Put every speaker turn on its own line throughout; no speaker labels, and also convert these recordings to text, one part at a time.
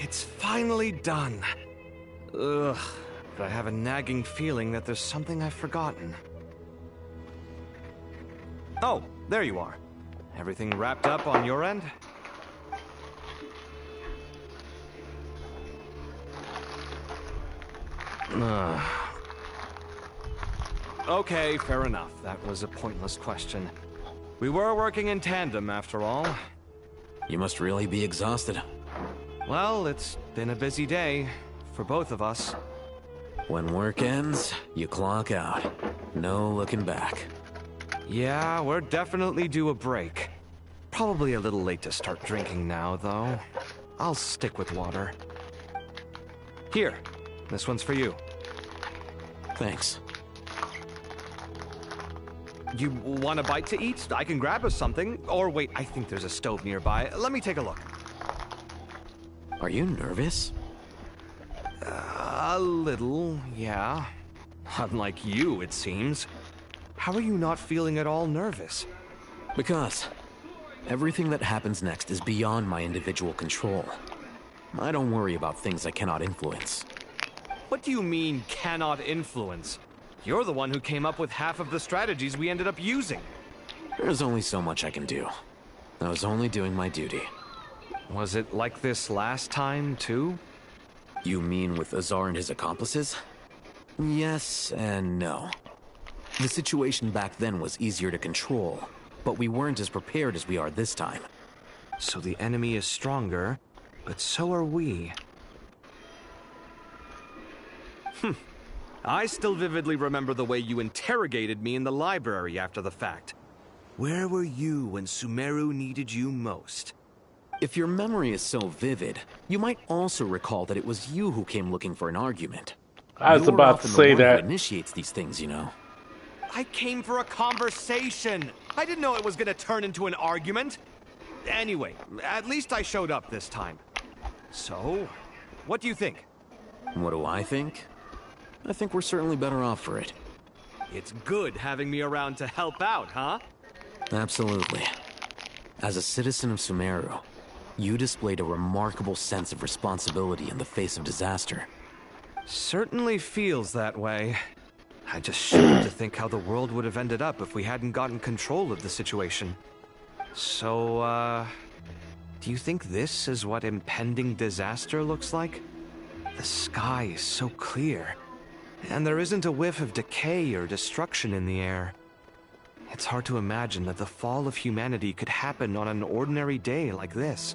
It's finally done. Ugh, but I have a nagging feeling that there's something I've forgotten. Oh, there you are. Everything wrapped up on your end? Okay, fair enough. That was a pointless question. We were working in tandem, after all.
You must really be exhausted.
Well, it's been a busy day for both of us.
When work ends, you clock out. No looking back.
Yeah, we're definitely due a break. Probably a little late to start drinking now, though. I'll stick with water. Here, this one's for you.
Thanks.
You want a bite to eat? I can grab us something. Or wait, I think there's a stove nearby. Let me take a look.
Are you nervous?
A little, yeah. Unlike you, it seems. How are you not feeling at all nervous?
Because everything that happens next is beyond my individual control. I don't worry about things I cannot influence.
What do you mean, cannot influence? You're the one who came up with half of the strategies we ended up using.
There's only so much I can do. I was only doing my duty.
Was it like this last time, too?
You mean with Azar and his accomplices? Yes and no. The situation back then was easier to control, but we weren't as prepared as we are this time.
So the enemy is stronger, but so are we. I still vividly remember the way you interrogated me in the library after the fact. Where were you when Sumeru needed you most?
If your memory is so vivid, you might also recall that it was you who came looking for an argument.
I was about to say that.
Who initiates these things, you know.
I came for a conversation. I didn't know it was going to turn into an argument. Anyway, at least I showed up this time. So, what do you think?
What do I think? I think we're certainly better off for it.
It's good having me around to help out, huh?
Absolutely. As a citizen of Sumeru, you displayed a remarkable sense of responsibility in the face of disaster.
Certainly feels that way. I just shudder to think how the world would have ended up if we hadn't gotten control of the situation. So, do you think this is what impending disaster looks like? The sky is so clear, and there isn't a whiff of decay or destruction in the air. It's hard to imagine that the fall of humanity could happen on an ordinary day like this.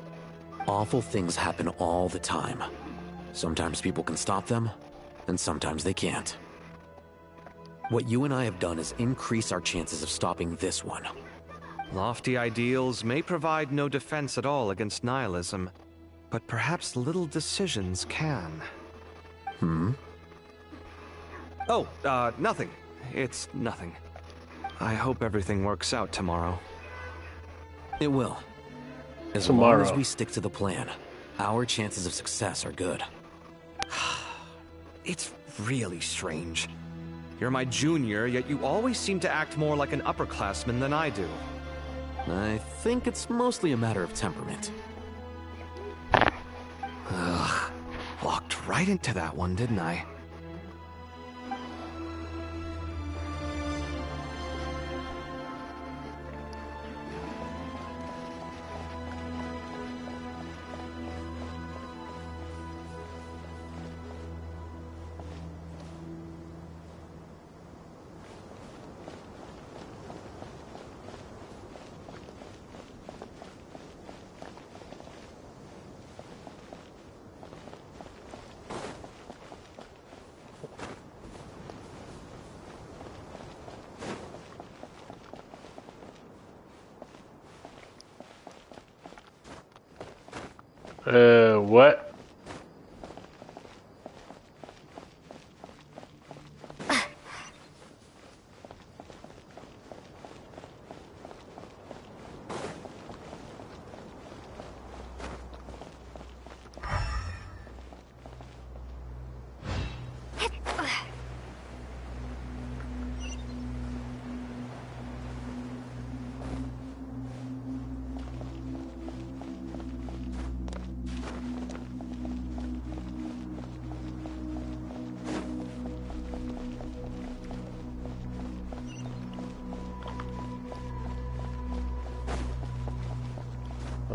Awful things happen all the time. Sometimes people can stop them, and sometimes they can't. What you and I have done is increase our chances of stopping this one.
Lofty ideals may provide no defense at all against nihilism, but perhaps little decisions can. Oh, nothing. It's nothing. I hope everything works out tomorrow.
It will. As long as we stick to the plan, our chances of success are good.
It's really strange. You're my junior, yet you always seem to act more like an upperclassman than I do.
I think it's mostly a matter of temperament.
Ugh. Walked right into that one, didn't I?
What?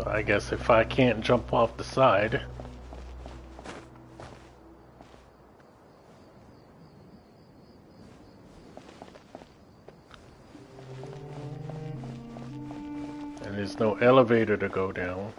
I guess if I can't jump off the side. And there's no elevator to go down.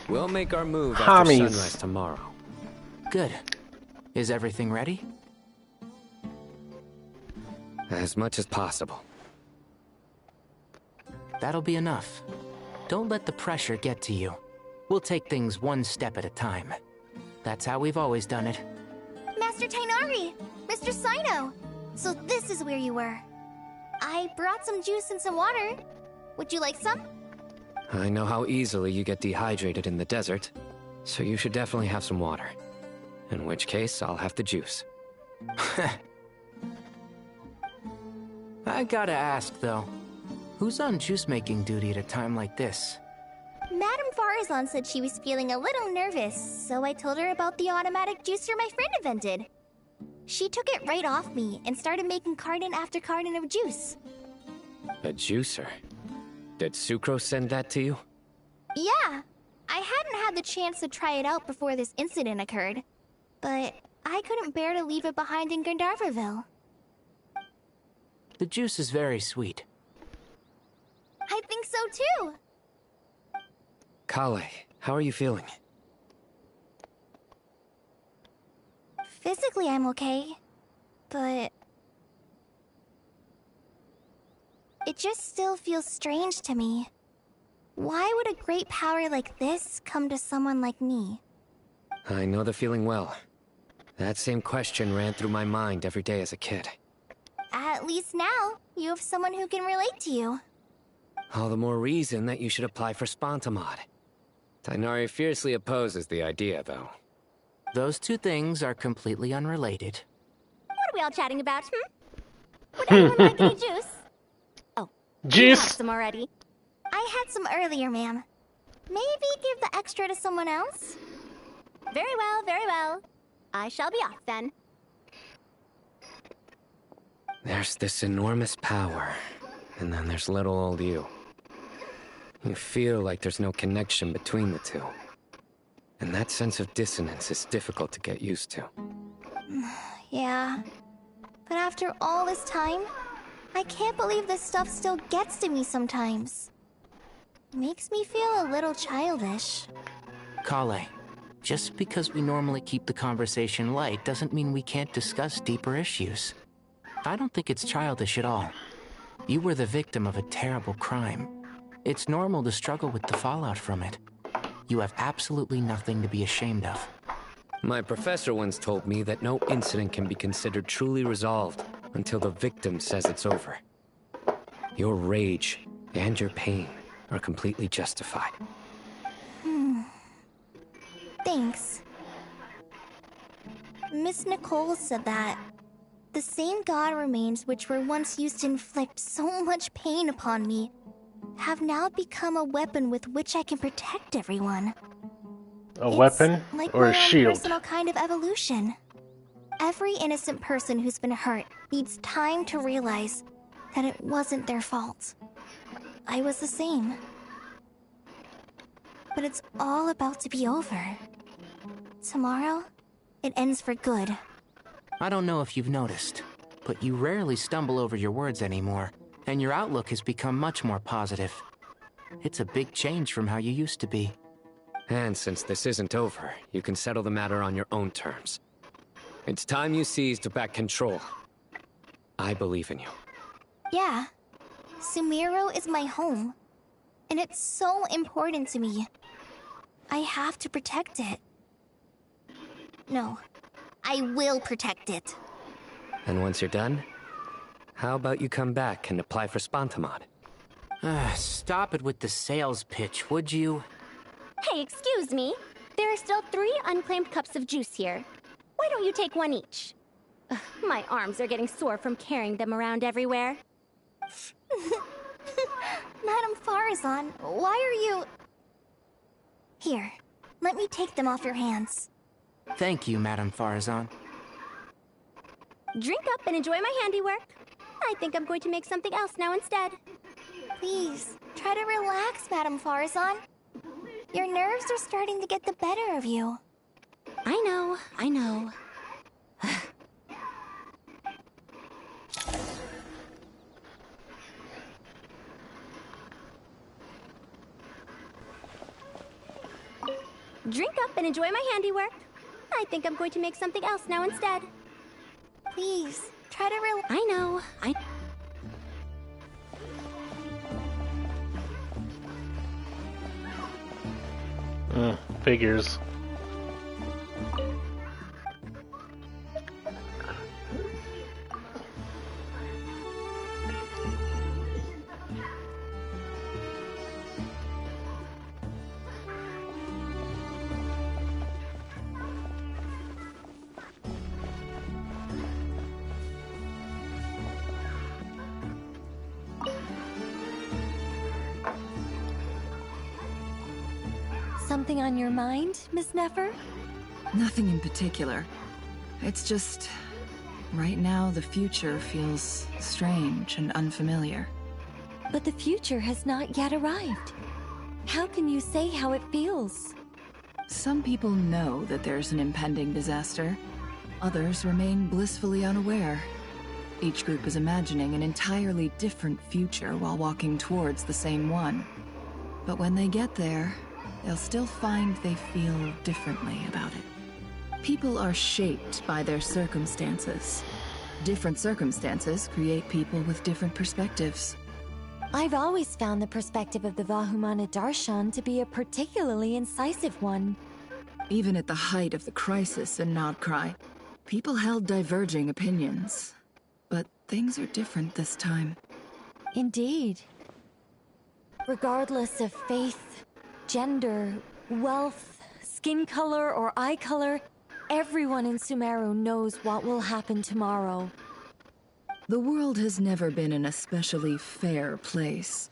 We'll make our move after
Hommies.
sunrise tomorrow.
Good. Is everything ready?
As much as possible.
That'll be enough. Don't let the pressure get to you. We'll take things one step at a time. That's how we've always done it.
Master Tainari! Mr. Sino! So this is where you were. I brought some juice and some water. Would you like some?
I know how easily you get dehydrated in the desert, so you should definitely have some water. In which case, I'll have the juice.
I gotta ask, though. Who's on juice-making duty at a time like this?
Madame Farazan said she was feeling a little nervous, so I told her about the automatic juicer my friend invented. She took it right off me and started making carton after carton of juice.
A juicer? Did Sucrose send that to you?
Yeah, I hadn't had the chance to try it out before this incident occurred, but I couldn't bear to leave it behind in Gandharvaville.
The juice is very sweet.
I think so too.
Kale, how are you feeling?
Physically, I'm okay, but it just still feels strange to me. Why would a great power like this come to someone like me?
I know the feeling well. That same question ran through my mind every day as a kid.
At least now, you have someone who can relate to you.
All the more reason that you should apply for Spantamod. Tighnari fiercely opposes the idea, though.
Those two things are completely unrelated.
What are we all chatting about, Would anyone like any juice? Oh, you have
Juice!
some already. I had some earlier, ma'am. Maybe give the extra to someone else? Very well, very well. I shall be off then.
There's this enormous power, and then there's little old you. You feel like there's no connection between the two. And that sense of dissonance is difficult to get used to.
Yeah. But after all this time, I can't believe this stuff still gets to me sometimes. Makes me feel a little childish.
Kale, just because we normally keep the conversation light doesn't mean we can't discuss deeper issues. I don't think it's childish at all. You were the victim of a terrible crime. It's normal to struggle with the fallout from it. You have absolutely nothing to be ashamed of.
My professor once told me that no incident can be considered truly resolved until the victim says it's over. Your rage and your pain are completely justified.
Thanks. Miss Nicole said that the same god remains which were once used to inflict so much pain upon me have now become a weapon with which I can protect everyone.
A
It's
weapon
like
or
my
a
own
shield?
personal kind of evolution. Every innocent person who's been hurt needs time to realize that it wasn't their fault. I was the same. But it's all about to be over. Tomorrow, it ends for good.
I don't know if you've noticed, but you rarely stumble over your words anymore, and your outlook has become much more positive. It's a big change from how you used to be.
And since this isn't over, you can settle the matter on your own terms. It's time you seized back control. I believe in you.
Yeah, Sumiro is my home, and it's so important to me. I have to protect it. No, I will protect it.
And once you're done, how about you come back and apply for Spantamod?
Stop it with the sales pitch, would you?
Hey, excuse me. There are still 3 unclaimed cups of juice here. Why don't you take one each? Ugh, my arms are getting sore from carrying them around everywhere.
Madame Farazan, why are you... Here, let me take them off your hands.
Thank you, Madame Farazan.
Drink up and enjoy my handiwork. I think I'm going to make something else now instead.
Please, try to relax, Madame Farazan. Your nerves are starting to get the better of you.
I know, I know. Drink up and enjoy my handiwork. I think I'm going to make something else now instead.
Please, try to relax.
I know,
Figures.
Something on your mind, Miss Nefer?
Nothing in particular. It's just... right now, the future feels strange and unfamiliar.
But the future has not yet arrived. How can you say how it feels?
Some people know that there's an impending disaster. Others remain blissfully unaware. Each group is imagining an entirely different future while walking towards the same one. But when they get there, they'll still find they feel differently about it. People are shaped by their circumstances. Different circumstances create people with different perspectives.
I've always found the perspective of the Vahumana Darshan to be a particularly incisive one.
Even at the height of the crisis in Nodcry, people held diverging opinions. But things are different this time.
Indeed. Regardless of faith, gender, wealth, skin color, or eye color, everyone in Sumeru knows what will happen tomorrow.
The world has never been an especially fair place.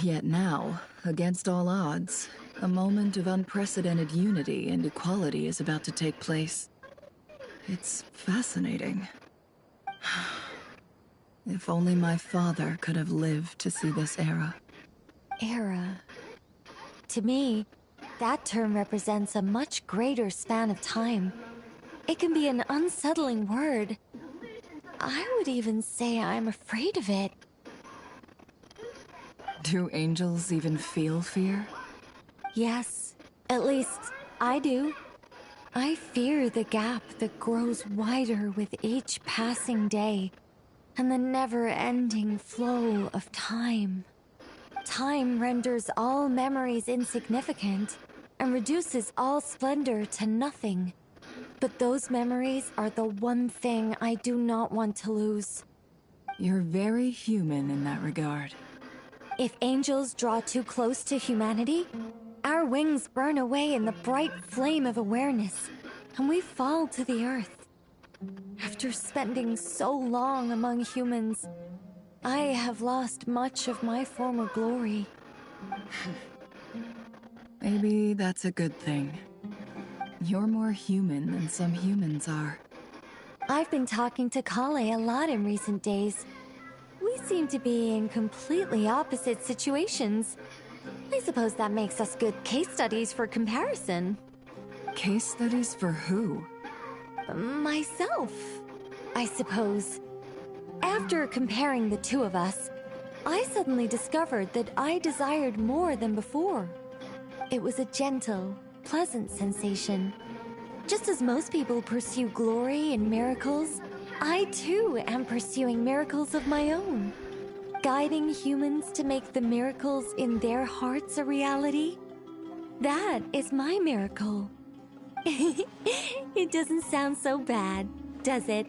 Yet now, against all odds, a moment of unprecedented unity and equality is about to take place. It's fascinating. If only my father could have lived to see this era.
Era. To me, that term represents a much greater span of time. It can be an unsettling word. I would even say I'm afraid of it.
Do angels even feel fear?
Yes, at least I do. I fear the gap that grows wider with each passing day, and the never-ending flow of time. Time renders all memories insignificant, and reduces all splendor to nothing. But those memories are the one thing I do not want to lose.
You're very human in that regard.
If angels draw too close to humanity, our wings burn away in the bright flame of awareness, and we fall to the earth. After spending so long among humans, I have lost much of my former glory.
Maybe that's a good thing. You're more human than some humans are.
I've been talking to Kale a lot in recent days. We seem to be in completely opposite situations. I suppose that makes us good case studies for comparison.
Case studies for who?
Myself, I suppose. After comparing the two of us, I suddenly discovered that I desired more than before. It was a gentle, pleasant sensation. Just as most people pursue glory and miracles, I too am pursuing miracles of my own. Guiding humans to make the miracles in their hearts a reality. That is my miracle. It doesn't sound so bad, does it?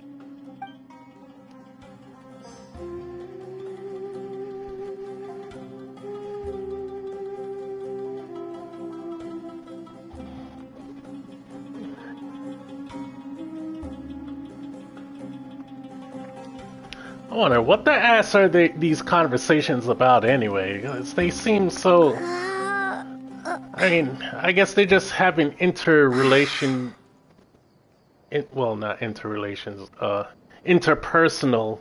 I wonder what the ass are these conversations about anyway? 'Cause they seem so. I mean, I guess they just have an interrelation. Well, not interrelations. Interpersonal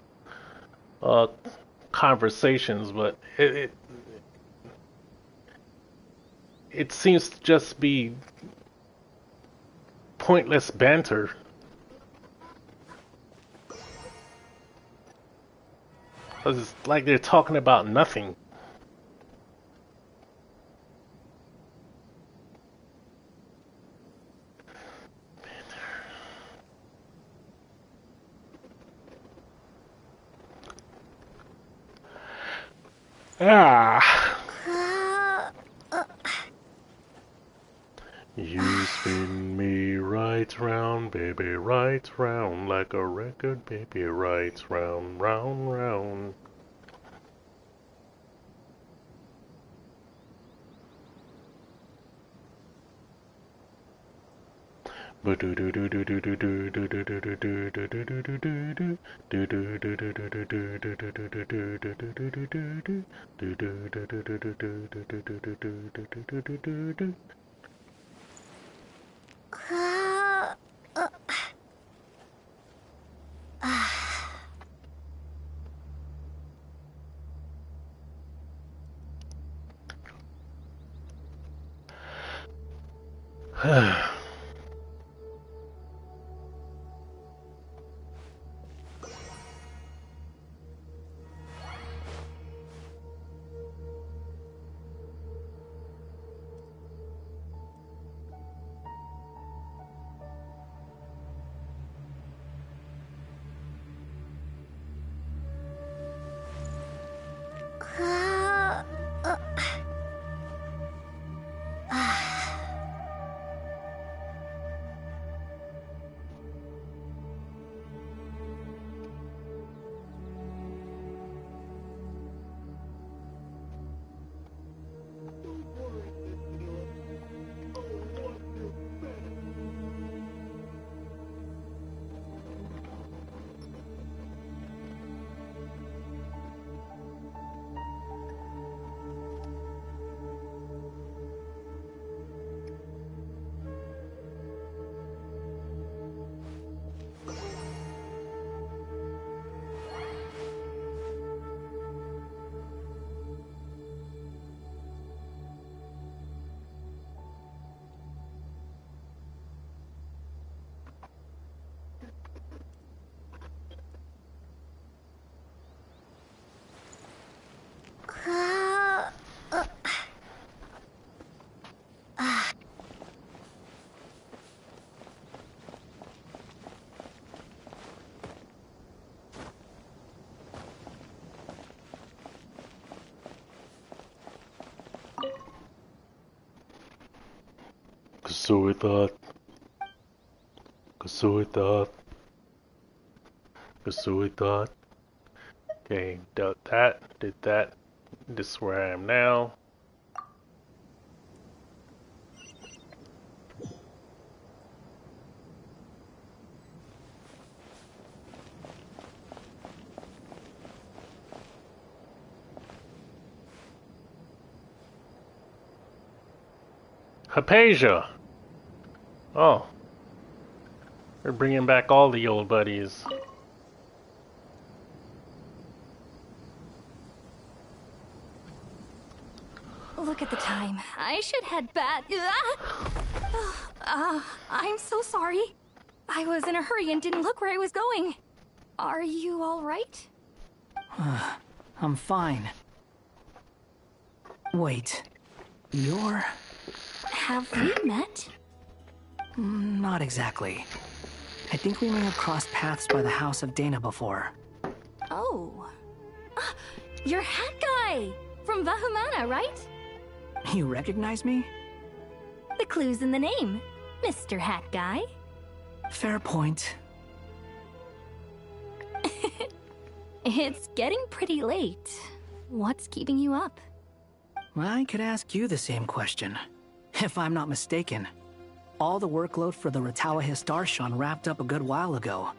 conversations, but it seems to just be pointless banter. It's like they're talking about nothing. You spin me right round, baby, right round, like a record, baby, right round, round, round. Kasuitat. Okay, did that. This is where I am now. Hypatia! Oh. They're bringing back all the old buddies.
Look at the time. I should head back. I'm so sorry. I was in a hurry and didn't look where I was going. Are you all right?
I'm fine. Wait. You're...
Have we met?
Not exactly. I think we may have crossed paths by the house of Dana before.
Oh. You're Hat Guy! From Vahumana, right?
You recognize me?
The clue's in the name, Mr. Hat Guy.
Fair point.
It's getting pretty late. What's keeping you up?
I could ask you the same question. If I'm not mistaken, all the workload for the Ratawa Histarshan wrapped up a good while ago.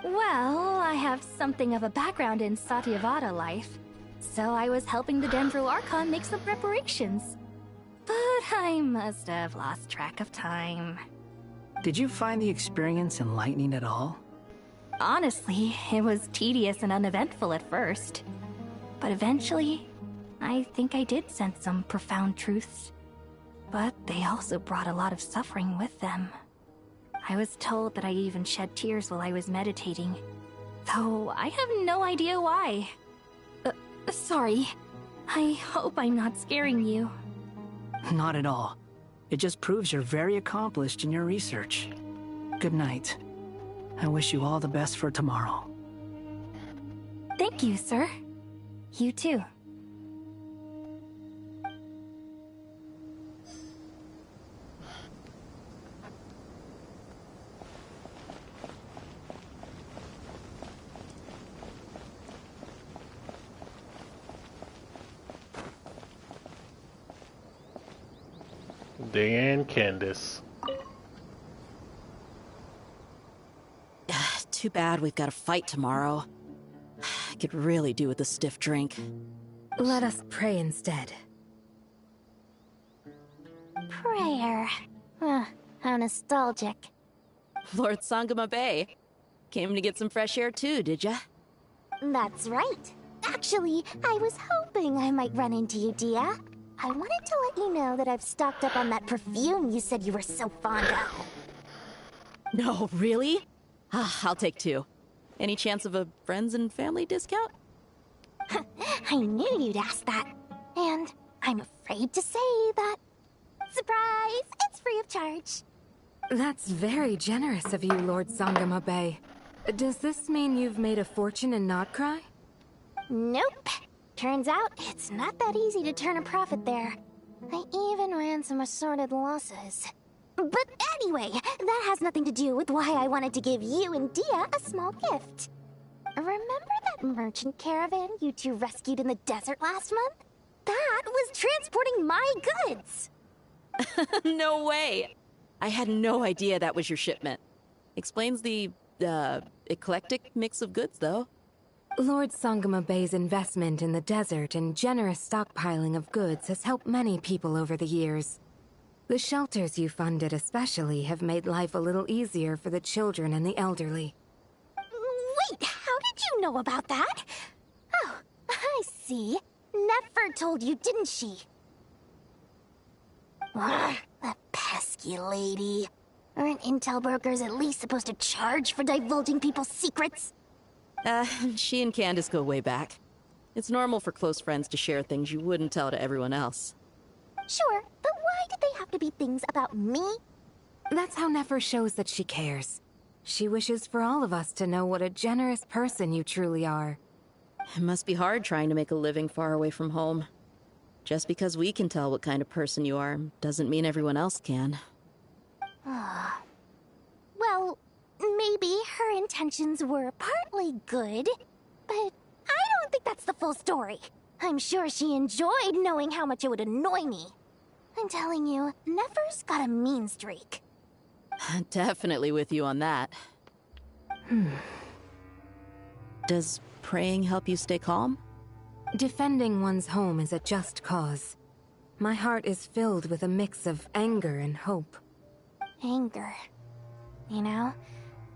Well, I have something of a background in Satyavada life, so I was helping the Dendro Archon make some preparations. But I must have lost track of time.
Did you find the experience enlightening at all?
Honestly, it was tedious and uneventful at first. But eventually, I think I did sense some profound truths. But they also brought a lot of suffering with them. I was told that I even shed tears while I was meditating, though I have no idea why. Sorry. I hope I'm not scaring you.
Not at all. It just proves you're very accomplished in your research. Good night. I wish you all the best for tomorrow.
Thank you, sir. You too.
Diane Candace.
Too bad we've got a fight tomorrow. I could really do with a stiff drink.
Let us pray instead.
Prayer. How nostalgic.
Lord Sangama Bay. Came to get some fresh air too, did ya?
That's right. Actually, I was hoping I might run into you, Dia. I wanted to let you know that I've stocked up on that perfume you said you were so fond of.
No, really? I'll take 2. Any chance of a friends and family discount?
I knew you'd ask that. And I'm afraid to say that... Surprise! It's free of charge.
That's very generous of you, Lord Sangama Bay. Does this mean you've made a fortune in Notcry?
Nope. Turns out, it's not that easy to turn a profit there. I even ran some assorted losses. But anyway, that has nothing to do with why I wanted to give you and Dia a small gift. Remember that merchant caravan you two rescued in the desert last month? That was transporting my goods!
No way! I had no idea that was your shipment. Explains the, eclectic mix of goods, though.
Lord Sangama Bay's investment in the desert and generous stockpiling of goods has helped many people over the years. The shelters you funded especially have made life a little easier for the children and the elderly.
Wait, how did you know about that? Oh, I see. Nefer told you, didn't she? Ugh, that pesky lady. Aren't intel brokers at least supposed to charge for divulging people's secrets?
She and Candace go way back. It's normal for close friends to share things you wouldn't tell to everyone else.
Sure, but why did they have to be things about me?
That's how Nefer shows that she cares. She wishes for all of us to know what a generous person you truly are.
It must be hard trying to make a living far away from home. Just because we can tell what kind of person you are doesn't mean everyone else can.
Well, maybe her intentions were partly good, but I don't think that's the full story. I'm sure she enjoyed knowing how much it would annoy me. I'm telling you, Nefer's got a mean streak.
Definitely with you on that. Does praying help you stay calm?
Defending one's home is a just cause. My heart is filled with a mix of anger and hope.
Anger. You know,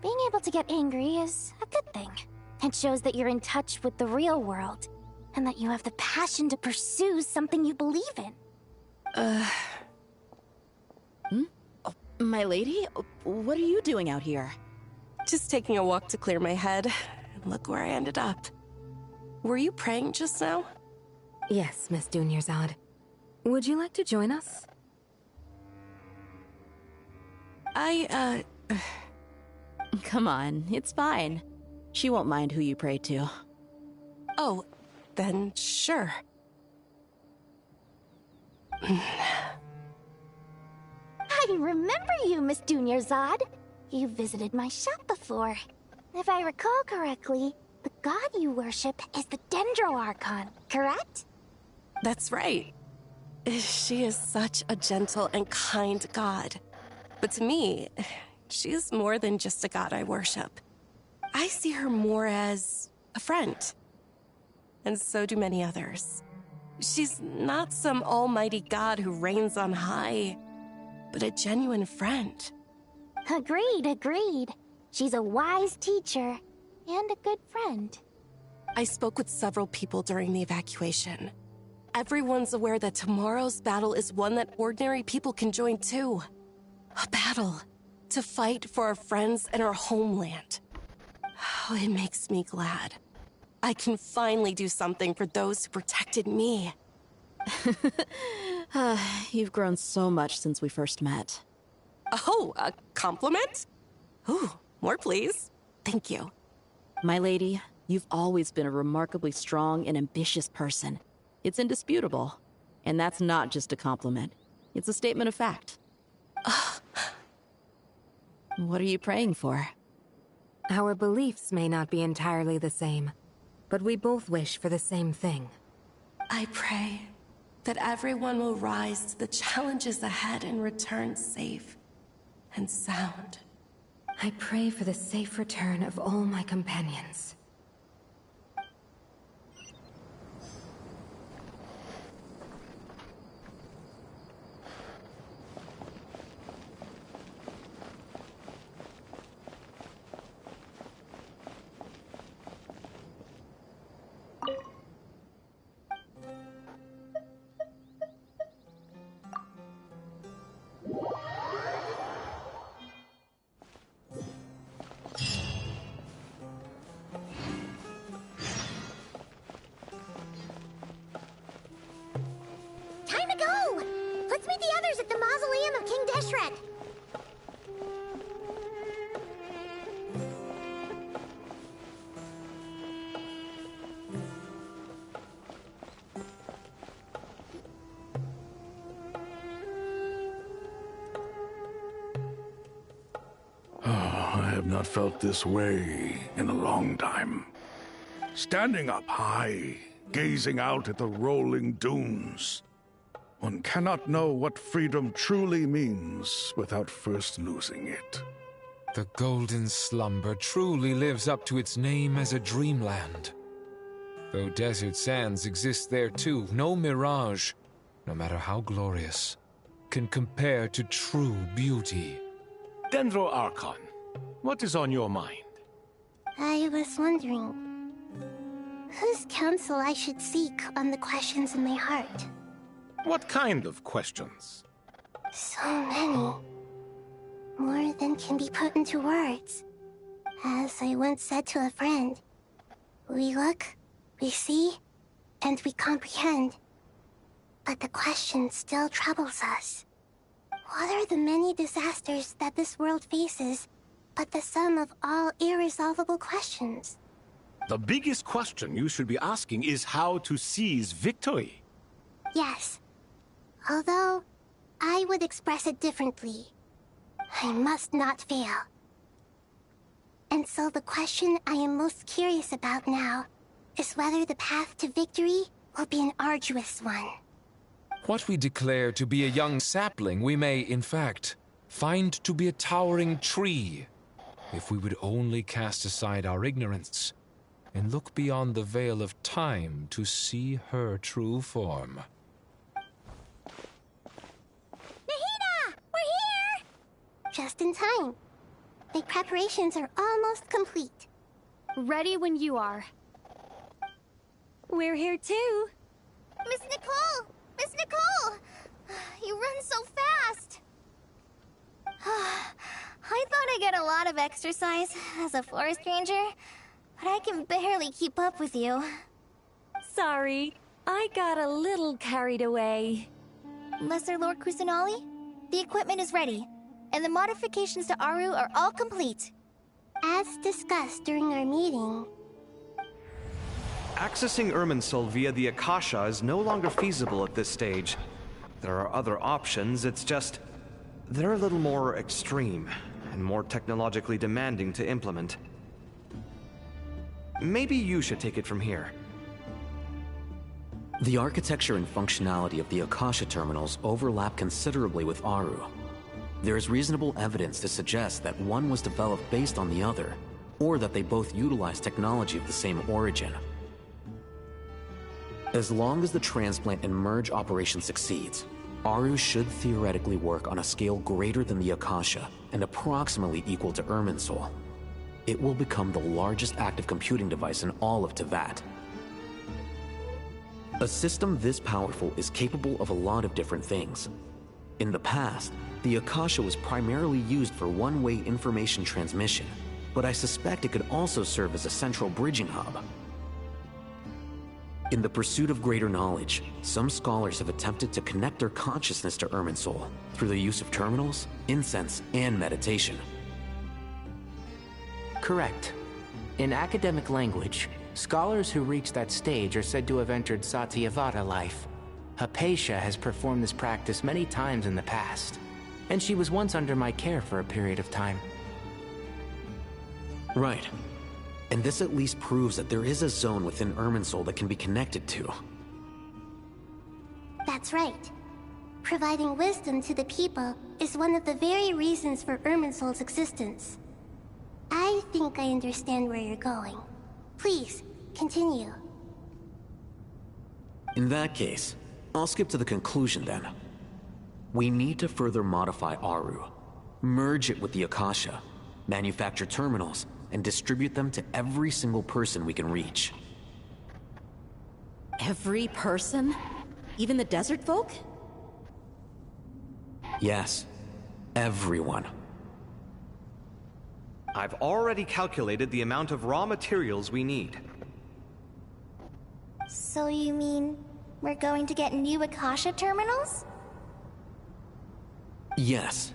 being able to get angry is a good thing. It shows that you're in touch with the real world, and that you have the passion to pursue something you believe in.
Oh, my lady? What are you doing out here?
Just taking a walk to clear my head. And look where I ended up. Were you praying just now?
Yes, Miss Dunyarzad. Would you like to join us?
Come on, it's fine. She won't mind who you pray to.
Oh, then sure.
I remember you, Miss Dunyarzad. You visited my shop before. If I recall correctly, the god you worship is the Dendro Archon, correct?
That's right. She is such a gentle and kind god. But to me, she is more than just a god I worship. I see her more as a friend. And so do many others. She's not some almighty god who reigns on high, but a genuine friend.
Agreed. She's a wise teacher and a good friend.
I spoke with several people during the evacuation. Everyone's aware that tomorrow's battle is one that ordinary people can join too. A battle to fight for our friends and our homeland. Oh, it makes me glad. I can finally do something for those who protected me.
You've grown so much since we first met.
Oh, a compliment? Ooh, more please. Thank you.
My lady, you've always been a remarkably strong and ambitious person. It's indisputable. And that's not just a compliment. It's a statement of fact. What are you praying for?
Our beliefs may not be entirely the same, but we both wish for the same thing.
I pray that everyone will rise to the challenges ahead and return safe and sound.
I pray for the safe return of all my companions.
Time to go! Let's meet the others at the Mausoleum of King Deshret.
I have not felt this way in a long time. Standing up high, gazing out at the rolling dunes. One cannot know what freedom truly means without first losing it.
The Golden Slumber truly lives up to its name as a dreamland. Though desert sands exist there too, no mirage, no matter how glorious, can compare to true beauty.
Dendro Archon, what is on your mind?
I was wondering whose counsel I should seek on the questions in my heart.
What kind of questions?
So many. More than can be put into words. As I once said to a friend, we look, we see, and we comprehend. But the question still troubles us. What are the many disasters that this world faces, but the sum of all irresolvable questions?
The biggest question you should be asking is how to seize victory.
Yes. Although, I would express it differently. I must not fail. And so the question I am most curious about now is whether the path to victory will be an arduous one.
What we declare to be a young sapling, we may, in fact, find to be a towering tree, if we would only cast aside our ignorance and look beyond the veil of time to see her true form.
Nahida! We're here! Just in time. The preparations are almost complete.
Ready when you are.
We're here too. Miss Nicole! Miss Nicole! You run so fast! I thought I'd get a lot of exercise as a forest ranger, but I can barely keep up with you.
Sorry, I got a little carried away.
Lesser Lord Kusanali, the equipment is ready, and the modifications to Aru are all complete. As discussed during our meeting,
accessing Irminsul via the Akasha is no longer feasible at this stage. There are other options, it's just... they're a little more extreme and more technologically demanding to implement. Maybe you should take it from here.
The architecture and functionality of the Akasha terminals overlap considerably with Aru. There is reasonable evidence to suggest that one was developed based on the other, or that they both utilize technology of the same origin. As long as the transplant and merge operation succeeds, Aru should theoretically work on a scale greater than the Akasha and approximately equal to Irminsul. It will become the largest active computing device in all of Teyvat. A system this powerful is capable of a lot of different things. In the past, the Akasha was primarily used for one-way information transmission, but I suspect it could also serve as a central bridging hub. In the pursuit of greater knowledge, some scholars have attempted to connect their consciousness to Irminsul through the use of terminals, incense, and meditation.
Correct. In academic language, scholars who reach that stage are said to have entered Satyavata life. Hypatia has performed this practice many times in the past, and she was once under my care for a period of time.
Right. And this at least proves that there is a zone within Irminsul that can be connected to.
That's right. Providing wisdom to the people is one of the very reasons for Irminsul's existence. I think I understand where you're going. Please, continue.
In that case, I'll skip to the conclusion then. We need to further modify Aru, merge it with the Akasha, manufacture terminals, and distribute them to every single person we can reach.
Every person? Even the desert folk?
Yes, everyone.
I've already calculated the amount of raw materials we need.
So you mean we're going to get new Akasha terminals?
Yes,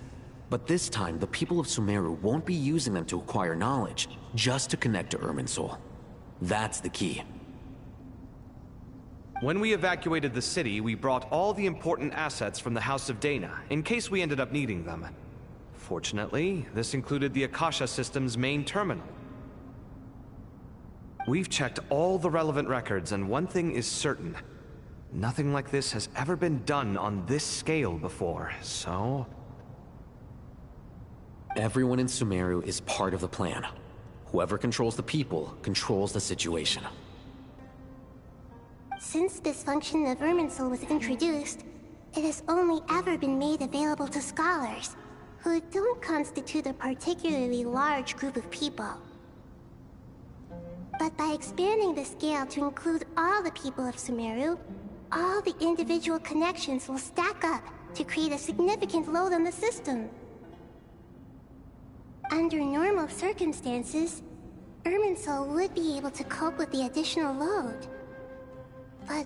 but this time the people of Sumeru won't be using them to acquire knowledge, just to connect to Irminsul. That's the key.
When we evacuated the city, we brought all the important assets from the House of Dana, in case we ended up needing them. Fortunately, this included the Akasha system's main terminal. We've checked all the relevant records, and one thing is certain. Nothing like this has ever been done on this scale before, so...
Everyone in Sumeru is part of the plan. Whoever controls the people controls the situation.
Since this function of Irminsul was introduced, it has only ever been made available to scholars, who don't constitute a particularly large group of people. But by expanding the scale to include all the people of Sumeru, all the individual connections will stack up to create a significant load on the system. Under normal circumstances, Irminsul would be able to cope with the additional load. But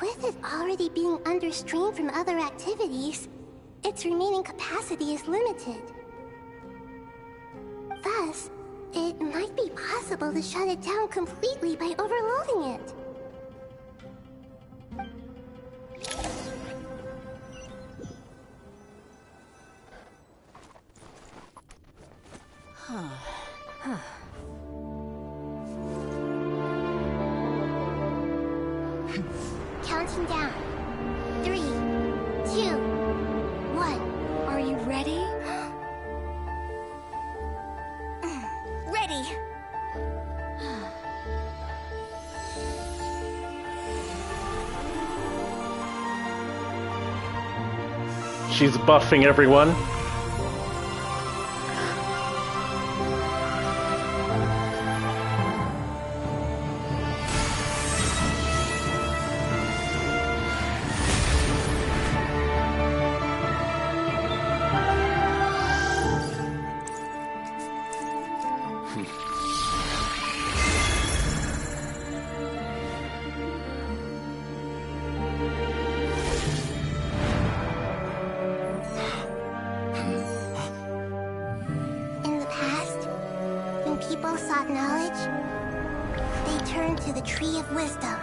with it already being under strain from other activities, its remaining capacity is limited. Thus, it might be possible to shut it down completely by overloading it. Counting down. 3, 2, 1.
Are you ready?
Ready!
She's buffing everyone.
In the past, when people sought knowledge, they turned to the Tree of Wisdom.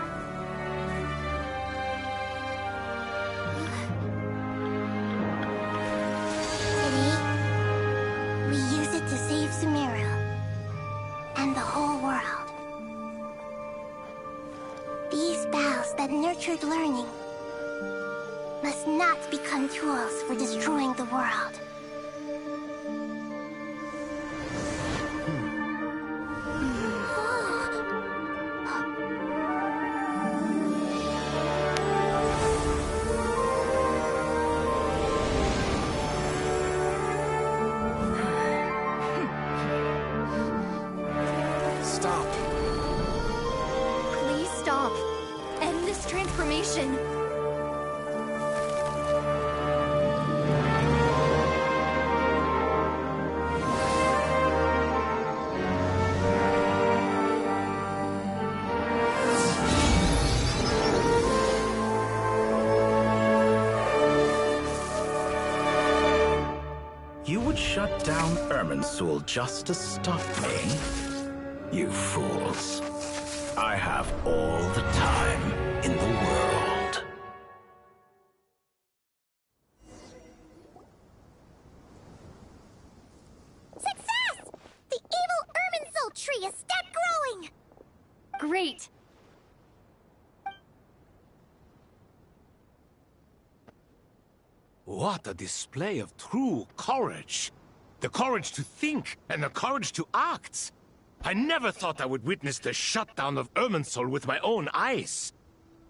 save Sumeru and the whole world. These vows that nurtured learning must not become tools for destroying the world.
Stop. Please stop. End this transformation.
You would shut down Irminsul just to stop me? You fools. I have all the time in the world.
Success! The evil Irminsul tree is step growing!
Great.
What a display of true courage. The courage to think and the courage to act. I never thought I would witness the shutdown of Irminsul with my own eyes.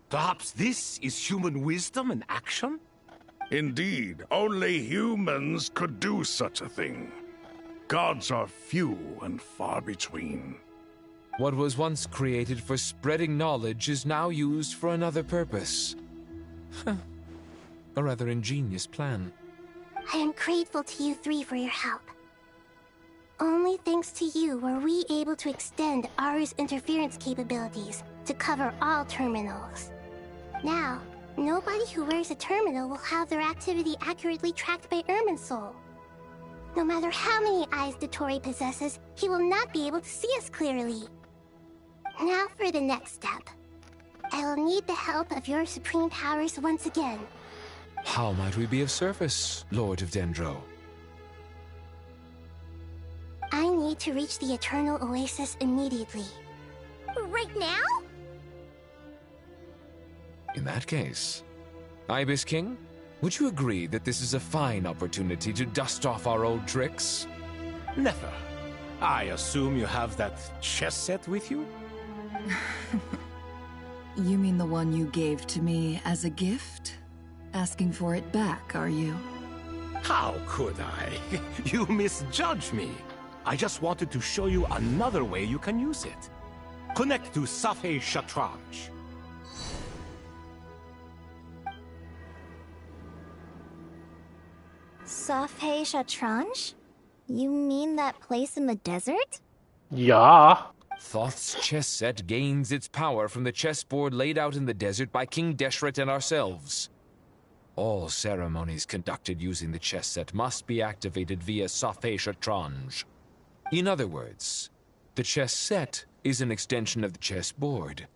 Perhaps this is human wisdom in action?
Indeed, only humans could do such a thing. Gods are few and far between.
What was once created for spreading knowledge is now used for another purpose. A rather ingenious plan.
I am grateful to you three for your help. Only thanks to you were we able to extend Aru's interference capabilities to cover all terminals. Now, nobody who wears a terminal will have their activity accurately tracked by Irminsul. No matter how many eyes Dottore possesses, he will not be able to see us clearly. Now for the next step. I will need the help of your supreme powers once again.
How might we be of service, Lord of Dendro?
I need to reach the Eternal Oasis immediately. Right now?
In that case, Ibis King, would you agree that this is a fine opportunity to dust off our old tricks?
Never. I assume you have that chess set with you?
You mean the one you gave to me as a gift? Asking for it back, are you?
How could I? You misjudge me. I just wanted to show you another way you can use it. Connect to Safei Shatranj.
Safei Shatranj? You mean that place in the desert?
Yeah.
Thoth's chess set gains its power from the chessboard laid out in the desert by King Deshret and ourselves. All ceremonies conducted using the chess set must be activated via Safei Shatranj. In other words, the chess set is an extension of the chessboard.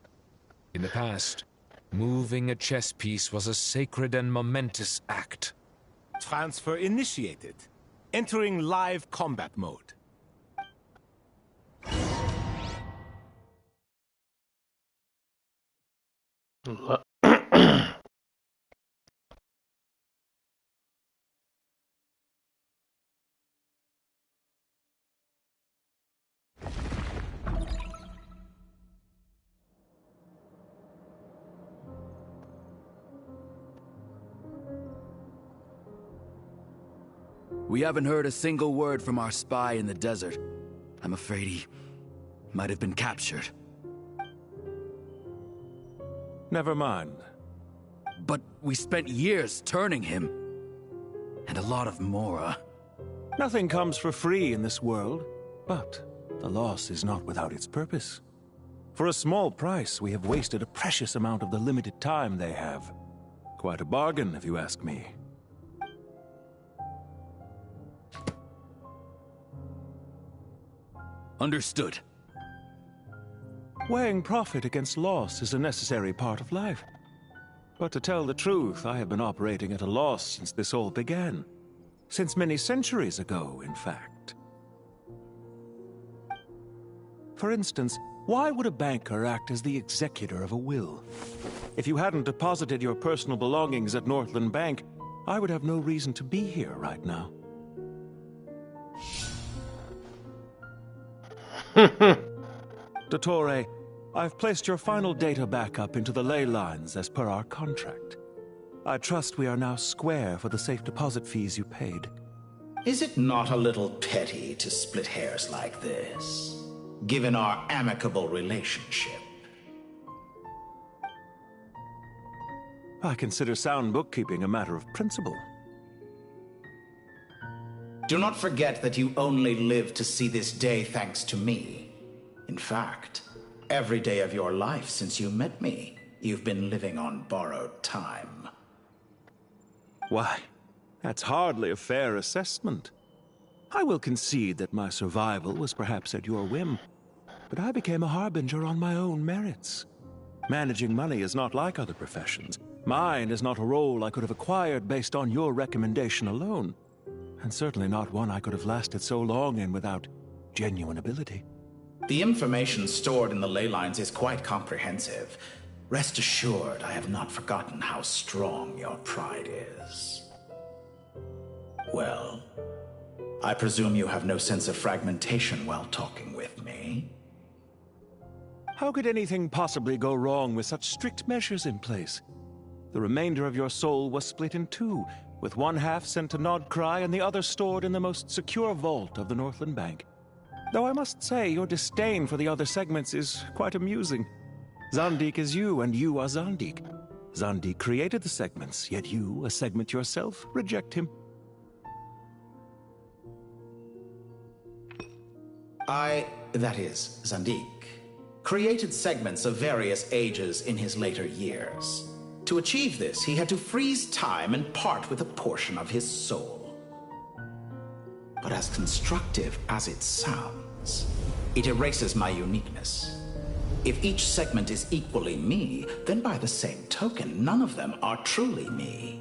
In the past, moving a chess piece was a sacred and momentous act.
Transfer initiated. Entering live combat mode.
We haven't heard a single word from our spy in the desert. I'm afraid he might have been captured.
Never mind.
But we spent years turning him. And a lot of Mora.
Nothing comes for free in this world, but the loss is not without its purpose. For a small price, we have wasted a precious amount of the limited time they have. Quite a bargain, if you ask me.
Understood.
Weighing profit against loss is a necessary part of life. But to tell the truth, I have been operating at a loss since this all began. Since many centuries ago, in fact.
For instance, why would a banker act as the executor of a will? If you hadn't deposited your personal belongings at Northland Bank, I would have no reason to be here right now. Dottore, I've placed your final data backup into the ley lines as per our contract. I trust we are now square for the safe deposit fees you paid.
Is it not a little petty to split hairs like this, given our amicable relationship?
I consider sound bookkeeping a matter of principle.
Do not forget that you only live to see this day thanks to me. In fact, every day of your life since you met me, you've been living on borrowed time.
Why, that's hardly a fair assessment. I will concede that my survival was perhaps at your whim, but I became a harbinger on my own merits. Managing money is not like other professions. Mine is not a role I could have acquired based on your recommendation alone, and certainly not one I could have lasted so long in without genuine ability.
The information stored in the ley lines is quite comprehensive. Rest assured, I have not forgotten how strong your pride is. Well, I presume you have no sense of fragmentation while talking with me.
How could anything possibly go wrong with such strict measures in place? The remainder of your soul was split in two, with one half sent to Nodcry and the other stored in the most secure vault of the Northland Bank. Though I must say, your disdain for the other segments is quite amusing. Zandik is you, and you are Zandik. Zandik created the segments, yet you, a segment yourself, reject him.
That is, Zandik, created segments of various ages in his later years. To achieve this, he had to freeze time and part with a portion of his soul. But as constructive as it sounds, it erases my uniqueness. If each segment is equally me, then by the same token, none of them are truly me.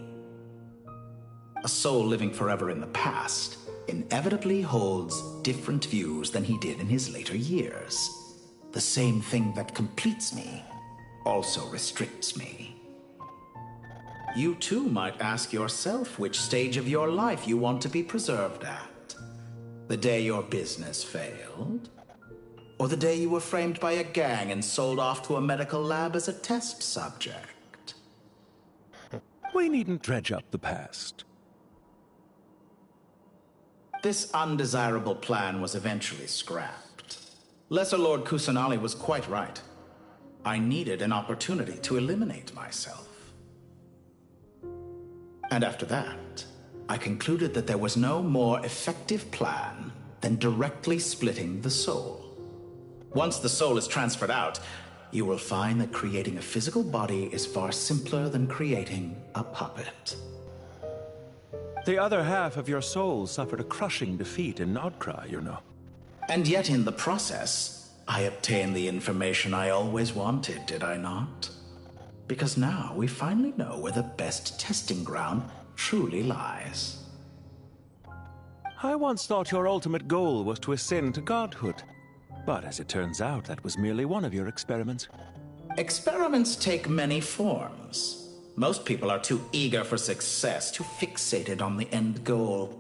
A soul living forever in the past inevitably holds different views than he did in his later years. The same thing that completes me also restricts me. You too might ask yourself which stage of your life you want to be preserved at. The day your business failed? Or the day you were framed by a gang and sold off to a medical lab as a test subject?
We needn't dredge up the past.
This undesirable plan was eventually scrapped. Lesser Lord Kusanali was quite right. I needed an opportunity to eliminate myself. And after that, I concluded that there was no more effective plan than directly splitting the soul. Once the soul is transferred out, you will find that creating a physical body is far simpler than creating a puppet.
The other half of your soul suffered a crushing defeat in Nodcry, you know.
And yet in the process, I obtained the information I always wanted, did I not? Because now we finally know where the best testing ground truly lies.
I once thought your ultimate goal was to ascend to godhood. But as it turns out, that was merely one of your experiments.
Experiments take many forms. Most people are too eager for success, too fixated on the end goal.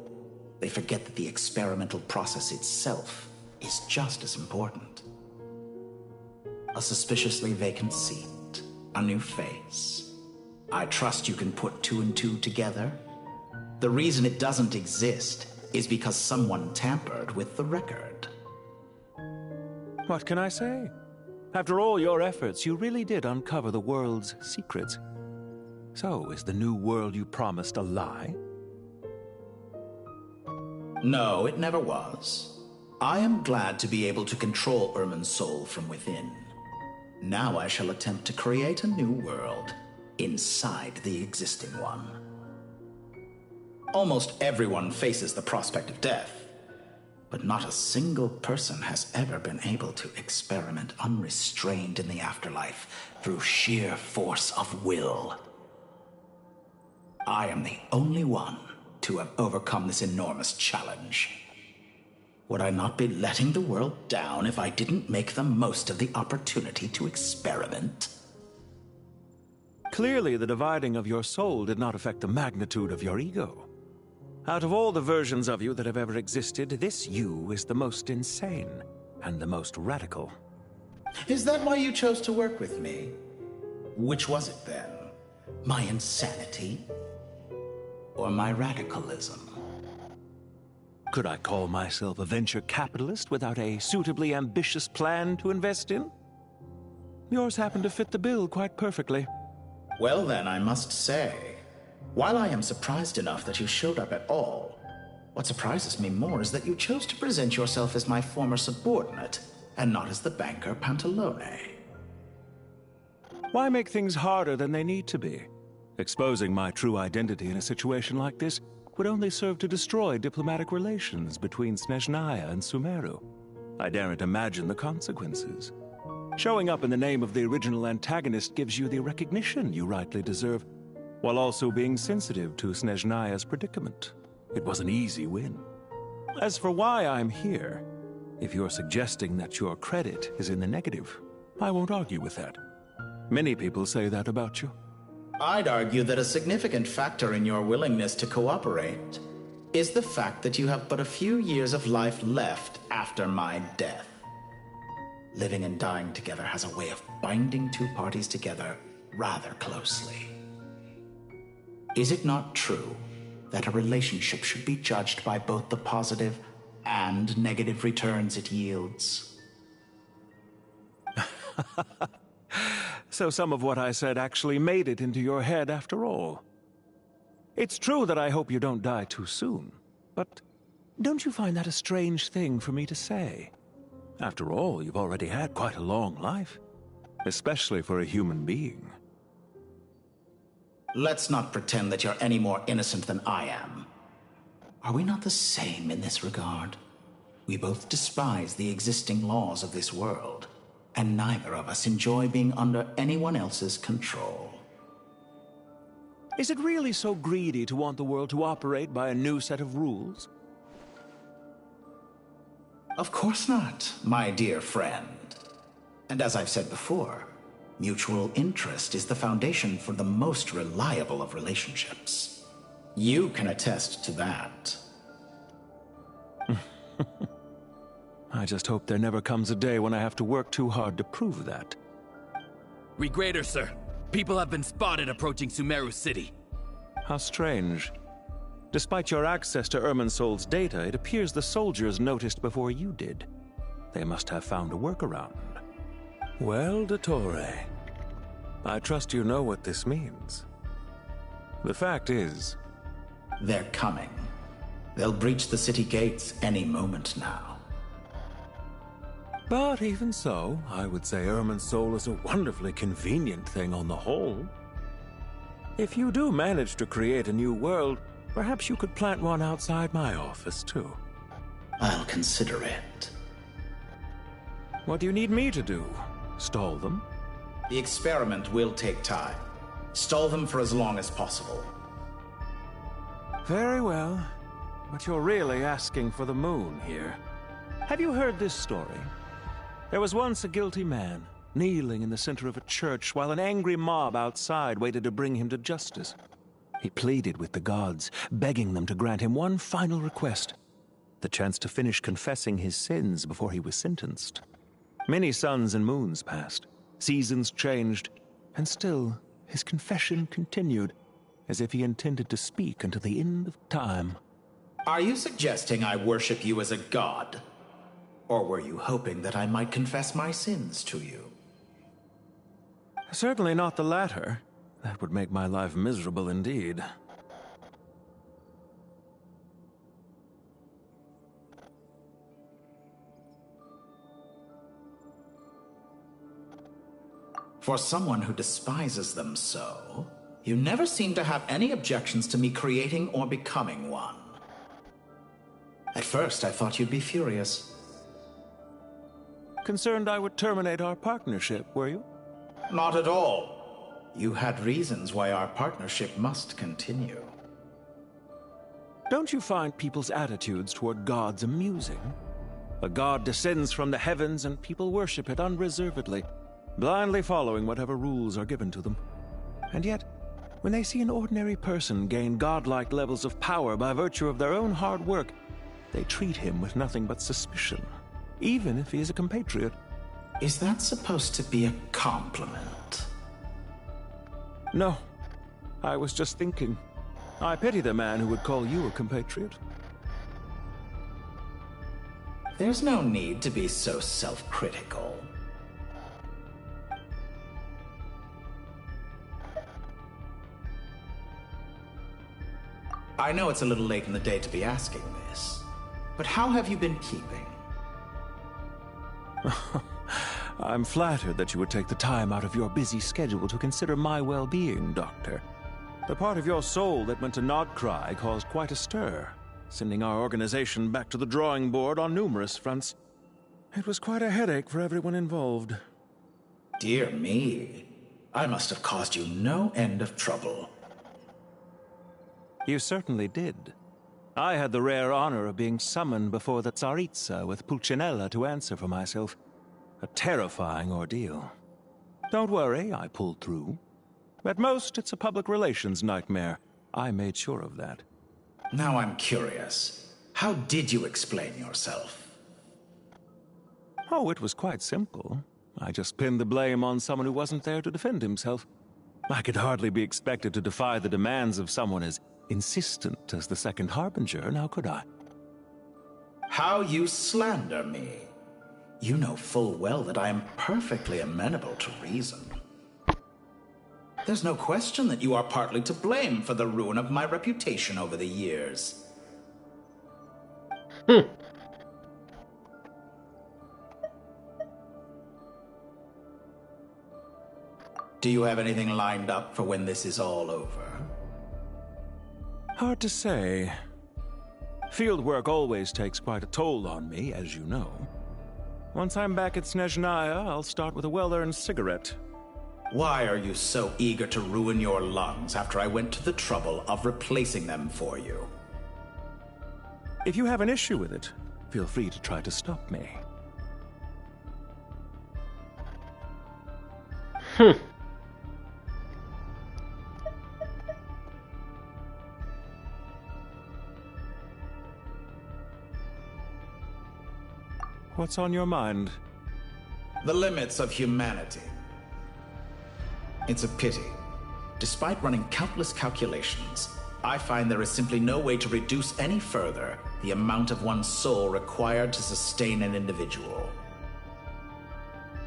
They forget that the experimental process itself is just as important. A suspiciously vacant seat, a new face. I trust you can put two and two together. The reason it doesn't exist is because someone tampered with the record.
What can I say? After all your efforts, you really did uncover the world's secrets. So, is the new world you promised a lie?
No, it never was. I am glad to be able to control Irminsul from within. Now I shall attempt to create a new world inside the existing one. Almost everyone faces the prospect of death, but not a single person has ever been able to experiment unrestrained in the afterlife through sheer force of will. I am the only one to have overcome this enormous challenge. Would I not be letting the world down if I didn't make the most of the opportunity to experiment?
Clearly, the dividing of your soul did not affect the magnitude of your ego. Out of all the versions of you that have ever existed, this you is the most insane and the most radical.
Is that why you chose to work with me? Which was it then? My insanity? Or my radicalism?
Could I call myself a venture capitalist without a suitably ambitious plan to invest in? Yours happened to fit the bill quite perfectly.
Well then, I must say, while I am surprised enough that you showed up at all, what surprises me more is that you chose to present yourself as my former subordinate, and not as the banker Pantalone.
Why make things harder than they need to be? Exposing my true identity in a situation like this would only serve to destroy diplomatic relations between Snezhnaya and Sumeru. I daren't imagine the consequences. Showing up in the name of the original antagonist gives you the recognition you rightly deserve, while also being sensitive to Snezhnaya's predicament. It was an easy win. As for why I'm here, if you're suggesting that your credit is in the negative, I won't argue with that. Many people say that about you.
I'd argue that a significant factor in your willingness to cooperate is the fact that you have but a few years of life left after my death. Living and dying together has a way of binding two parties together rather closely. Is it not true that a relationship should be judged by both the positive and negative returns it yields?
So some of what I said actually made it into your head after all. It's true that I hope you don't die too soon, but don't you find that a strange thing for me to say? After all, you've already had quite a long life, especially for a human being.
Let's not pretend that you're any more innocent than I am. Are we not the same in this regard? We both despise the existing laws of this world, and neither of us enjoy being under anyone else's control.
Is it really so greedy to want the world to operate by a new set of rules?
Of course not, my dear friend. And as I've said before, mutual interest is the foundation for the most reliable of relationships. You can attest to that.
I just hope there never comes a day when I have to work too hard to prove that.
Regreater, sir. People have been spotted approaching Sumeru City.
How strange. Despite your access to Irminsol's data, it appears the soldiers noticed before you did. They must have found a workaround. Well, Dottore, I trust you know what this means. The fact is...
They're coming. They'll breach the city gates any moment now.
But even so, I would say Irminsol is a wonderfully convenient thing on the whole. If you do manage to create a new world, perhaps you could plant one outside my office, too.
I'll consider it.
What do you need me to do? Stall them?
The experiment will take time. Stall them for as long as possible.
Very well. But you're really asking for the moon here. Have you heard this story? There was once a guilty man, kneeling in the center of a church while an angry mob outside waited to bring him to justice. He pleaded with the gods, begging them to grant him one final request, the chance to finish confessing his sins before he was sentenced. Many suns and moons passed, seasons changed, and still his confession continued, as if he intended to speak until the end of time.
Are you suggesting I worship you as a god? Or were you hoping that I might confess my sins to you?
Certainly not the latter. That would make my life miserable indeed.
For someone who despises them so, you never seem to have any objections to me creating or becoming one. At first, I thought you'd be furious.
Concerned I would terminate our partnership, were you?
Not at all. You had reasons why our partnership must continue.
Don't you find people's attitudes toward gods amusing? A god descends from the heavens and people worship it unreservedly, blindly following whatever rules are given to them. And yet, when they see an ordinary person gain godlike levels of power by virtue of their own hard work, they treat him with nothing but suspicion, even if he is a compatriot.
Is that supposed to be a compliment?
No. I was just thinking. I pity the man who would call you a compatriot.
There's no need to be so self-critical. I know it's a little late in the day to be asking this, but how have you been keeping?
I'm flattered that you would take the time out of your busy schedule to consider my well-being, Doctor. The part of your soul that went to Nodcry caused quite a stir, sending our organization back to the drawing board on numerous fronts. It was quite a headache for everyone involved.
Dear me, I must have caused you no end of trouble.
You certainly did. I had the rare honor of being summoned before the Tsaritsa with Pulcinella to answer for myself. A terrifying ordeal. Don't worry, I pulled through. At most, it's a public relations nightmare. I made sure of that.
Now I'm curious. How did you explain yourself?
Oh, it was quite simple. I just pinned the blame on someone who wasn't there to defend himself. I could hardly be expected to defy the demands of someone as insistent as the Second Harbinger, now could I?
How you slander me. You know full well that I am perfectly amenable to reason. There's no question that you are partly to blame for the ruin of my reputation over the years. Do you have anything lined up for when this is all over?
Hard to say. Field work always takes quite a toll on me, as you know. Once I'm back at Snezhnaya, I'll start with a well-earned cigarette.
Why are you so eager to ruin your lungs after I went to the trouble of replacing them for you?
If you have an issue with it, feel free to try to stop me. What's on your mind?
The limits of humanity. It's a pity. Despite running countless calculations, I find there is simply no way to reduce any further the amount of one's soul required to sustain an individual.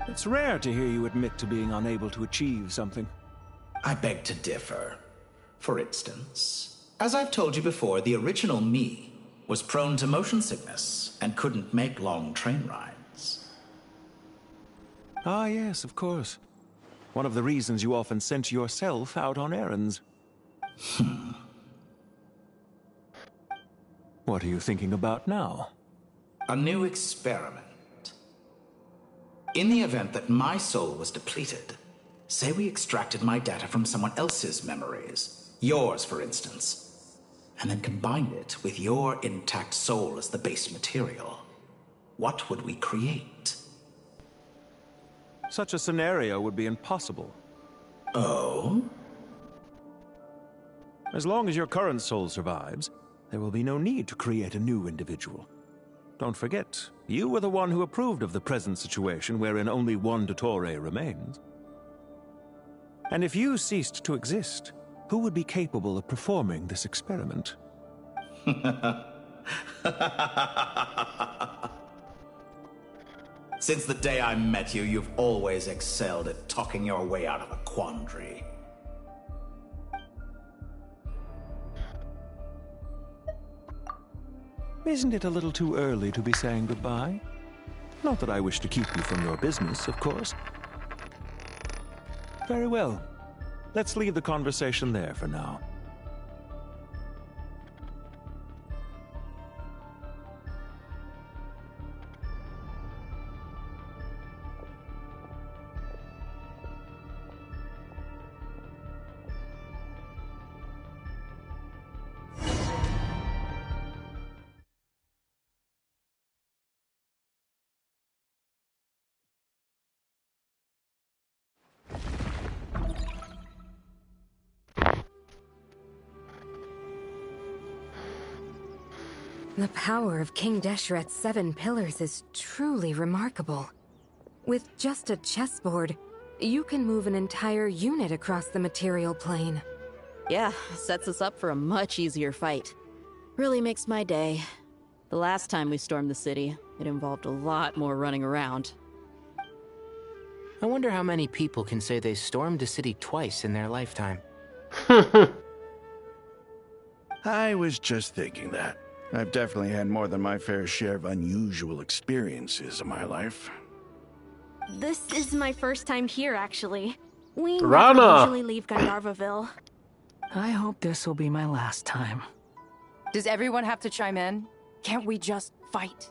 It's rare to hear you admit to being unable to achieve something.
I beg to differ. For instance, as I've told you before, the original me was prone to motion sickness and couldn't make long train rides.
Ah, yes, of course. One of the reasons you often sent yourself out on errands. What are you thinking about now?
A new experiment. In the event that my soul was depleted, say we extracted my data from someone else's memories, yours for instance, and then combined it with your intact soul as the base material, what would we create?
Such a scenario would be impossible.
Oh?
As long as your current soul survives, there will be no need to create a new individual. Don't forget, you were the one who approved of the present situation wherein only one Dottore remains. And if you ceased to exist, who would be capable of performing this experiment?
Since the day I met you, you've always excelled at talking your way out of a quandary.
Isn't it a little too early to be saying goodbye? Not that I wish to keep you from your business, of course. Very well. Let's leave the conversation there for now.
The power of King Deshret's 7 pillars is truly remarkable. With just a chessboard, you can move an entire unit across the material plane.
Yeah, sets us up for a much easier fight. Really makes my day. The last time we stormed the city, it involved a lot more running around.
I wonder how many people can say they stormed a city twice in their lifetime.
I was just thinking that. I've definitely had more than my fair share of unusual experiences in my life.
This is my first time here, actually. We
Rana!
never usually leave Gandharvaville.
I hope this will be my last time.
Does everyone have to chime in? Can't we just fight?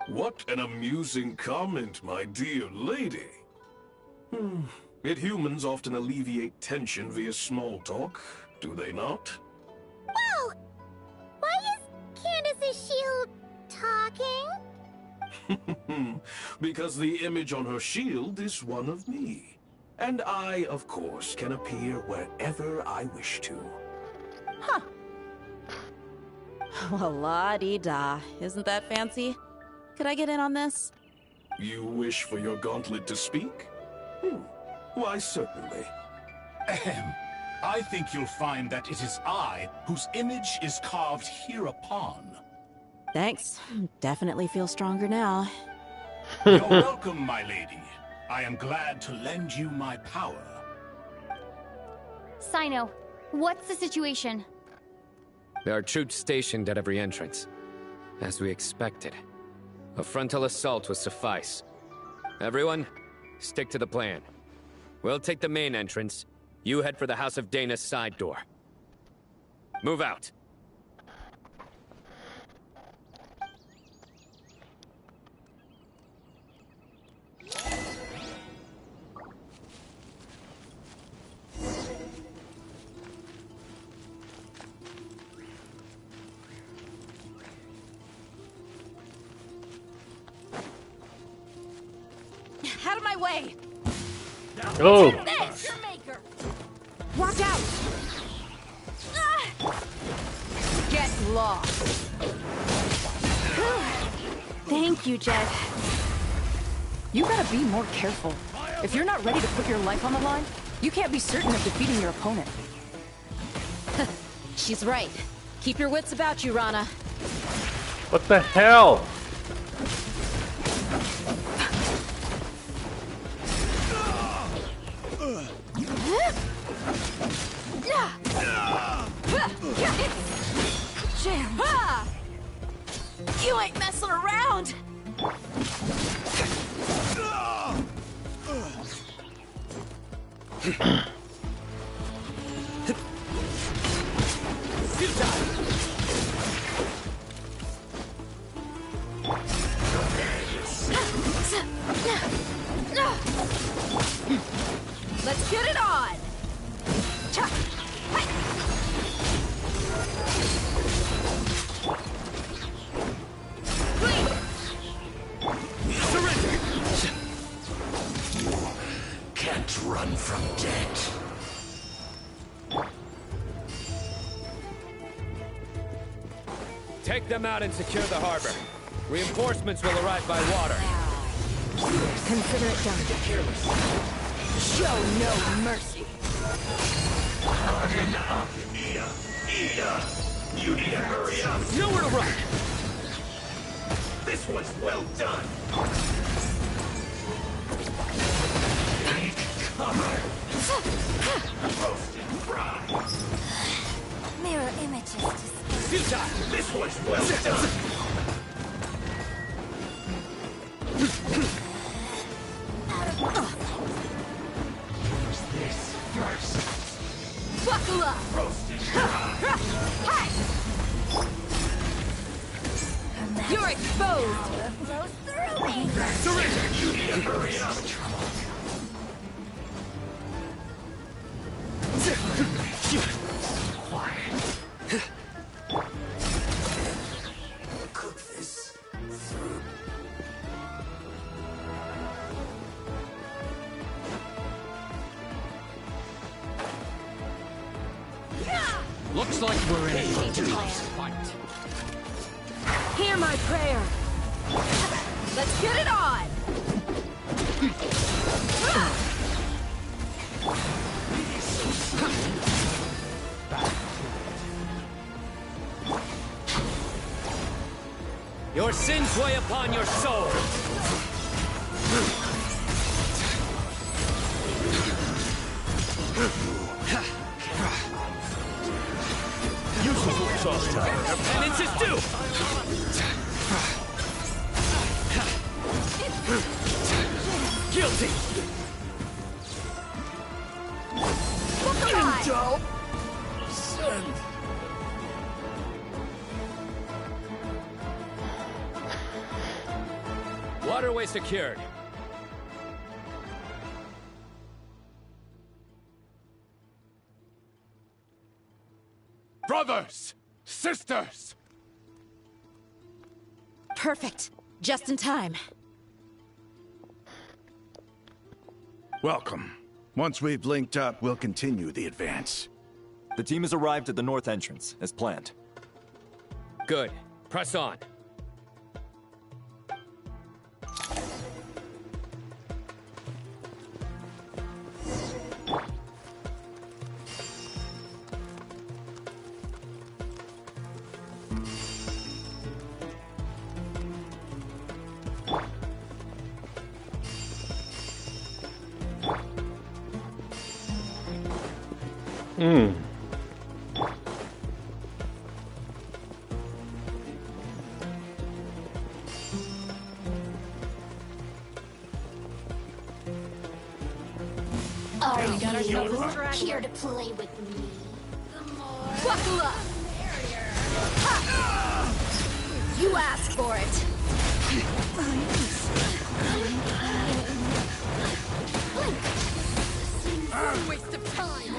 What an amusing comment, my dear lady. Yet humans often alleviate tension via small talk, do they not?
Wow! Why is Candace's shield talking?
Because the image on her shield is one of me. And I, of course, can appear wherever I wish to.
Huh. Well, la-dee-da. Isn't that fancy? Could I get in on this?
You wish for your gauntlet to speak? Why, certainly.
Ahem. I think you'll find that it is I whose image is carved hereupon.
Thanks. Definitely feel stronger now.
You're welcome, my lady. I am glad to lend you my power.
Sino, what's the situation?
There are troops stationed at every entrance. As we expected. A frontal assault will suffice. Everyone, stick to the plan. We'll take the main entrance. You head for the House of Dana's side door. Move out.
Out of my way!
Oh!
Take this! Watch out! Get lost!
Thank you, Jet.
You gotta be more careful. If you're not ready to put your life on the line, you can't be certain of defeating your opponent.
She's right. Keep your wits about you, Rana.
What the hell?
Jam. You ain't messing around! Let's get it on!
Can't run from death.
Take them out and secure the harbor. Reinforcements will arrive by water.
Consider it done.
Show no mercy.
Harden up, Ida. Ida! You need to hurry up.
Nowhere to run!
This was well done. Take cover. Roasted fried.
Mirror images display.
This was well done. This first.
Buckle up!
Roasted
You're exposed!
Flows through me.
Surrender! You need to hurry up. Cook this through.
Looks like we're in a dangerous fight.
Hear my prayer. Let's get it on!
Your sins weigh upon your soul. Your penance is due. Guilty.
Angel! Send.
Waterway secured.
Brothers! Sisters!
Perfect. Just in time.
Welcome. Once we've linked up, we'll continue the advance.
The team has arrived at the north entrance, as planned.
Good. Press on.
Are you here to play with me?
Buckle up! Ha! You asked for it! Waste of time!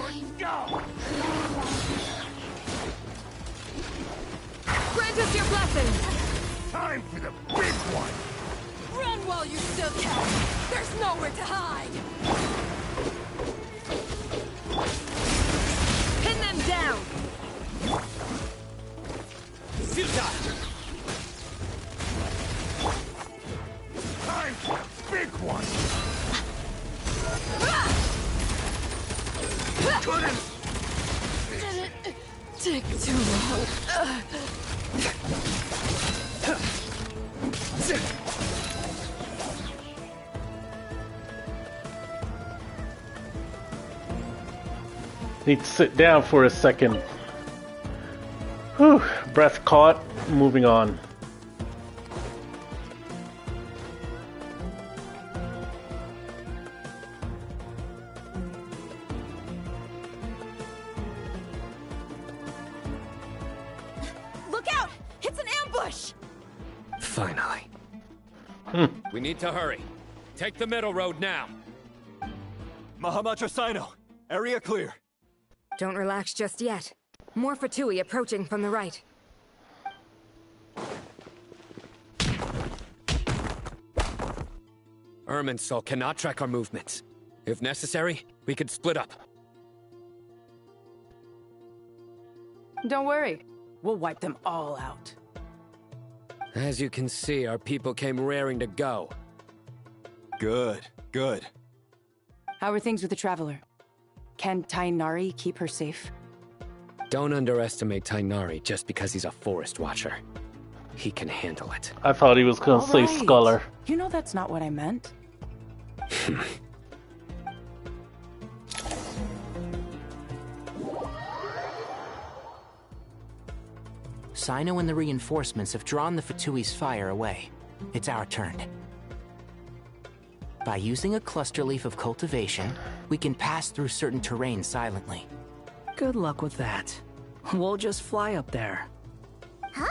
Grant us your blessing!
Time for the big one!
Run while you still can! There's nowhere to hide! Pin them down!
Time for the big one! Couldn't!
Take too long.
Need to sit down for a second. Whew, breath caught, moving on.
Look out! It's an ambush!
Finally. We need to hurry. Take the middle road now.
Mahamatra Sino, area clear.
Don't relax just yet. More Fatui approaching from the right.
Irminsul cannot track our movements. If necessary, we could split up.
Don't worry. We'll wipe them all out.
As you can see, our people came raring to go.
Good, good.
How are things with the Traveler? Can Tainari keep her safe?
Don't underestimate Tainari just because he's a forest watcher. He can handle it.
I thought he was gonna say
All right.
Scholar.
You know that's not what I meant.
Sino and the reinforcements have drawn the Fatui's fire away. It's our turn. By using a cluster leaf of cultivation, we can pass through certain terrain silently.
Good luck with that. We'll just fly up there.
Huh?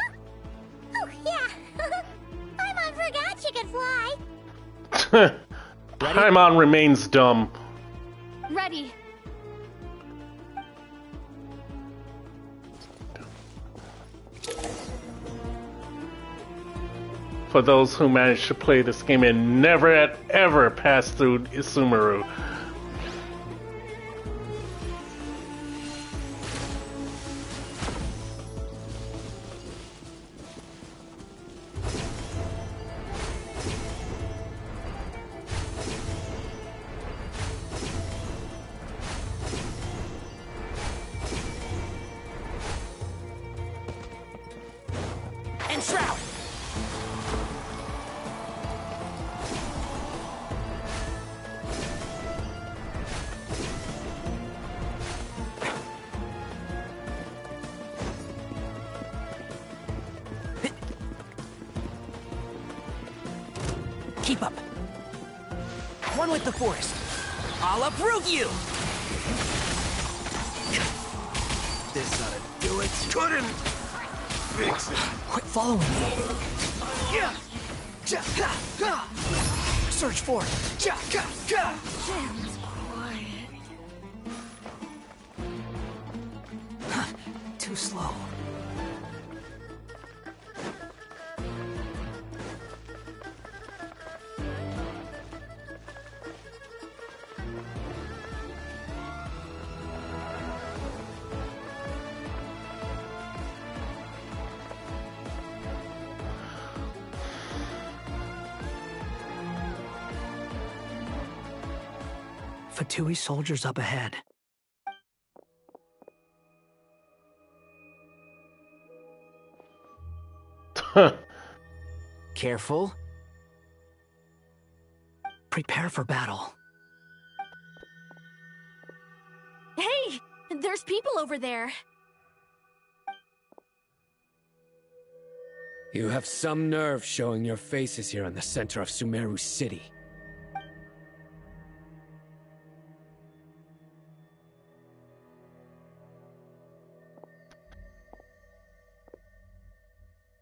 Oh, yeah. Paimon forgot she could fly.
Paimon remains dumb.
Ready.
For those who managed to play this game and never had ever passed through Isumaru.
Keep up. One with the forest. I'll uproot you! This ought to do it.
Couldn't fix it.
Quit following me. Search for it.
Sounds quiet.
Too slow. Fatui soldiers up ahead.
Careful.
Prepare for battle.
Hey! There's people over there.
You have some nerve showing your faces here in the center of Sumeru City.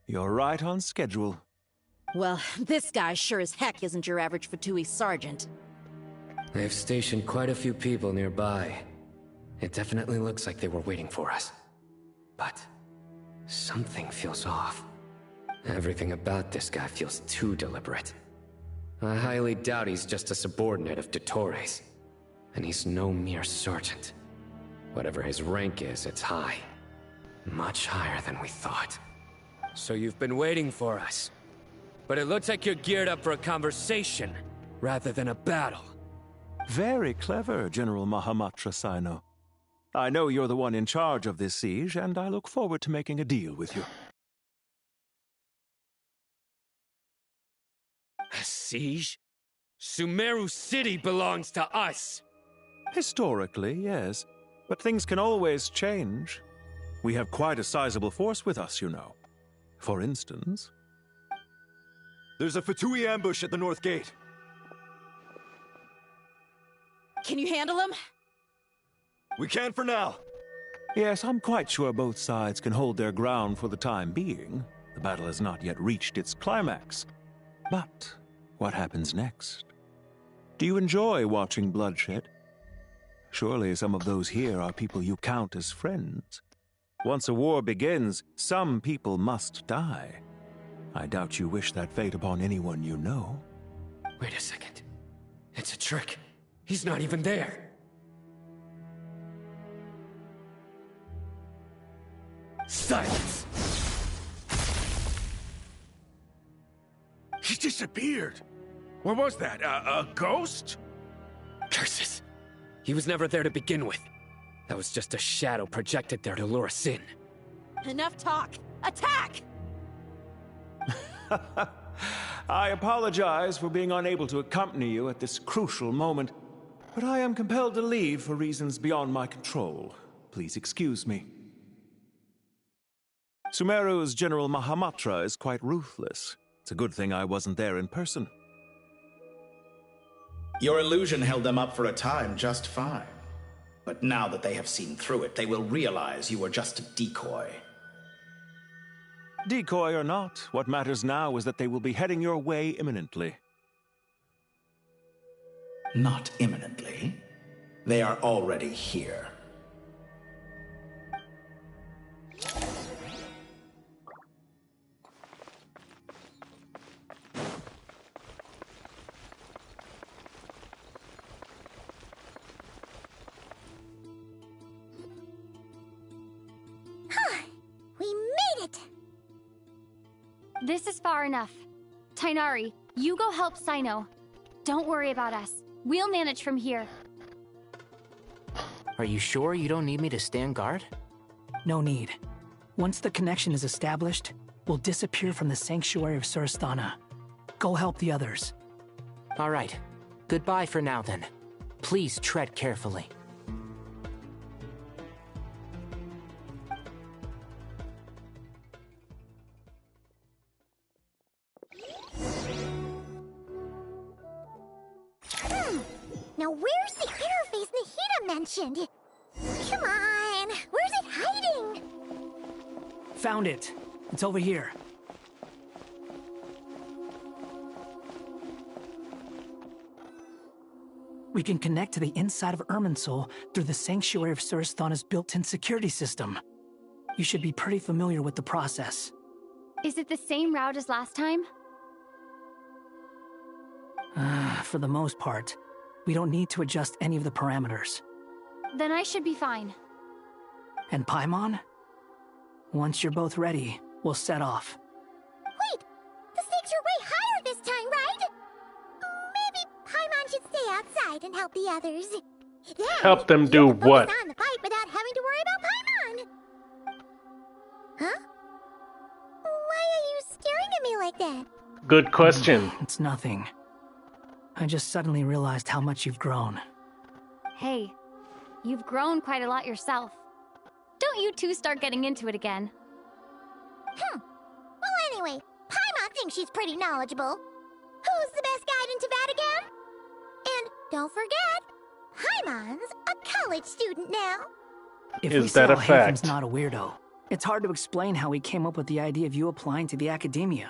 You're right on schedule.
Well, this guy sure as heck isn't your average Fatui sergeant.
They've stationed quite a few people nearby. It definitely looks like they were waiting for us. But something feels off. Everything about this guy feels too deliberate. I highly doubt he's just a subordinate of Dottores. And he's no mere sergeant. Whatever his rank is, it's high. Much higher than we thought. So you've been waiting for us. But it looks like you're geared up for a conversation, rather than a battle.
Very clever, General Mahamatra Sino. I know you're the one in charge of this siege, and I look forward to making a deal with you.
A siege? Sumeru City belongs to us!
Historically, yes. But things can always change. We have quite a sizable force with us, you know. For instance...
There's a Fatui ambush at the north gate.
Can you handle him?
We can for now.
Yes, I'm quite sure both sides can hold their ground for the time being. The battle has not yet reached its climax. But what happens next? Do you enjoy watching bloodshed? Surely some of those here are people you count as friends. Once a war begins, some people must die. I doubt you wish that fate upon anyone you know.
Wait a second. It's a trick. He's not even there. Silence!
He disappeared. What was that? A ghost?
Curses. He was never there to begin with. That was just a shadow projected there to lure us in.
Enough talk! Attack!
I apologize for being unable to accompany you at this crucial moment, but I am compelled to leave for reasons beyond my control. Please excuse me. Sumeru's General Mahamatra is quite ruthless. It's a good thing I wasn't there in person.
Your illusion held them up for a time just fine. But now that they have seen through it, they will realize you were just a decoy.
Decoy or not, what matters now is that they will be heading your way imminently.
Not imminently. They are already here.
We made it!
This is far enough. Tighnari, you go help Sino. Don't worry about us. We'll manage from here.
Are you sure you don't need me to stand guard?
No need. Once the connection is established, we'll disappear from the sanctuary of Surasthana. Go help the others.
All right. Goodbye for now, then. Please tread carefully.
Now where's the interface Nahida mentioned? Come on, where's it hiding?
Found it. It's over here. We can connect to the inside of Irminsul through the Sanctuary of Surasthana's built-in security system. You should be pretty familiar with the process.
Is it the same route as last time?
For the most part, we don't need to adjust any of the parameters.
Then I should be fine.
And Paimon? Once you're both ready, we'll set off.
Wait! The stakes are way higher this time, right? Maybe Paimon should stay outside and help the others. Then
Help them do
you can
what?
focus on the fight without having to worry about Paimon. Huh? Why are you staring at me like that?
Good question.
It's nothing. I just suddenly realized how much you've grown.
Hey, you've grown quite a lot yourself. Don't you two start getting into it again.
Well, anyway, Paimon thinks she's pretty knowledgeable. Who's the best guide in Tavatigan? And don't forget, Paimon's a college student now.
If
Is
we
that
say
a
Alhaitham's
fact?
not a weirdo, it's hard to explain how he came up with the idea of you applying to the academia.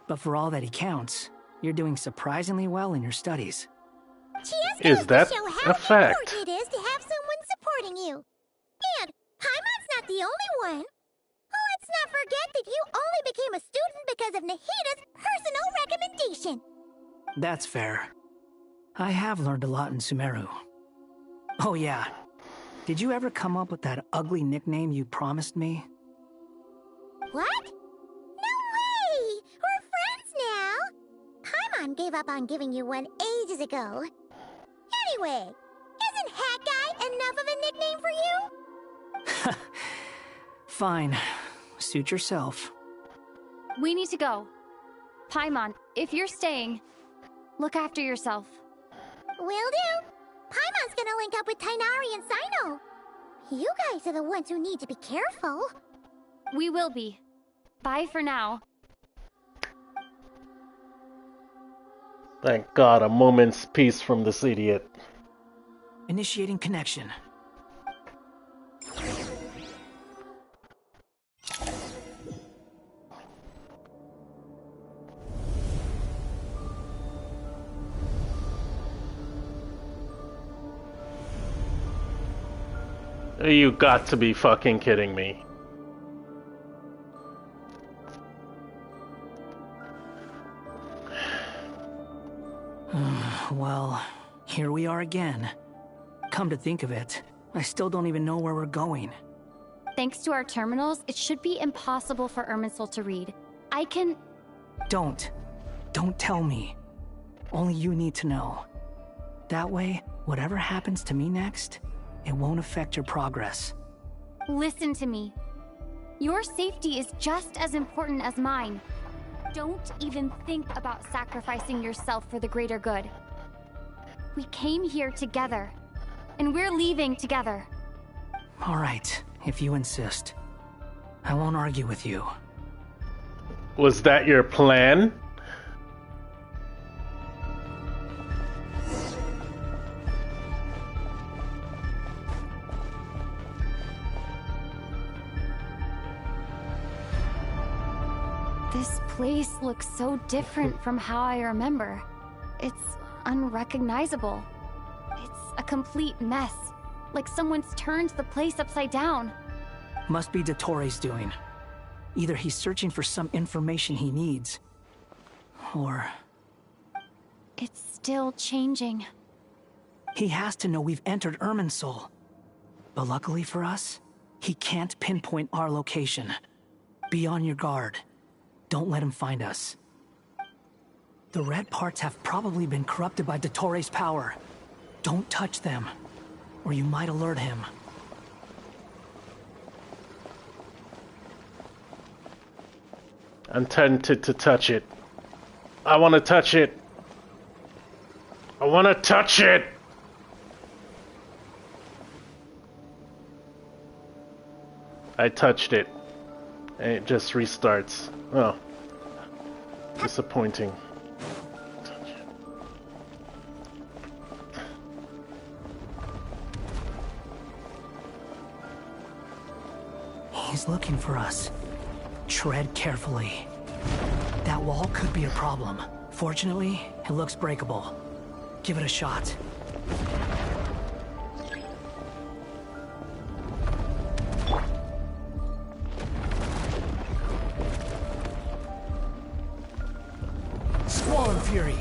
But for all that he counts, you're doing surprisingly well in your studies.
Is that
Show
a
how
fact?
important it is to have someone supporting you. And Paimon's not the only one. Let's not forget that you only became a student because of Nahida's personal recommendation.
That's fair. I have learned a lot in Sumeru. Oh yeah. Did you ever come up with that ugly nickname you promised me?
What? No way! We're friends now! Paimon gave up on giving you one ages ago. Anyway, isn't Hat Guy enough of a nickname for you?
Fine. Suit yourself.
We need to go. Paimon, if you're staying, look after yourself.
Will do. Paimon's gonna link up with Tighnari and Cyno. You guys are the ones who need to be careful.
We will be. Bye for now.
Thank God, a moment's peace from this idiot.
Initiating connection.
You got to be fucking kidding me.
Well, here we are again. Come to think of it, I still don't even know where we're going.
Thanks to our terminals, it should be impossible for Irminsul to read. I can...
Don't tell me. Only you need to know. That way, whatever happens to me next, it won't affect your progress.
Listen to me. Your safety is just as important as mine. Don't even think about sacrificing yourself for the greater good. We came here together, and we're leaving together.
All right, if you insist. I won't argue with you.
Was that your plan?
This place looks so different from how I remember. It's unrecognizable. It's a complete mess. Like someone's turned the place upside down.
Must be Dottoro's doing. Either he's searching for some information he needs, or...
It's still changing.
He has to know we've entered Irminsul. But luckily for us, he can't pinpoint our location. Be on your guard. Don't let him find us. The red parts have probably been corrupted by Dottoro's power. Don't touch them, or you might alert him.
I'm tempted to touch it. I want to touch it. I want to touch it! I touched it. And it just restarts. Oh. Disappointing.
He's looking for us. Tread carefully. That wall could be a problem. Fortunately, it looks breakable. Give it a shot. Squall and Fury!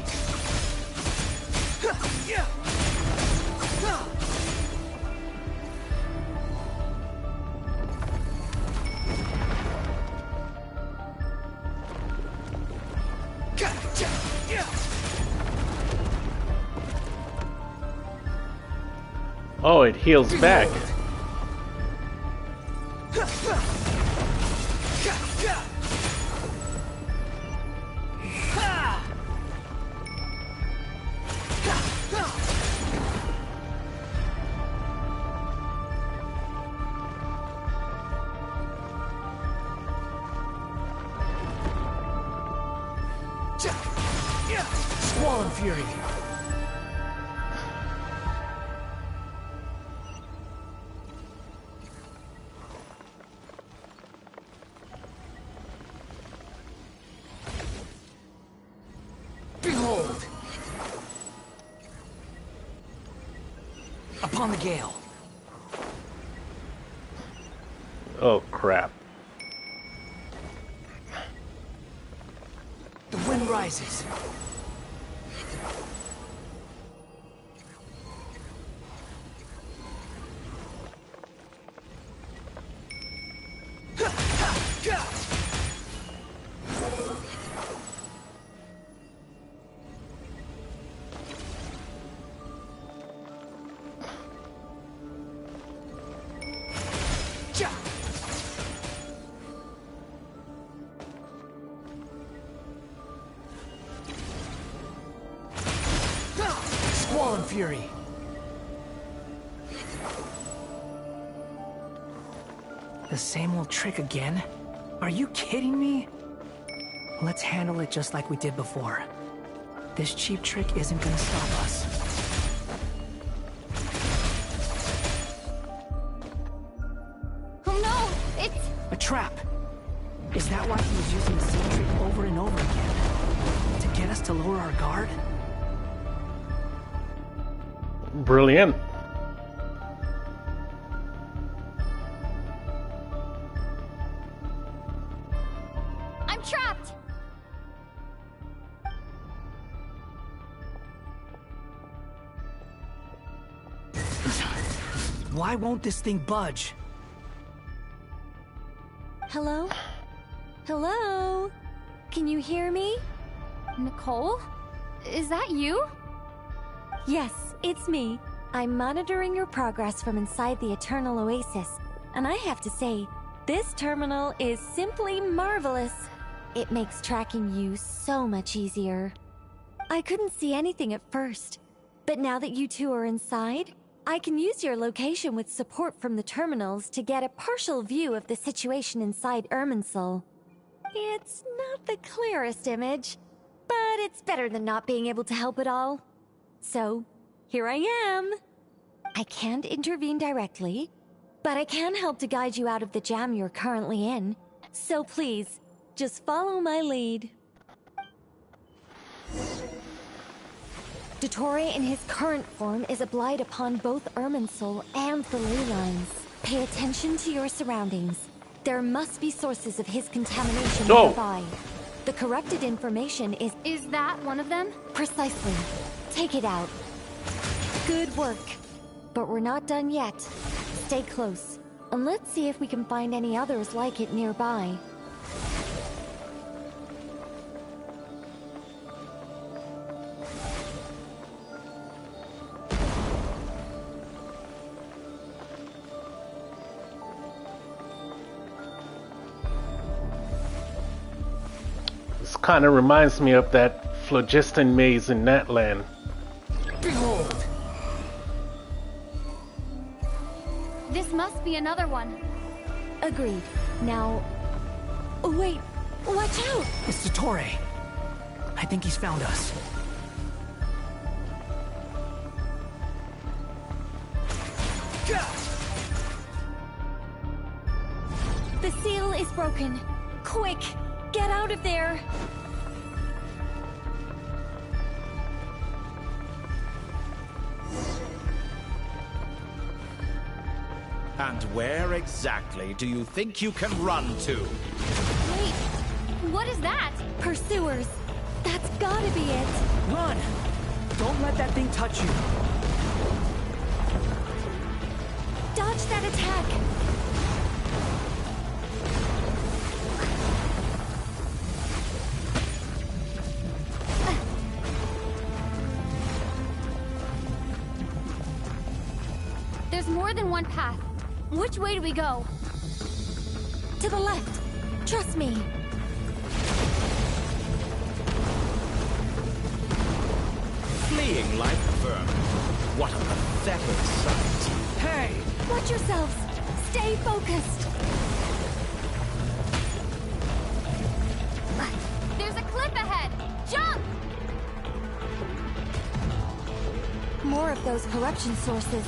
Oh, it heals back.
Squall and Fury! Behold! Upon the gale.
Oh, crap.
The wind rises. Squall and Fury. The same old trick again? Are you kidding me? Let's handle it just like we did before. This cheap trick isn't gonna stop us.
Oh no! It's...
A trap! Is that why he was using the same trick over and over again? To get us to lower our guard?
Brilliant.
I'm trapped!
Why won't this thing budge?
Hello? Hello? Can you hear me?
Nicole? Is that you?
Yes, it's me. I'm monitoring your progress from inside the Eternal Oasis, and I have to say, this terminal is simply marvelous. It makes tracking you so much easier. I couldn't see anything at first, but now that you two are inside, I can use your location with support from the terminals to get a partial view of the situation inside Irminsul. It's not the clearest image, but it's better than not being able to help at all. So, here I am. I can't intervene directly, but I can help to guide you out of the jam you're currently in. So please, just follow my lead. Dottore in his current form is a blight upon both Irminsul and the ley lines. Pay attention to your surroundings. There must be sources of his contamination nearby. The corrupted information is...
Is that one of them?
Precisely. Take it out. Good work. But we're not done yet. Stay close, and let's see if we can find any others like it nearby.
This kind of reminds me of that phlogiston maze in Natlan.
Behold!
This must be another one.
Agreed. Now... Oh, wait! Watch out!
It's Dottore. I think he's found us.
The seal is broken. Quick, get out of there.
And where exactly do you think you can run to?
Wait, what is that?
Pursuers. That's gotta be it.
Run! Don't let that thing touch you.
Dodge that attack.
There's more than one path. Which way do we go?
To the left. Trust me.
Fleeing like vermin. What a pathetic sight.
Hey!
Watch yourselves. Stay focused.
There's a cliff ahead! Jump!
More of those corruption sources.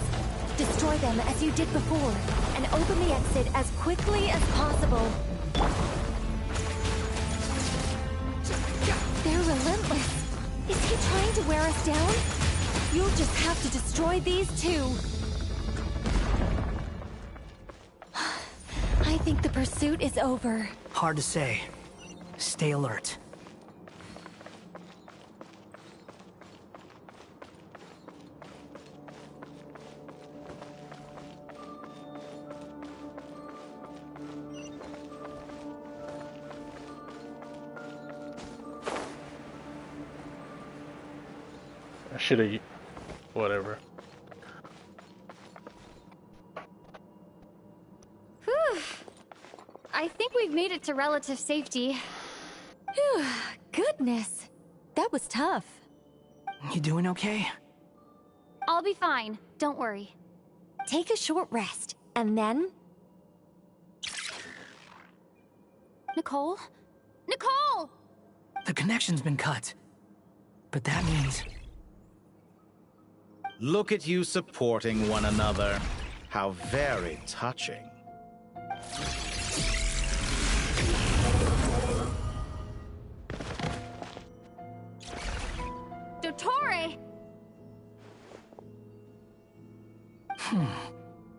Destroy them as you did before, and open the exit as quickly as possible. They're relentless. Is he trying to wear us down? You'll just have to destroy these too. I think the pursuit is over.
Hard to say. Stay alert.
I should have... whatever.
Whew. I think we've made it to relative safety.
Phew, goodness. That was tough.
You doing okay?
I'll be fine. Don't worry.
Take a short rest, and then...
Nicole? Nicole!
The connection's been cut. But that means...
Look at you supporting one another. How very touching.
Dottore!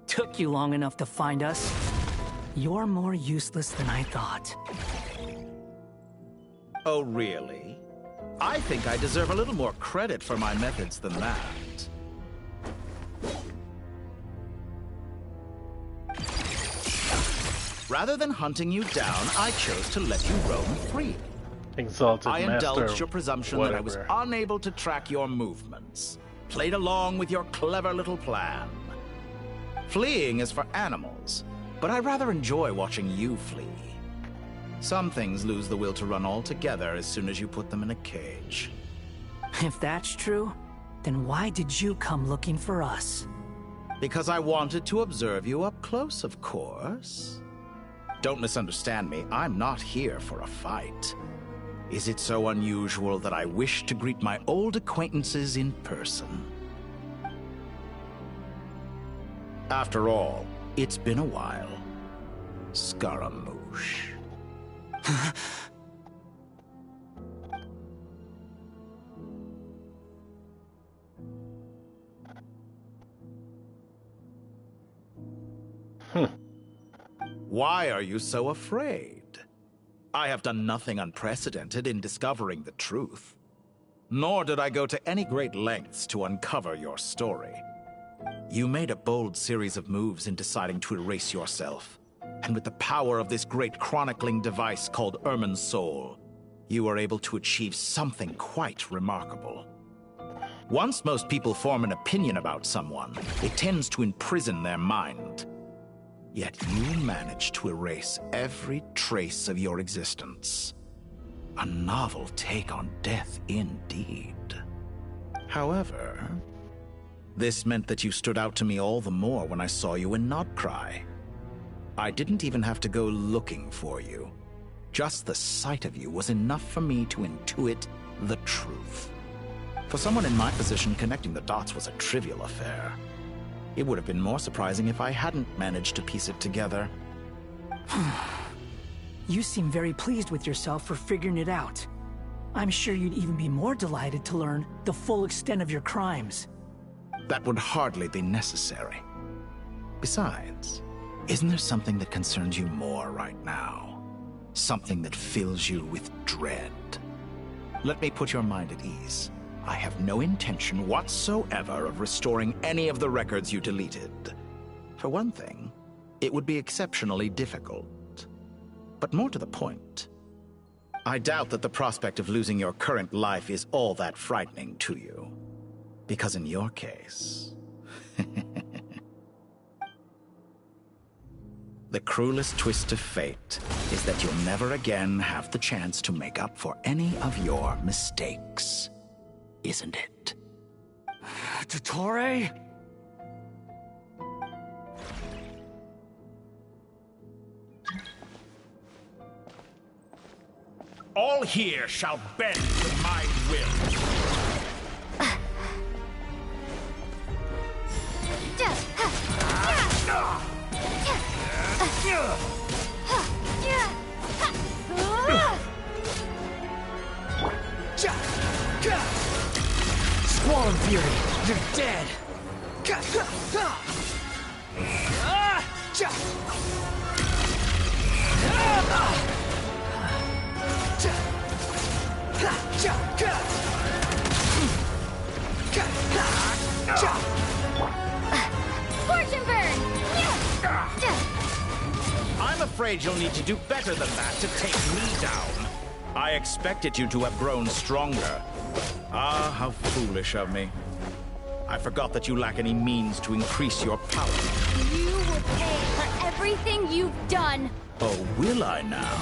Took you long enough to find us. You're more useless than I thought.
Oh, really? I think I deserve a little more credit for my methods than that. Rather than hunting you down, I chose to let you roam free.
Exalted
I
Master,
indulged your presumption that I was
whatever.
unable to track your movements. Played along with your clever little plan. Fleeing is for animals, but I rather enjoy watching you flee. Some things lose the will to run altogether as soon as you put them in a cage.
If that's true, then why did you come looking for us?
Because I wanted to observe you up close, of course. Don't misunderstand me, I'm not here for a fight. Is it so unusual that I wish to greet my old acquaintances in person? After all, it's been a while. Scaramouche. Why are you so afraid? I have done nothing unprecedented in discovering the truth. Nor did I go to any great lengths to uncover your story. You made a bold series of moves in deciding to erase yourself. And with the power of this great chronicling device called Irminsul, you were able to achieve something quite remarkable. Once most people form an opinion about someone, it tends to imprison their mind. Yet you managed to erase every trace of your existence. A novel take on death indeed. However, this meant that you stood out to me all the more when I saw you in Nodcry. I didn't even have to go looking for you. Just the sight of you was enough for me to intuit the truth. For someone in my position, connecting the dots was a trivial affair. It would have been more surprising if I hadn't managed to piece it together.
You seem very pleased with yourself for figuring it out. I'm sure you'd even be more delighted to learn the full extent of your crimes.
That would hardly be necessary. Besides, isn't there something that concerns you more right now? Something that fills you with dread? Let me put your mind at ease. I have no intention whatsoever of restoring any of the records you deleted. For one thing, it would be exceptionally difficult. But more to the point, I doubt that the prospect of losing your current life is all that frightening to you. Because in your case... the cruelest twist of fate is that you'll never again have the chance to make up for any of your mistakes. Isn't it?
Dottore?
All here shall bend to my will.
Squall Fury, you're dead!
Fortune burn!
I'm afraid you'll need to do better than that to take me down. I expected you to have grown stronger. Ah, how foolish of me. I forgot that you lack any means to increase your power.
You will pay for everything you've done.
Oh, will I now?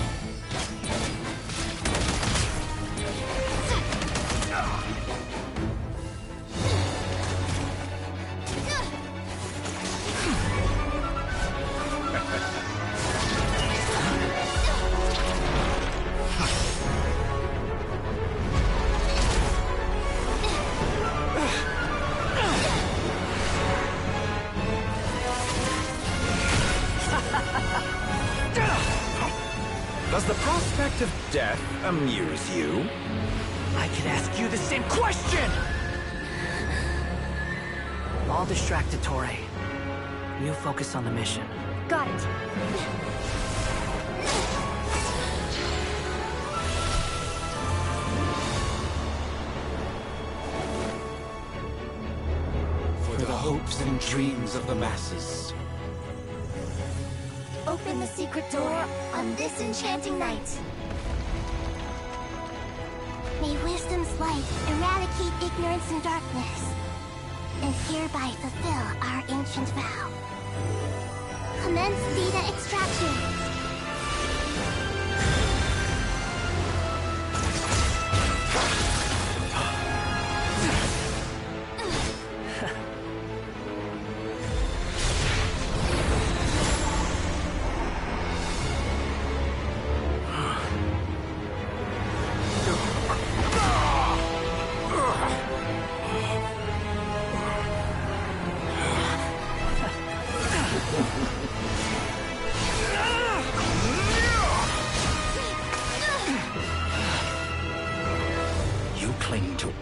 Does the prospect of death amuse you?
I could ask you the same question! I'll distract Dottore. You focus on the mission.
Got it.
For the hopes and dreams of the masses.
Open the secret door on this enchanting night. May wisdom's light eradicate ignorance and darkness, and hereby fulfill our ancient vow. Commence data extraction.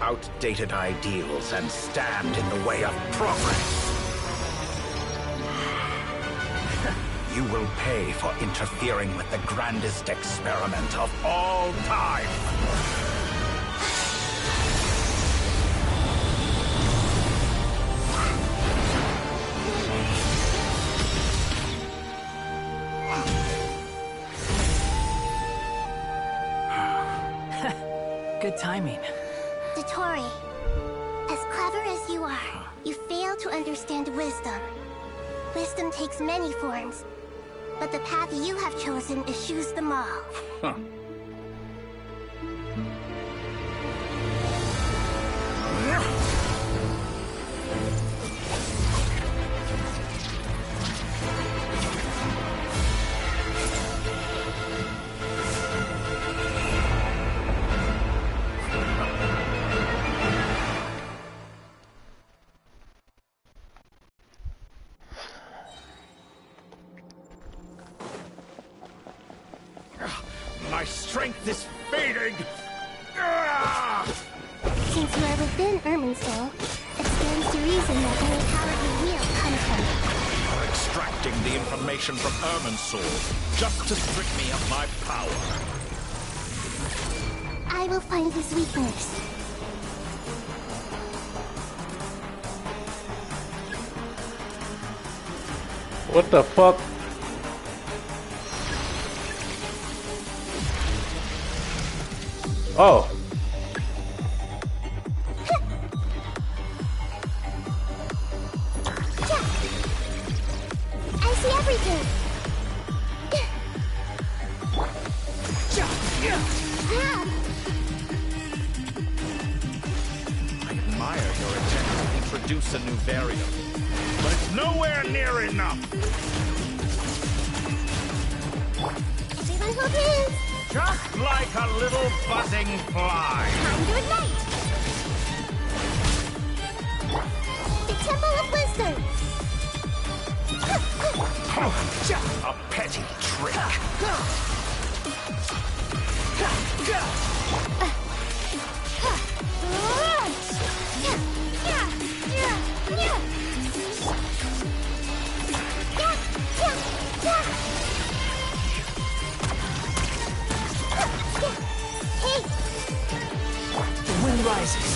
Outdated ideals and stand in the way of progress. You will pay for interfering with the grandest experiment of all time.
Good timing.
Dottore, as clever as you are, you fail to understand wisdom. Wisdom takes many forms, but the path you have chosen eschews them all.
Huh.
strength is fading!
Since you are within Irminsul, it stands to reason that any power you wield comes from it.
You're extracting the information from Irminsul just to strip me of my power.
I will find his weakness.
What the fuck? Oh.
I see everything.
I admire your attempt to introduce a new variable, but it's nowhere near enough.
Everyone hold hands.
Just like a little buzzing fly.
Time to ignite. The Temple of Wisdom.
A petty trick.
The wind rises.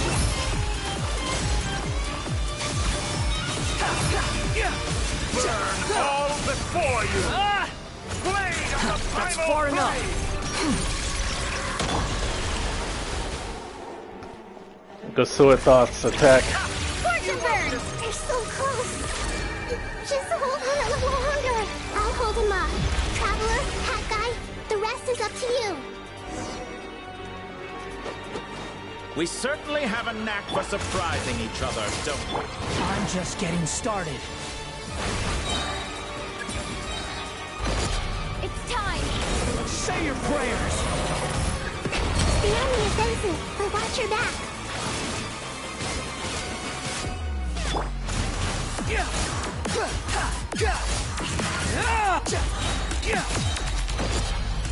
Burn all before you! Blade of the
That's
primal
far enough.
Gasuit Thoughts attack.
Fortune burn! They're so close. Just hold on a little longer. I'll hold him off. Traveler, Hat Guy, the rest is up to you.
We certainly have a knack for surprising each other, don't we?
I'm just getting started.
It's time!
Say your prayers.
The enemy is dancing, but watch your back.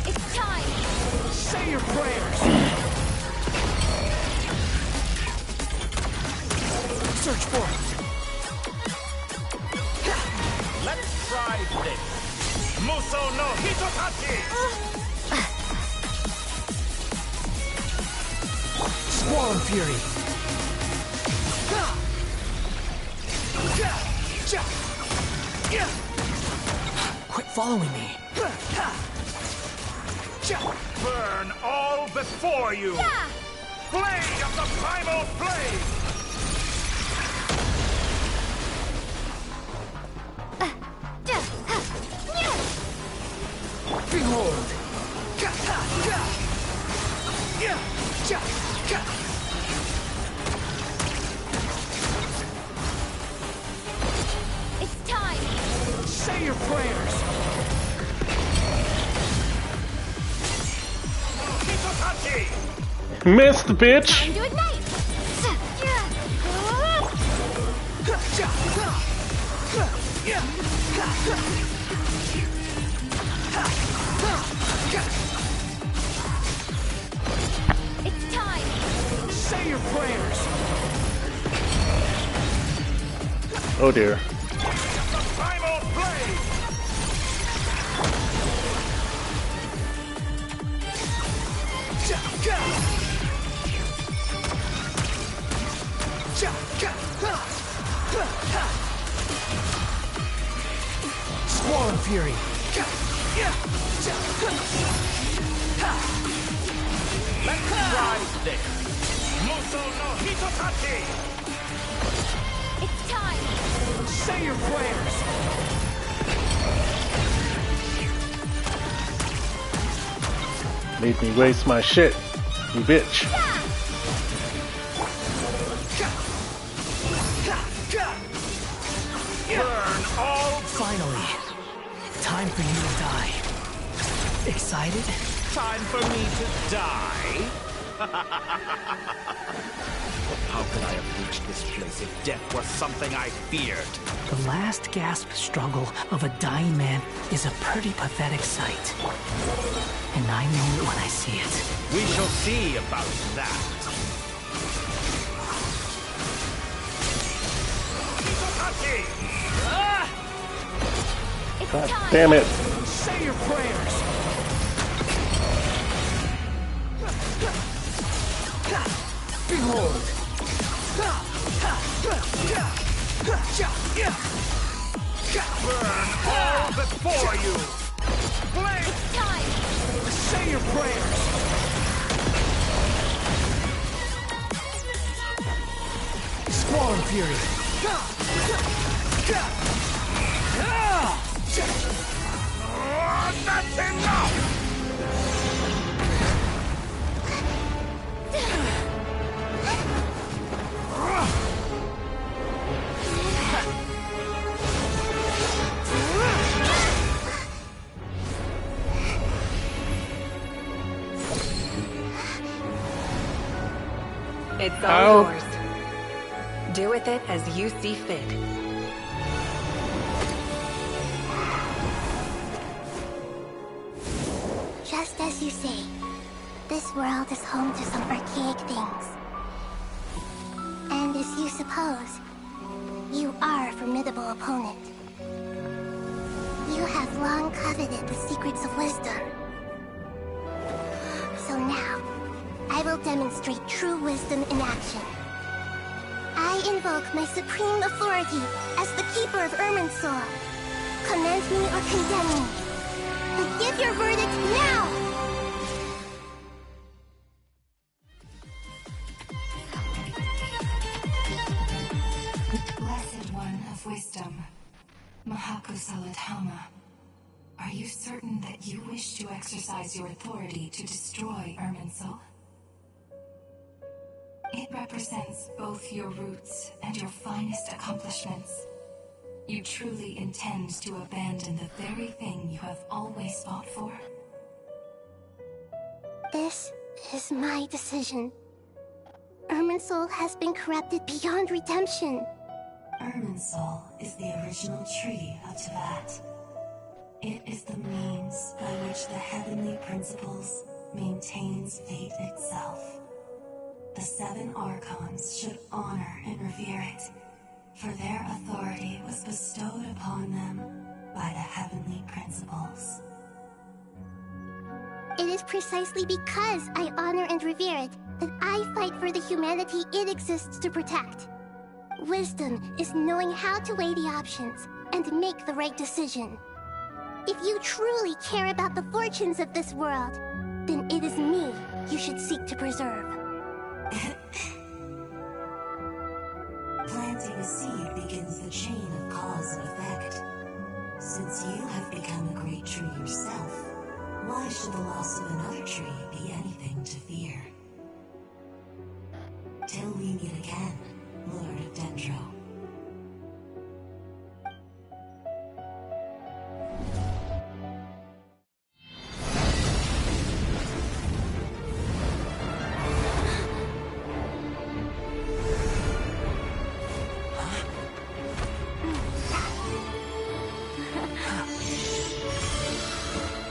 It's time!
Say your prayers. Search for it.
Let's try this. Muso no Hitotachi!
Squall Fury. Quit following me.
Burn all before you! Blade of the primal flame!
Behold.
It's time!
Say your prayers.
Hitotachi!
Missed, bitch!
Time to ignite! It's time!
Say your prayers.
Oh dear.
Primal flame!
Squall Fury.
Let's try this.
Muso no Hitotachi!
It's time!
Say your prayers.
Made me waste my shit, you bitch.
Burn all...
Finally. Time for you to die. Excited?
Time for me to die? How could I have reached this place if death was something I feared?
The last gasp struggle of a dying man is a pretty pathetic sight. And I know it when I see it.
We shall see about that.
God damn it.
Say your prayers. Behold. Burn all before you. Blade.
It's time.
Say your prayers. Squall and Fury. That's enough!
It's all yours. Do with it as you see fit.
Just as you say, this world is home to some archaic things. And as you suppose, you are a formidable opponent. You have long coveted the secrets of wisdom. So now, I will demonstrate true wisdom in action. I invoke my supreme authority as the Keeper of Irminsul. Commend me or condemn me. But give your verdict now!
Blessed One of Wisdom, Mahako Salatama, are you certain that you wish to exercise your authority to destroy Irminsul? It represents both your roots and your finest accomplishments. You truly intend to abandon the very thing you have always fought for?
This is my decision. Irminsul has been corrupted beyond redemption.
Irminsul is the original tree of Teyvat. It is the means by which the heavenly principles maintains fate itself. The 7 Archons should honor and revere it, for their authority was bestowed upon them by the heavenly principles.
It is precisely because I honor and revere it that I fight for the humanity it exists to protect. Wisdom is knowing how to weigh the options and make the right decision. If you truly care about the fortunes of this world, then it is me you should seek to preserve.
Planting a seed begins the chain of cause and effect. Since you have become a great tree yourself, why should the loss of another tree be anything to fear? Till we meet again, Lord of Dendro.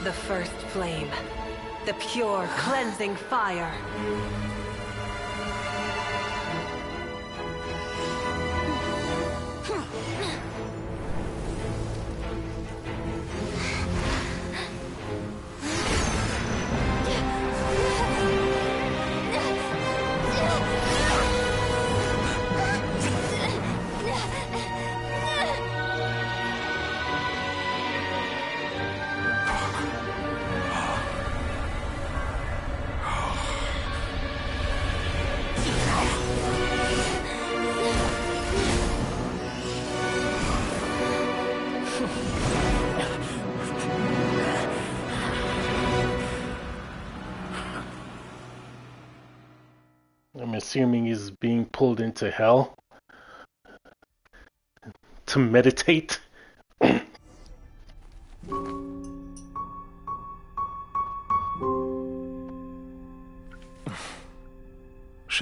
The first flame. The pure, cleansing fire.
I'm assuming he's being pulled into hell to meditate.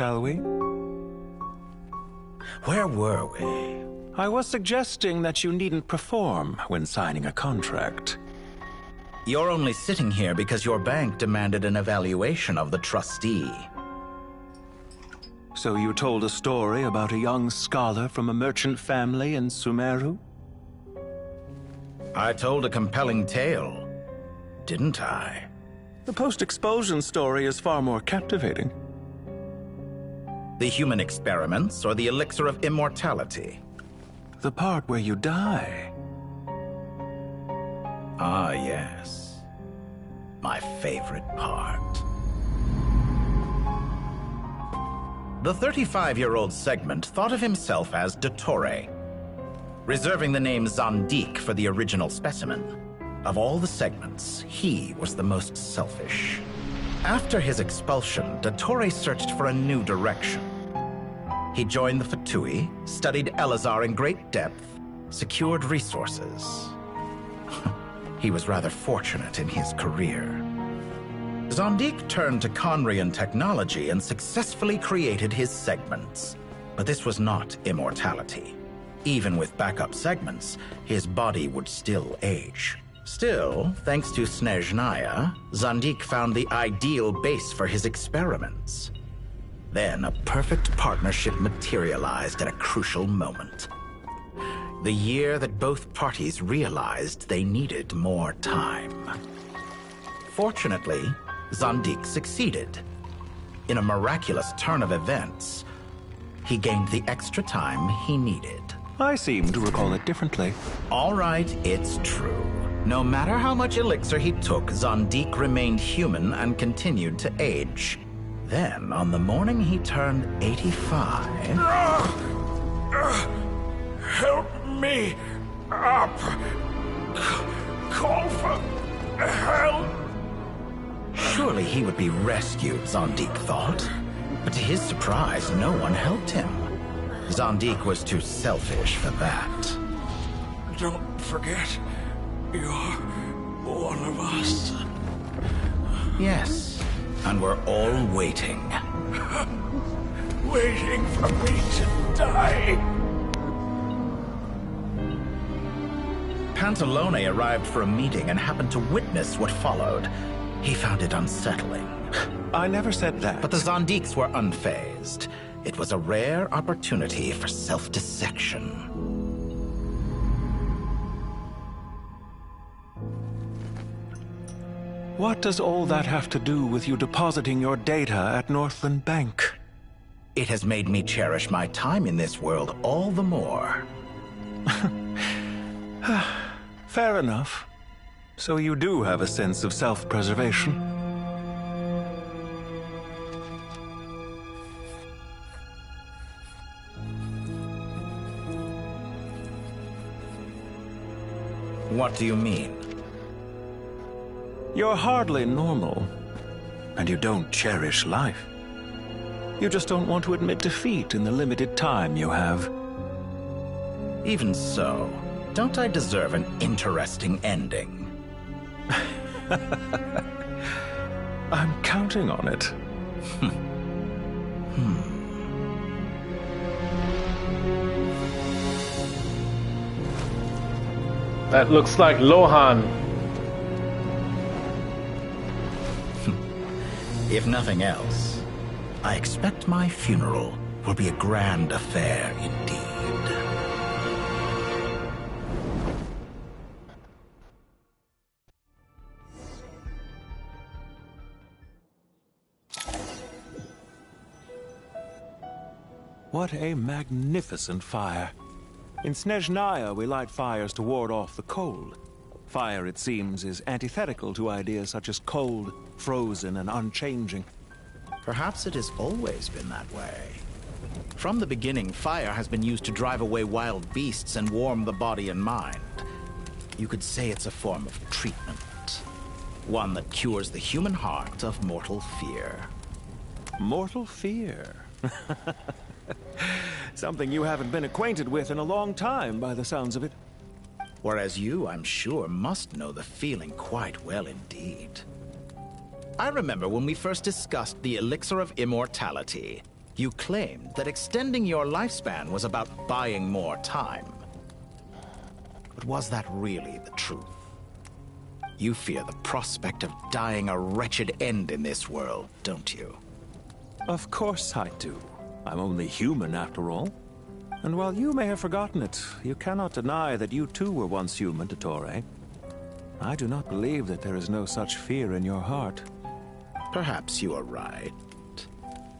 shall we?
Where were we?
I was suggesting that you needn't perform when signing a contract.
You're only sitting here because your bank demanded an evaluation of the trustee.
So you told a story about a young scholar from a merchant family in Sumeru?
I told a compelling tale, didn't I?
The post-expulsion story is far more captivating.
The human experiments or the elixir of immortality?
The part where you die.
Ah, yes. My favorite part. The 35-year-old Segment thought of himself as Dottore, reserving the name Zandik for the original specimen. Of all the Segments, he was the most selfish. After his expulsion, Dottore searched for a new direction. He joined the Fatui, studied Elazar in great depth, secured resources. He was rather fortunate in his career. Zandik turned to Conrian technology and successfully created his segments. But this was not immortality. Even with backup segments, his body would still age. Still, thanks to Snezhnaya, Zandik found the ideal base for his experiments. Then a perfect partnership materialized at a crucial moment. The year that both parties realized they needed more time. Fortunately, Zandik succeeded. In a miraculous turn of events, he gained the extra time he needed.
I seem to recall it differently.
All right, it's true. No matter how much elixir he took, Zandik remained human and continued to age. Then, on the morning he turned 85...
Help me up! Call for help!
Surely he would be rescued, Zandik thought. But to his surprise, no one helped him. Zandik was too selfish for that.
Don't forget, you're one of us.
Yes, and we're all waiting.
Waiting for me to die.
Pantalone arrived for a meeting and happened to witness what followed. He found it unsettling.
I never said that.
But the Zandiks were unfazed. It was a rare opportunity for self-dissection.
What does all that have to do with you depositing your data at Northland Bank?
It has made me cherish my time in this world all the more.
Fair enough. So you do have a sense of self-preservation.
What do you mean?
You're hardly normal, and you don't cherish life. You just don't want to admit defeat in the limited time you have.
Even so, don't I deserve an interesting ending?
I'm counting on it.
That looks like Lohan.
If nothing else, I expect my funeral will be a grand affair indeed.
What a magnificent fire. In Snezhnaya, we light fires to ward off the cold. Fire, it seems, is antithetical to ideas such as cold, frozen, and unchanging.
Perhaps it has always been that way. From the beginning, fire has been used to drive away wild beasts and warm the body and mind. You could say it's a form of treatment. One that cures the human heart of mortal fear.
Mortal fear? Something you haven't been acquainted with in a long time, by the sounds of it.
Whereas you, I'm sure, must know the feeling quite well indeed. I remember when we first discussed the elixir of immortality. You claimed that extending your lifespan was about buying more time. But was that really the truth? You fear the prospect of dying a wretched end in this world, don't you?
Of course I do. I'm only human after all. And while you may have forgotten it, you cannot deny that you too were once human, Dottore. I do not believe that there is no such fear in your heart.
Perhaps you are right.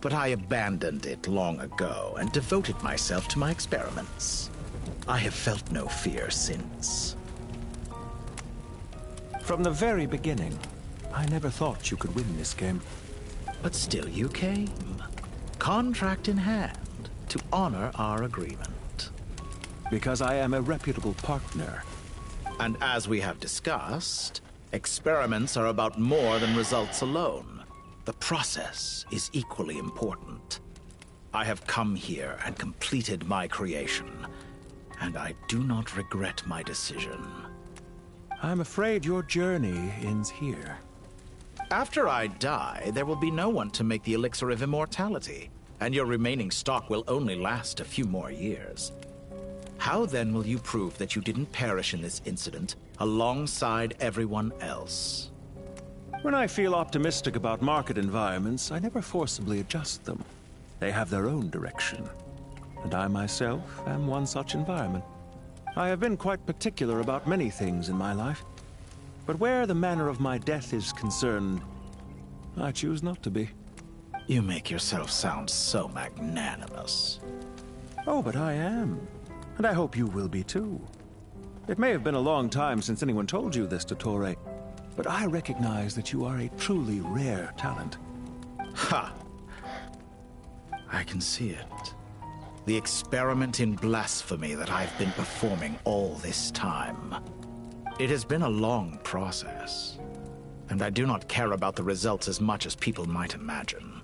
But I abandoned it long ago and devoted myself to my experiments. I have felt no fear since.
From the very beginning, I never thought you could win this game.
But still you came, contract in hand, to honor our agreement.
Because I am a reputable partner.
And as we have discussed, experiments are about more than results alone. The process is equally important. I have come here and completed my creation, and I do not regret my decision.
I'm afraid your journey ends here.
After I die, there will be no one to make the elixir of immortality, and your remaining stock will only last a few more years. How then will you prove that you didn't perish in this incident alongside everyone else?
When I feel optimistic about market environments, I never forcibly adjust them. They have their own direction. And I myself am one such environment. I have been quite particular about many things in my life. But where the manner of my death is concerned, I choose not to be.
You make yourself sound so magnanimous.
Oh, but I am. And I hope you will be too. It may have been a long time since anyone told you this, Dottore, but I recognize that you are a truly rare talent.
Ha! I can see it. The experiment in blasphemy that I've been performing all this time. It has been a long process, and I do not care about the results as much as people might imagine.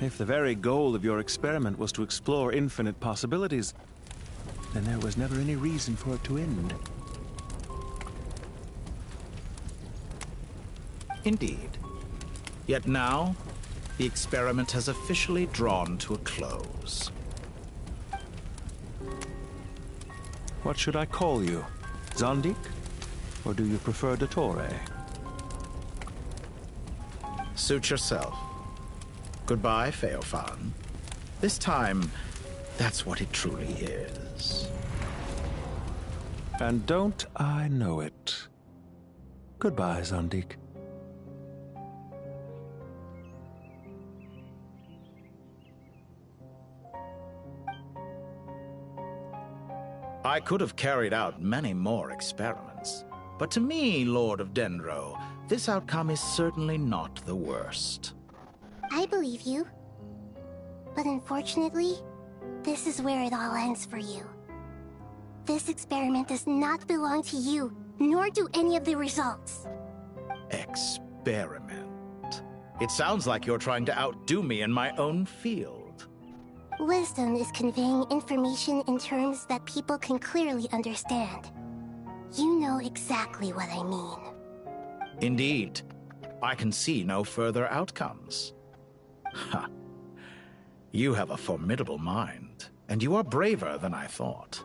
If the very goal of your experiment was to explore infinite possibilities, then there was never any reason for it to end.
Indeed. Yet now, the experiment has officially drawn to a close.
What should I call you? Zandik? Or do you prefer Dottore?
Suit yourself. Goodbye, Feofan. This time, that's what it truly is.
And don't I know it? Goodbye, Zandik.
I could have carried out many more experiments, but to me, Lord of Dendro, this outcome is certainly not the worst.
I believe you. But unfortunately, this is where it all ends for you. This experiment does not belong to you, nor do any of the results.
Experiment? It sounds like you're trying to outdo me in my own field.
Wisdom is conveying information in terms that people can clearly understand. You know exactly what I mean.
Indeed. I can see no further outcomes. Ha. You have a formidable mind, and you are braver than I thought.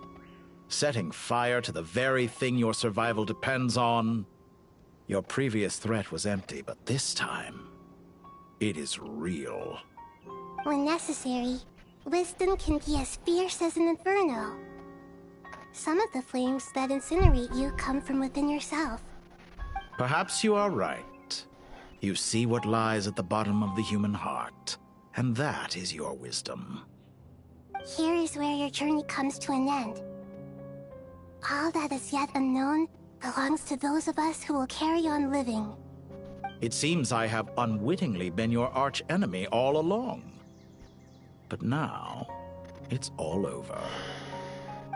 Setting fire to the very thing your survival depends on. Your previous threat was empty, but this time, it is real.
When necessary, wisdom can be as fierce as an inferno. Some of the flames that incinerate you come from within yourself.
Perhaps you are right. You see what lies at the bottom of the human heart, and that is your wisdom.
Here is where your journey comes to an end. All that is yet unknown belongs to those of us who will carry on living.
It seems I have unwittingly been your arch-enemy all along. But now, it's all over.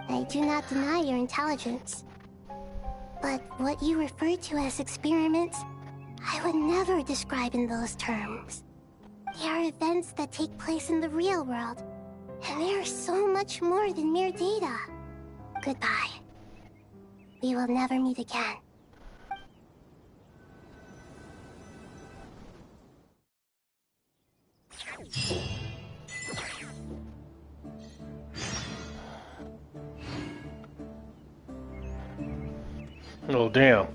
I do not deny your intelligence. But what you refer to as experiments, I would never describe in those terms. They are events that take place in the real world, and they are so much more than mere data. Goodbye. We will never meet again.
Oh, damn.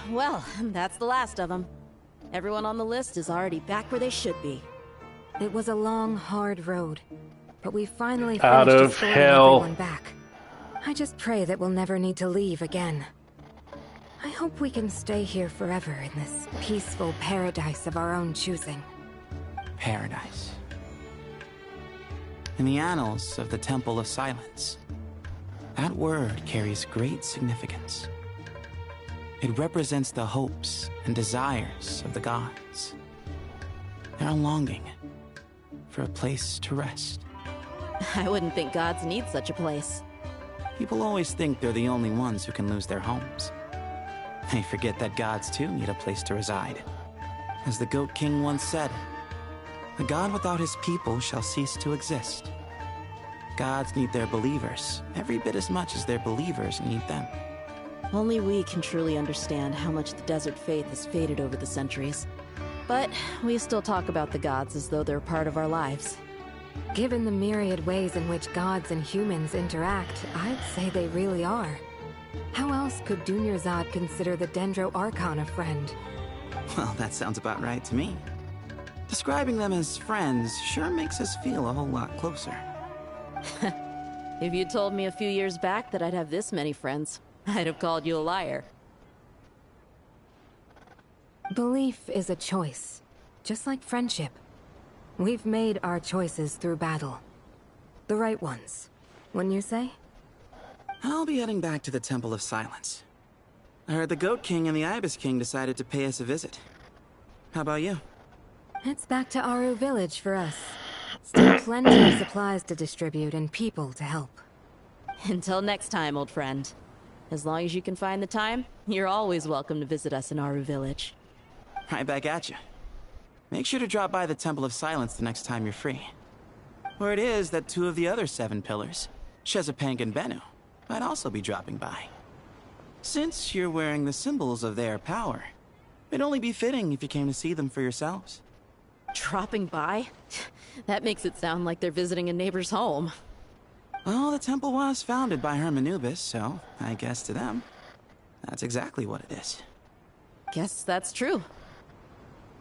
Well, that's the last of them. Everyone on the list is already back where they should be.
It was a long, hard road, but we finally
Out
finished
of
escorting
hell.
everyone back. I just pray that we'll never need to leave again. I hope we can stay here forever in this peaceful paradise of our own choosing.
Paradise. In the annals of the Temple of Silence, that word carries great significance. It represents the hopes and desires of the gods. Their longing for a place to rest.
I wouldn't think gods need such a place.
People always think they're the only ones who can lose their homes. They forget that gods too need a place to reside. As the Goat King once said, "A god without his people shall cease to exist." Gods need their believers every bit as much as their believers need them.
Only we can truly understand how much the desert faith has faded over the centuries. But we still talk about the gods as though they're part of our lives.
Given the myriad ways in which gods and humans interact, I'd say they really are. How else could Dunyarzad consider the Dendro Archon a friend?
Well, that sounds about right to me. Describing them as friends sure makes us feel a whole lot closer.
If you told me a few years back that I'd have this many friends, I'd have called you a liar.
Belief is a choice, just like friendship. We've made our choices through battle. The right ones, wouldn't you say?
I'll be heading back to the Temple of Silence. I heard the Goat King and the Ibis King decided to pay us a visit. How about you?
It's back to Aru Village for us. Still plenty of supplies to distribute and people to help.
Until next time, old friend. As long as you can find the time, you're always welcome to visit us in Aru Village.
Right back at you. Make sure to drop by the Temple of Silence the next time you're free. Word is that 2 of the other 7 pillars, Shezapang and Bennu, might also be dropping by. Since you're wearing the symbols of their power, it'd only be fitting if you came to see them for yourselves.
Dropping by? That makes it sound like they're visiting a neighbor's home.
Well, the temple was founded by Hermanubis, so I guess to them, that's exactly what it is.
Guess that's true.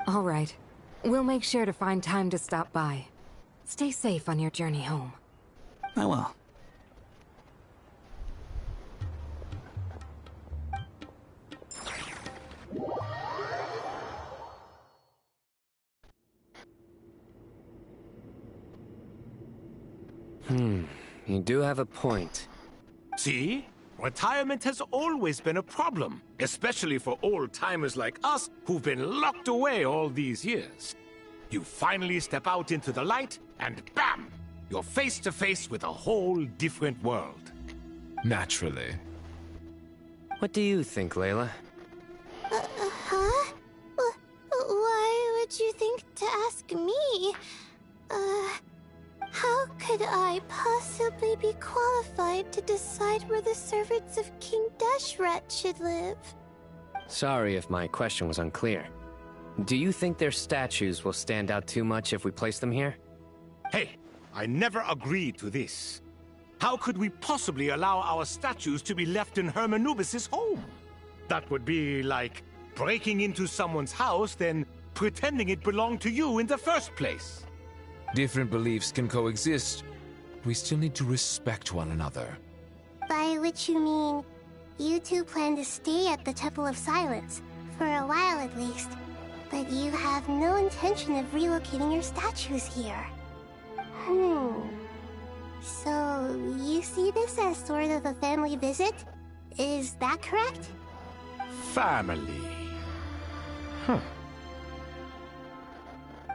All right. We'll make sure to find time to stop by. Stay safe on your journey home.
I will.
You do have a point.
See? Retirement has always been a problem, especially for old-timers like us who've been locked away all these years. You finally step out into the light, and bam! You're face to face with a whole different world.
Naturally.
What do you think, Layla?
Huh? Why would you think to ask me? How could I possibly be qualified to decide where the servants of King Deshret should live?
Sorry if my question was unclear. Do you think their statues will stand out too much if we place them here?
Hey, I never agreed to this. How could we possibly allow our statues to be left in Hermanubis' home? That would be like breaking into someone's house, then pretending it belonged to you in the first place.
Different beliefs can coexist. We still need to respect one another.
By which you mean, you two plan to stay at the Temple of Silence, for a while at least, but you have no intention of relocating your statues here. So, you see this as sort of a family visit? Is that correct?
Family.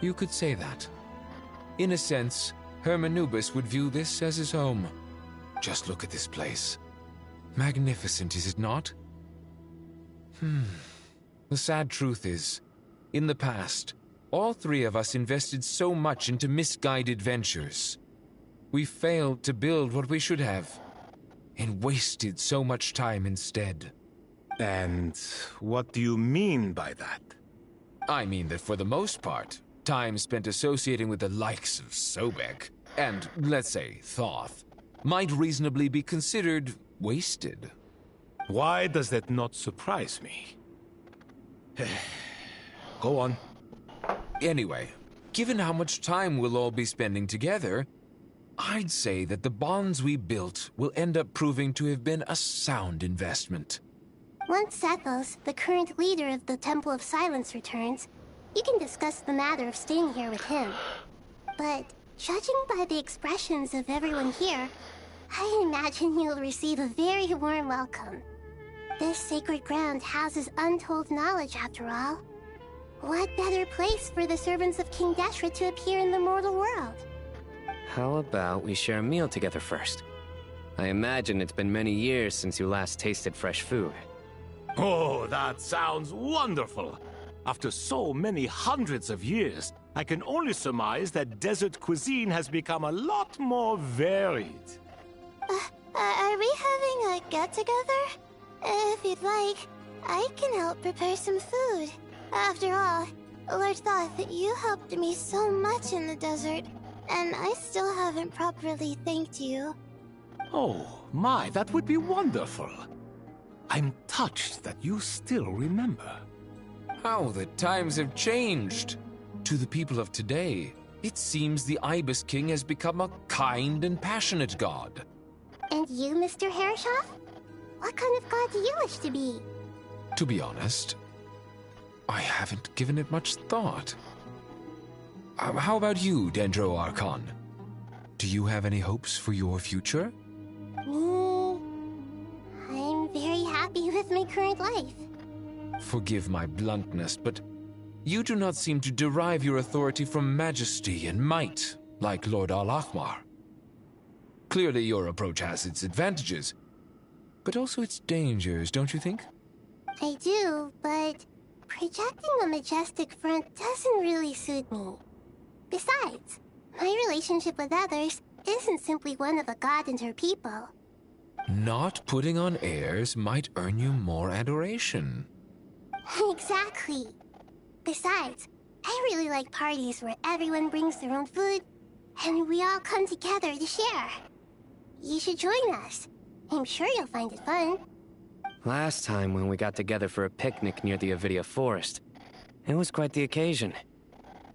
You could say that. In a sense, Hermanubis would view this as his home. Just look at this place. Magnificent, is it not? The sad truth is, in the past, all 3 of us invested so much into misguided ventures. We failed to build what we should have, and wasted so much time instead.
And what do you mean by that?
I mean that for the most part, time spent associating with the likes of Sobek and, let's say, Thoth, might reasonably be considered wasted.
Why does that not surprise me? Go on.
Anyway, given how much time we'll all be spending together, I'd say that the bonds we built will end up proving to have been a sound investment.
Once Sethos, the current leader of the Temple of Silence, returns, you can discuss the matter of staying here with him. But judging by the expressions of everyone here, I imagine you'll receive a very warm welcome. This sacred ground houses untold knowledge, after all. What better place for the servants of King Deshret to appear in the mortal world?
How about we share a meal together first? I imagine it's been many years since you last tasted fresh food.
Oh, that sounds wonderful! After so many hundreds of years, I can only surmise that desert cuisine has become a lot more varied.
Are we having a get-together? If you'd like, I can help prepare some food. After all, Lord Thoth, you helped me so much in the desert, and I still haven't properly thanked you.
Oh, my, that would be wonderful. I'm touched that you still remember.
How the times have changed. To the people of today, it seems the Ibis King has become a kind and passionate god.
And you, Mr. Herreshoff? What kind of god do you wish to be?
To be honest, I haven't given it much thought. How about you, Dendro Archon? Do you have any hopes for your future?
Me? I'm very happy with my current life.
Forgive my bluntness, but you do not seem to derive your authority from majesty and might, like Lord Al-Ahmar. Clearly your approach has its advantages, but also its dangers, don't you think?
I do, but projecting a majestic front doesn't really suit me. Besides, my relationship with others isn't simply one of a god and her people.
Not putting on airs might earn you more adoration.
Exactly. Besides, I really like parties where everyone brings their own food, and we all come together to share. You should join us. I'm sure you'll find it fun.
Last time when we got together for a picnic near the Avidia Forest, it was quite the occasion.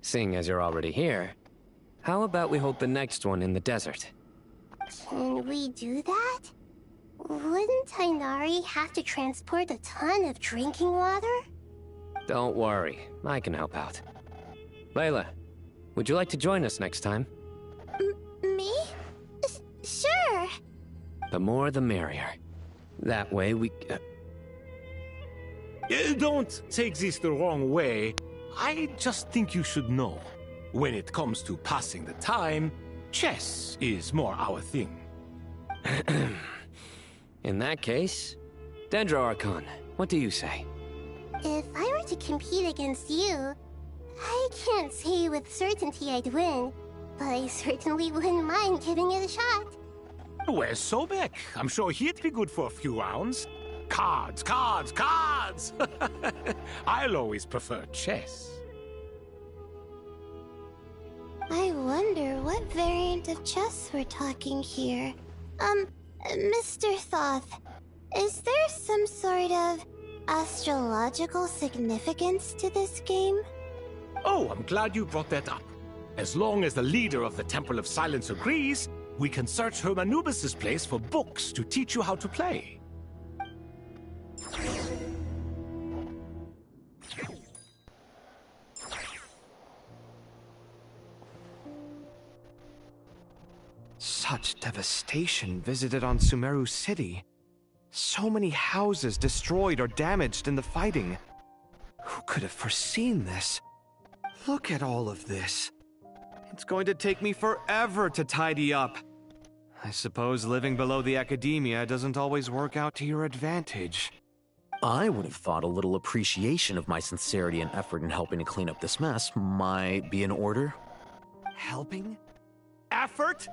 Seeing as you're already here, how about we hold the next one in the desert?
Can we do that? Wouldn't Tighnari have to transport a ton of drinking water?
Don't worry, I can help out. Layla, would you like to join us next time?
Me? Sure.
The more the merrier. That way we...
Don't take this the wrong way. I just think you should know. When it comes to passing the time, chess is more our thing.
In that case, Dendro Archon, what do you say?
If I were to compete against you, I can't say with certainty I'd win, but I certainly wouldn't mind giving it a shot.
Where's Sobek? I'm sure he'd be good for a few rounds. Cards, cards, cards! I'll always prefer chess.
I wonder what variant of chess we're talking here. Mr. Thoth, is there some sort of astrological significance to this game?
Oh, I'm glad you brought that up. As long as the leader of the Temple of Silence agrees, we can search Hermanubis' place for books to teach you how to play.
Such devastation visited on Sumeru City. So many houses destroyed or damaged in the fighting. Who could have foreseen this? Look at all of this. It's going to take me forever to tidy up. I suppose living below the academia doesn't always work out to your advantage.
I would have thought a little appreciation of my sincerity and effort in helping to clean up this mess might be in order.
Helping? Effort?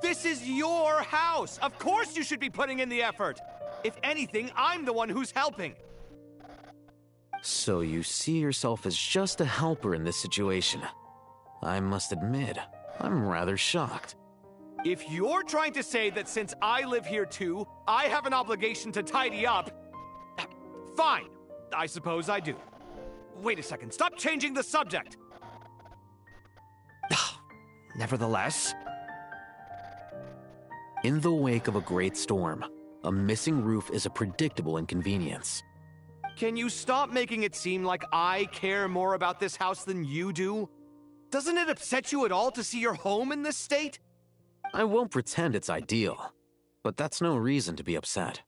This is your house! Of course you should be putting in the effort! If anything, I'm the one who's helping!
So you see yourself as just a helper in this situation. I must admit, I'm rather shocked.
If you're trying to say that since I live here too, I have an obligation to tidy up, fine. I suppose I do. Wait a second, stop changing the subject! Nevertheless...
In the wake of a great storm, a missing roof is a predictable inconvenience.
Can you stop making it seem like I care more about this house than you do? Doesn't it upset you at all to see your home in this state?
I won't pretend it's ideal, but that's no reason to be upset.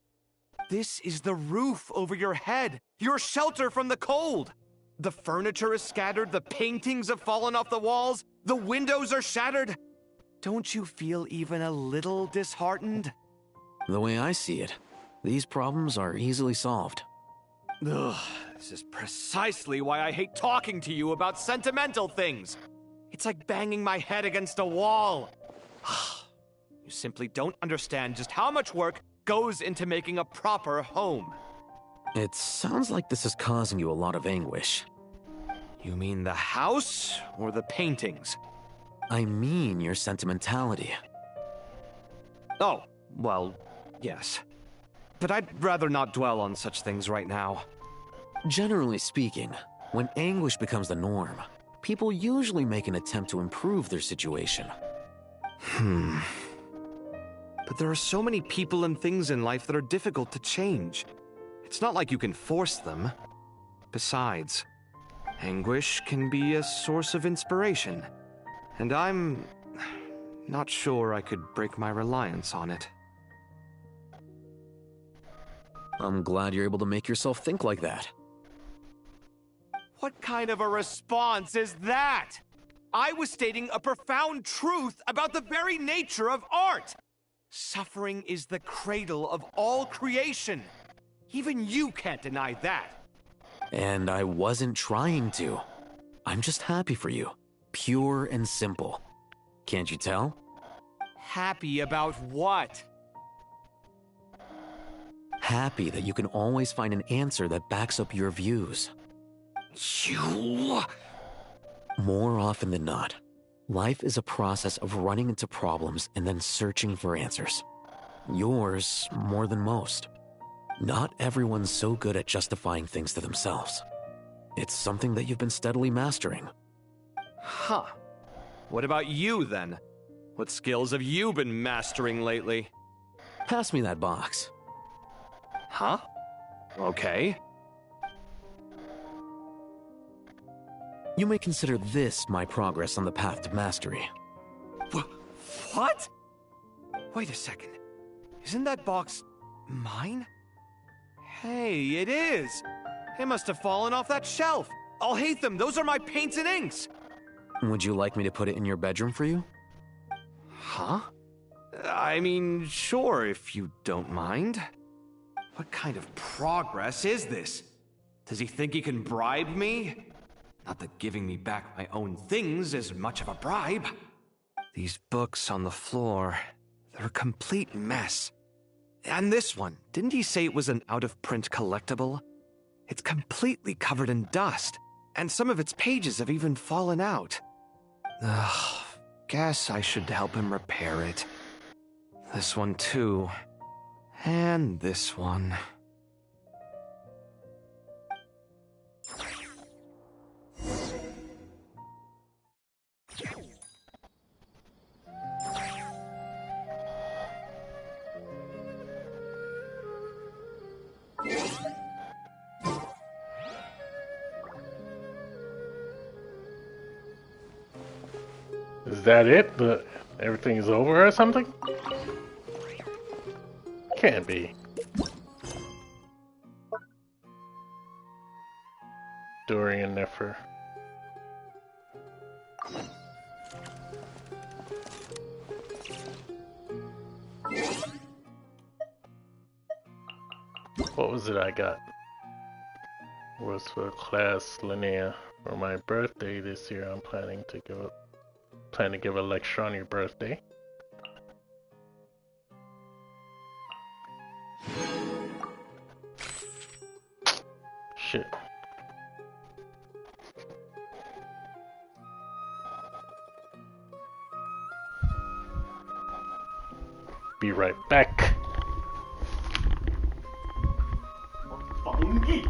This is the roof over your head, your shelter from the cold. The furniture is scattered, the paintings have fallen off the walls, the windows are shattered. Don't you feel even a little disheartened?
The way I see it, these problems are easily solved.
Ugh, this is precisely why I hate talking to you about sentimental things. It's like banging my head against a wall. You simply don't understand just how much work goes into making a proper home.
It sounds like this is causing you a lot of anguish.
You mean the house or the paintings?
I mean your sentimentality.
Oh, well, yes. But I'd rather not dwell on such things right now.
Generally speaking, when anguish becomes the norm, people usually make an attempt to improve their situation.
But there are so many people and things in life that are difficult to change. It's not like you can force them. Besides, anguish can be a source of inspiration. And I'm not sure I could break my reliance on it.
I'm glad you're able to make yourself think like that.
What kind of a response is that? I was stating a profound truth about the very nature of art. Suffering is the cradle of all creation. Even you can't deny that.
And I wasn't trying to. I'm just happy for you. Pure and simple. Can't you tell?
Happy about what?
Happy that you can always find an answer that backs up your views.
You...
More often than not, life is a process of running into problems and then searching for answers. Yours more than most. Not everyone's so good at justifying things to themselves. It's something that you've been steadily mastering.
Huh. What about you, then? What skills have you been mastering lately?
Pass me that box.
Huh? Okay.
You may consider this my progress on the path to mastery.
What? Wait a second. Isn't that box mine? Hey, it is! It must have fallen off that shelf. I'll hate them. Those are my paints and inks.
Would you like me to put it in your bedroom for you?
Huh? I mean, sure, if you don't mind. What kind of progress is this? Does he think he can bribe me? Not that giving me back my own things is much of a bribe. These books on the floor, they're a complete mess. And this one, didn't he say it was an out-of-print collectible? It's completely covered in dust, and some of its pages have even fallen out. Ugh, guess I should help him repair it. This one too. And this one.
Is that it? Everything is over or something? Can't be. Dorian Nefer. What was it I got? Was for class Linnea. For my birthday this year, I'm planning to give a lecture on your birthday. Shit. be right back. Fungi.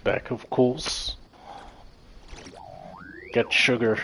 Back, of course. Get sugar.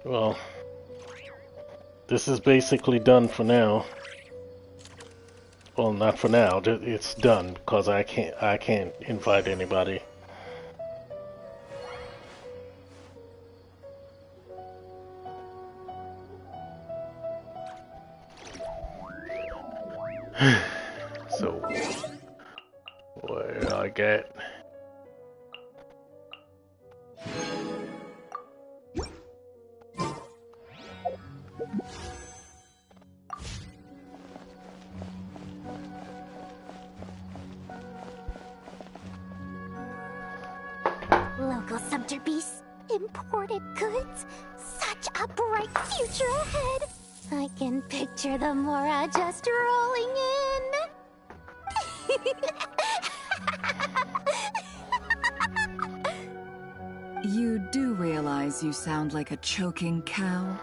Well, this is basically done for now. Well, not for now. It's done because I can't invite anybody. So, what do I get?
Local subterbeasts, imported goods, such a bright future ahead. I can picture the Mora just rolling in.
You do realize you sound like a choking cow?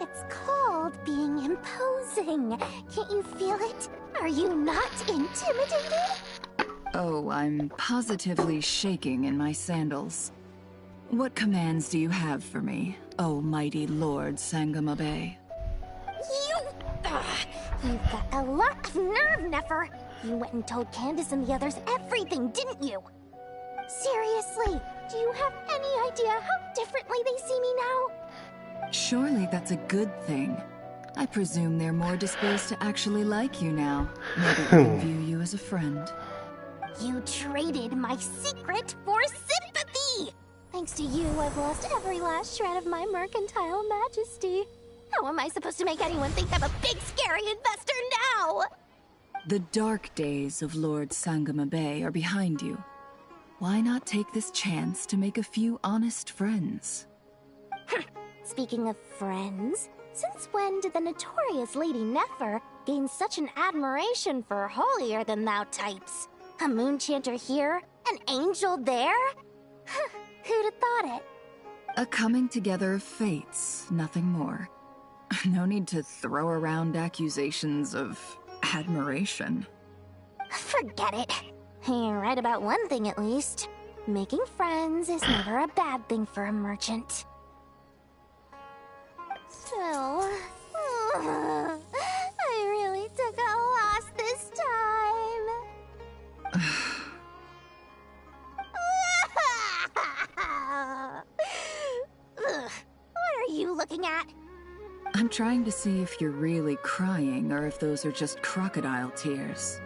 It's called being imposing. Can't you feel it? Are you not intimidated?
Oh, I'm positively shaking in my sandals. What commands do you have for me, oh mighty Lord Sangamabe?
You've got a lot of nerve, Nefer. You went and told Candace and the others everything, didn't you? Seriously, do you have any idea how differently they see me now?
Surely that's a good thing. I presume they're more disposed to actually like you now. Maybe even view you as a friend.
You traded my secret for sympathy!
Thanks to you, I've lost every last shred of my mercantile majesty.
How am I supposed to make anyone think I'm a big, scary investor now?
The dark days of Lord Sangamabe are behind you. Why not take this chance to make a few honest friends?
Speaking of friends, since when did the notorious Lady Nefer gain such an admiration for holier-than-thou types?
A moonchanter here? An angel there? Who'd have thought it?
A coming together of fates, nothing more. No need to throw around accusations of admiration.
Forget it. You're right about one thing at least. Making friends is never a bad thing for a merchant.
So, I really took a loss this time.
What are you looking at?
I'm trying to see if you're really crying or if those are just crocodile tears.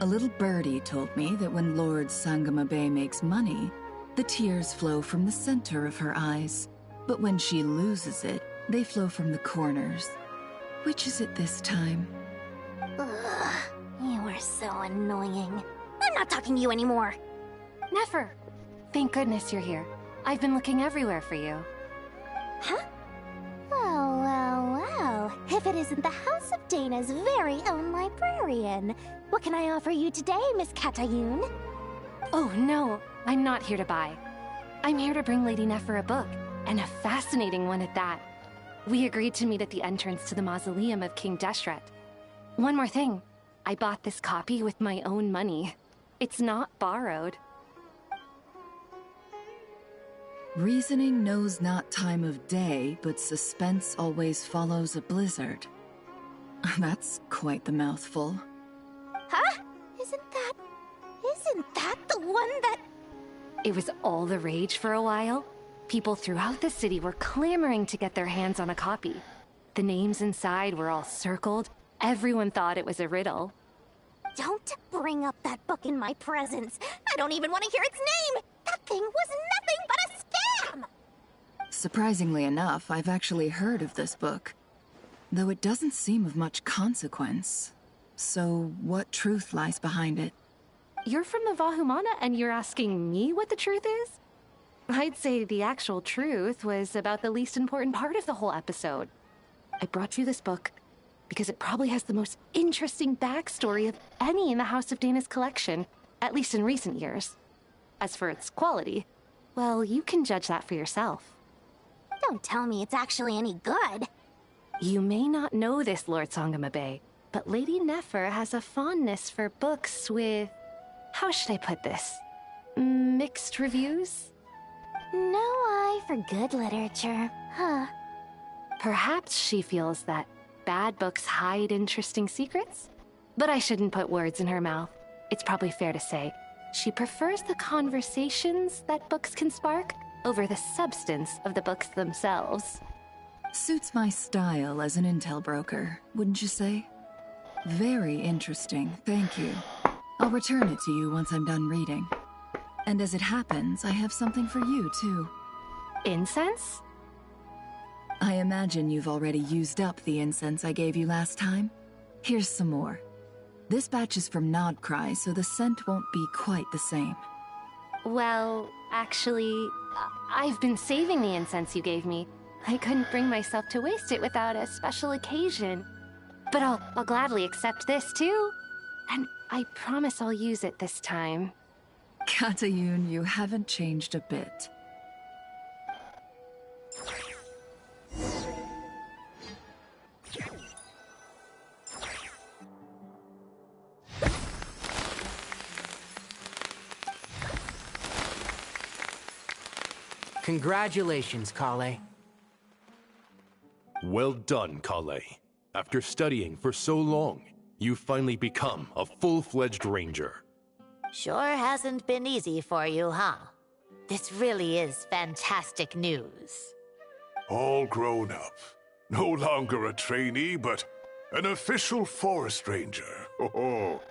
A little birdie told me that when Lord Sangamabe makes money, the tears flow from the center of her eyes. But when she loses it, they flow from the corners. Which is it this time?
Ugh, you are so annoying. I'm not talking to you anymore.
Nefer, thank goodness you're here. I've been looking everywhere for you.
Huh?
Well, if it isn't the House of Dana's very own librarian.
What can I offer you today, Miss Katayun?
Oh no, I'm not here to buy. I'm here to bring Lady Nefer a book, and a fascinating one at that. We agreed to meet at the entrance to the mausoleum of King Deshret. One more thing, I bought this copy with my own money. It's not borrowed.
Reasoning knows not time of day, but suspense always follows a blizzard. That's quite the mouthful.
Huh? Isn't that the one that...
It was all the rage for a while. People throughout the city were clamoring to get their hands on a copy. The names inside were all circled. Everyone thought it was a riddle.
Don't bring up that book in my presence. I don't even want to hear its name. That thing was nothing but a scam.
Surprisingly enough, I've actually heard of this book. Though it doesn't seem of much consequence. So, what truth lies behind it?
You're from the Vahumana and you're asking me what the truth is? I'd say the actual truth was about the least important part of the whole episode. I brought you this book because it probably has the most interesting backstory of any in the House of Dana's collection, at least in recent years. As for its quality, well, you can judge that for yourself.
Don't tell me it's actually any good.
You may not know this, Lord Sangamabe, but Lady Nefer has a fondness for books with... how should I put this? Mixed reviews?
No eye for good literature, huh?
Perhaps she feels that bad books hide interesting secrets? But I shouldn't put words in her mouth. It's probably fair to say she prefers the conversations that books can spark over the substance of the books themselves.
Suits my style as an intel broker, wouldn't you say? Very interesting, thank you. I'll return it to you once I'm done reading. And as it happens, I have something for you, too.
Incense?
I imagine you've already used up the incense I gave you last time. Here's some more. This batch is from Nodcry, so the scent won't be quite the same.
Well, actually, I've been saving the incense you gave me. I couldn't bring myself to waste it without a special occasion. But I'll gladly accept this too. And I promise I'll use it this time.
Katayun, you haven't changed a bit.
Congratulations, Kale.
Well done, Kale. After studying for so long, you've finally become a full-fledged ranger.
Sure hasn't been easy for you, huh? This really is fantastic news.
All grown up. No longer a trainee, but an official forest ranger. Oh,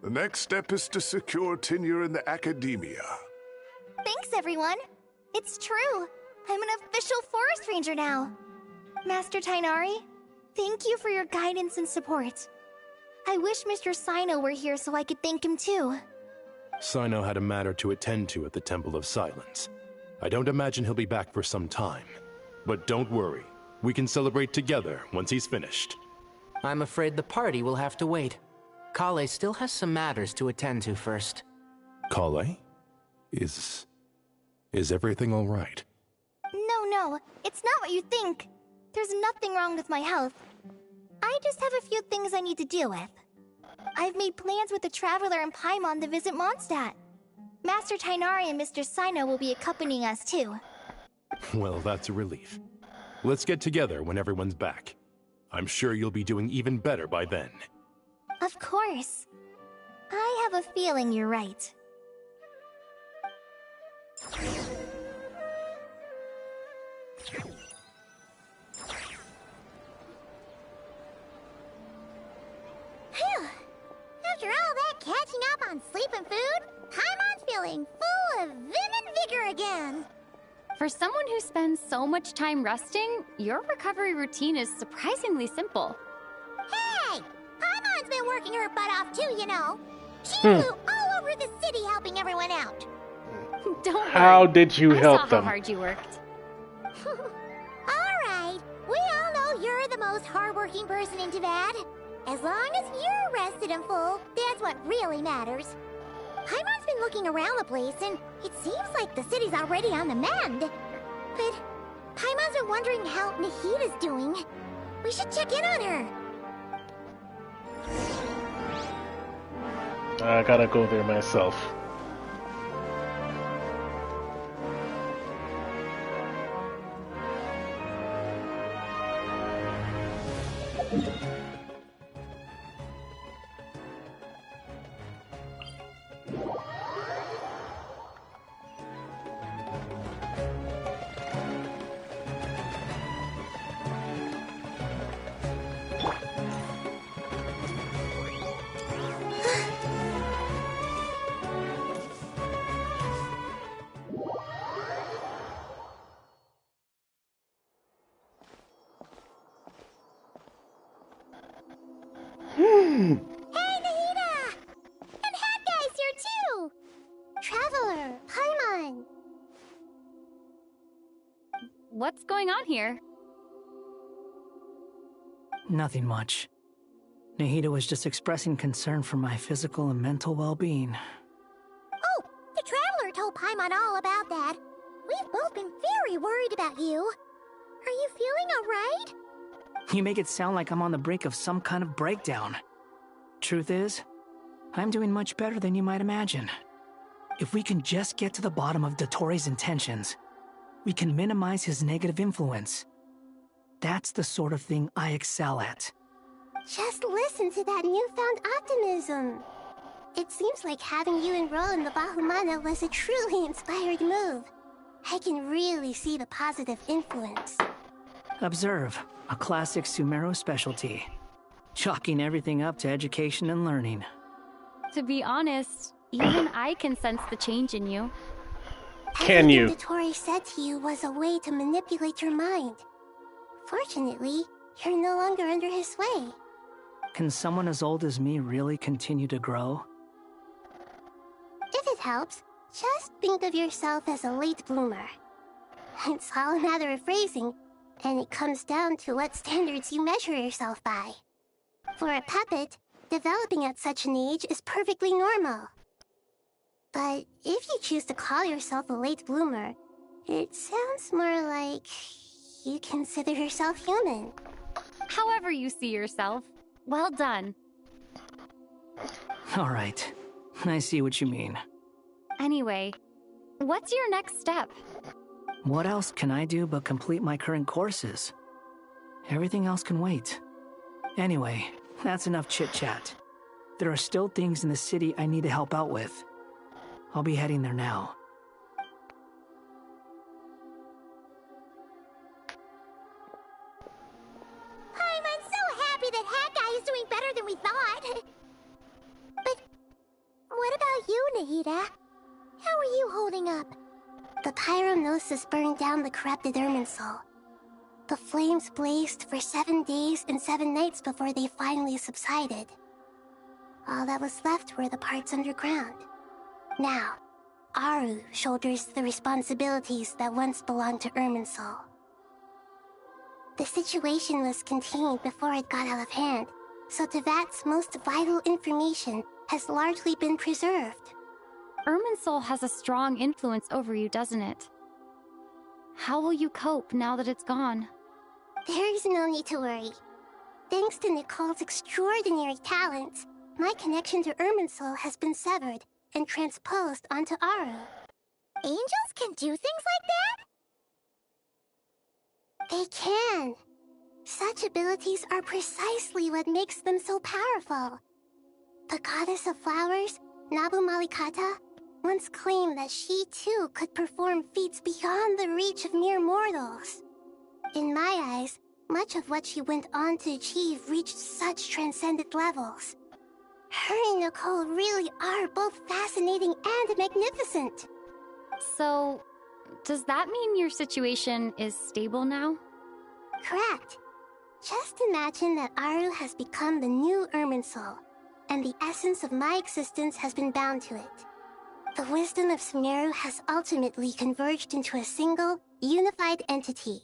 the next step is to secure tenure in the academia.
Thanks, everyone. It's true. I'm an official forest ranger now. Master Tighnari, thank you for your guidance and support. I wish Mr. Cyno were here so I could thank him too.
Cyno had a matter to attend to at the Temple of Silence. I don't imagine he'll be back for some time. But don't worry, we can celebrate together once he's finished.
I'm afraid the party will have to wait. Kale still has some matters to attend to first.
Kale? Is everything all right?
No, it's not what you think. There's nothing wrong with my health. I just have a few things I need to deal with. I've made plans with the Traveler and Paimon to visit Mondstadt. Master Tighnari and Mr. Cyno will be accompanying us too.
Well, that's a relief. Let's get together when everyone's back. I'm sure you'll be doing even better by then.
Of course. I have a feeling you're right.
Phew! After all that catching up on sleep and food, Paimon's feeling full of vim and vigor again.
For someone who spends so much time resting, your recovery routine is surprisingly simple.
Hey! Paimon's been working her butt off too, you know. She flew all over the city helping everyone out.
Don't worry.
How did you help
I saw
them?
how hard you worked.
Alright, we all know you're the most hardworking person in Teyvat. As long as you're rested and full, that's what really matters. Paimon's been looking around the place, and it seems like the city's already on the mend. But Paimon's been wondering how Nahida's doing. We should check in on her.
I gotta go there myself.
Hey, Nahida! And Hat Guy's here too! Traveler, Paimon.
What's going on here?
Nothing much. Nahida was just expressing concern for my physical and mental well-being.
Oh, the Traveler told Paimon all about that. We've both been very worried about you. Are you feeling alright?
You make it sound like I'm on the brink of some kind of breakdown. Truth is, I'm doing much better than you might imagine. If we can just get to the bottom of Dottoro's intentions, we can minimize his negative influence. That's the sort of thing I excel at.
Just listen to that newfound optimism. It seems like having you enroll in the Bahumana was a truly inspired move. I can really see the positive influence.
Observe, a classic Sumeru specialty. Chalking everything up to education and learning.
To be honest, even I can sense the change in you.
Can you?
Everything Dottori said to you was a way to manipulate your mind. Fortunately, you're no longer under his sway.
Can someone as old as me really continue to grow?
If it helps, just think of yourself as a late bloomer. It's all a matter of phrasing, and it comes down to what standards you measure yourself by. For a puppet, developing at such an age is perfectly normal. But if you choose to call yourself a late bloomer, it sounds more like you consider yourself human.
However you see yourself, well done.
All right. I see what you mean.
Anyway, what's your next step?
What else can I do but complete my current courses? Everything else can wait. Anyway, that's enough chit-chat. There are still things in the city I need to help out with. I'll be heading there now.
I'm so happy that Hat Guy is doing better than we thought. But what about you, Nahida? How are you holding up? The Pyronosis burned down the corrupted Irminsul. The flames blazed for 7 days and 7 nights before they finally subsided. All that was left were the parts underground. Now, Aru shoulders the responsibilities that once belonged to Irminsul. The situation was contained before it got out of hand, so Tevat's most vital information has largely been preserved.
Irminsul has a strong influence over you, doesn't it? How will you cope now that it's gone?
There is no need to worry. Thanks to Nicole's extraordinary talents, my connection to Irminsul has been severed and transposed onto Aru. Angels can do things like that? They can. Such abilities are precisely what makes them so powerful. The goddess of flowers, Nabu Malikata, once claimed that she too could perform feats beyond the reach of mere mortals. In my eyes, much of what she went on to achieve reached such transcendent levels. Her and Nicole really are both fascinating and magnificent.
So, does that mean your situation is stable now?
Correct. Just imagine that Aru has become the new Irminsul, and the essence of my existence has been bound to it. The wisdom of Sumeru has ultimately converged into a single, unified entity.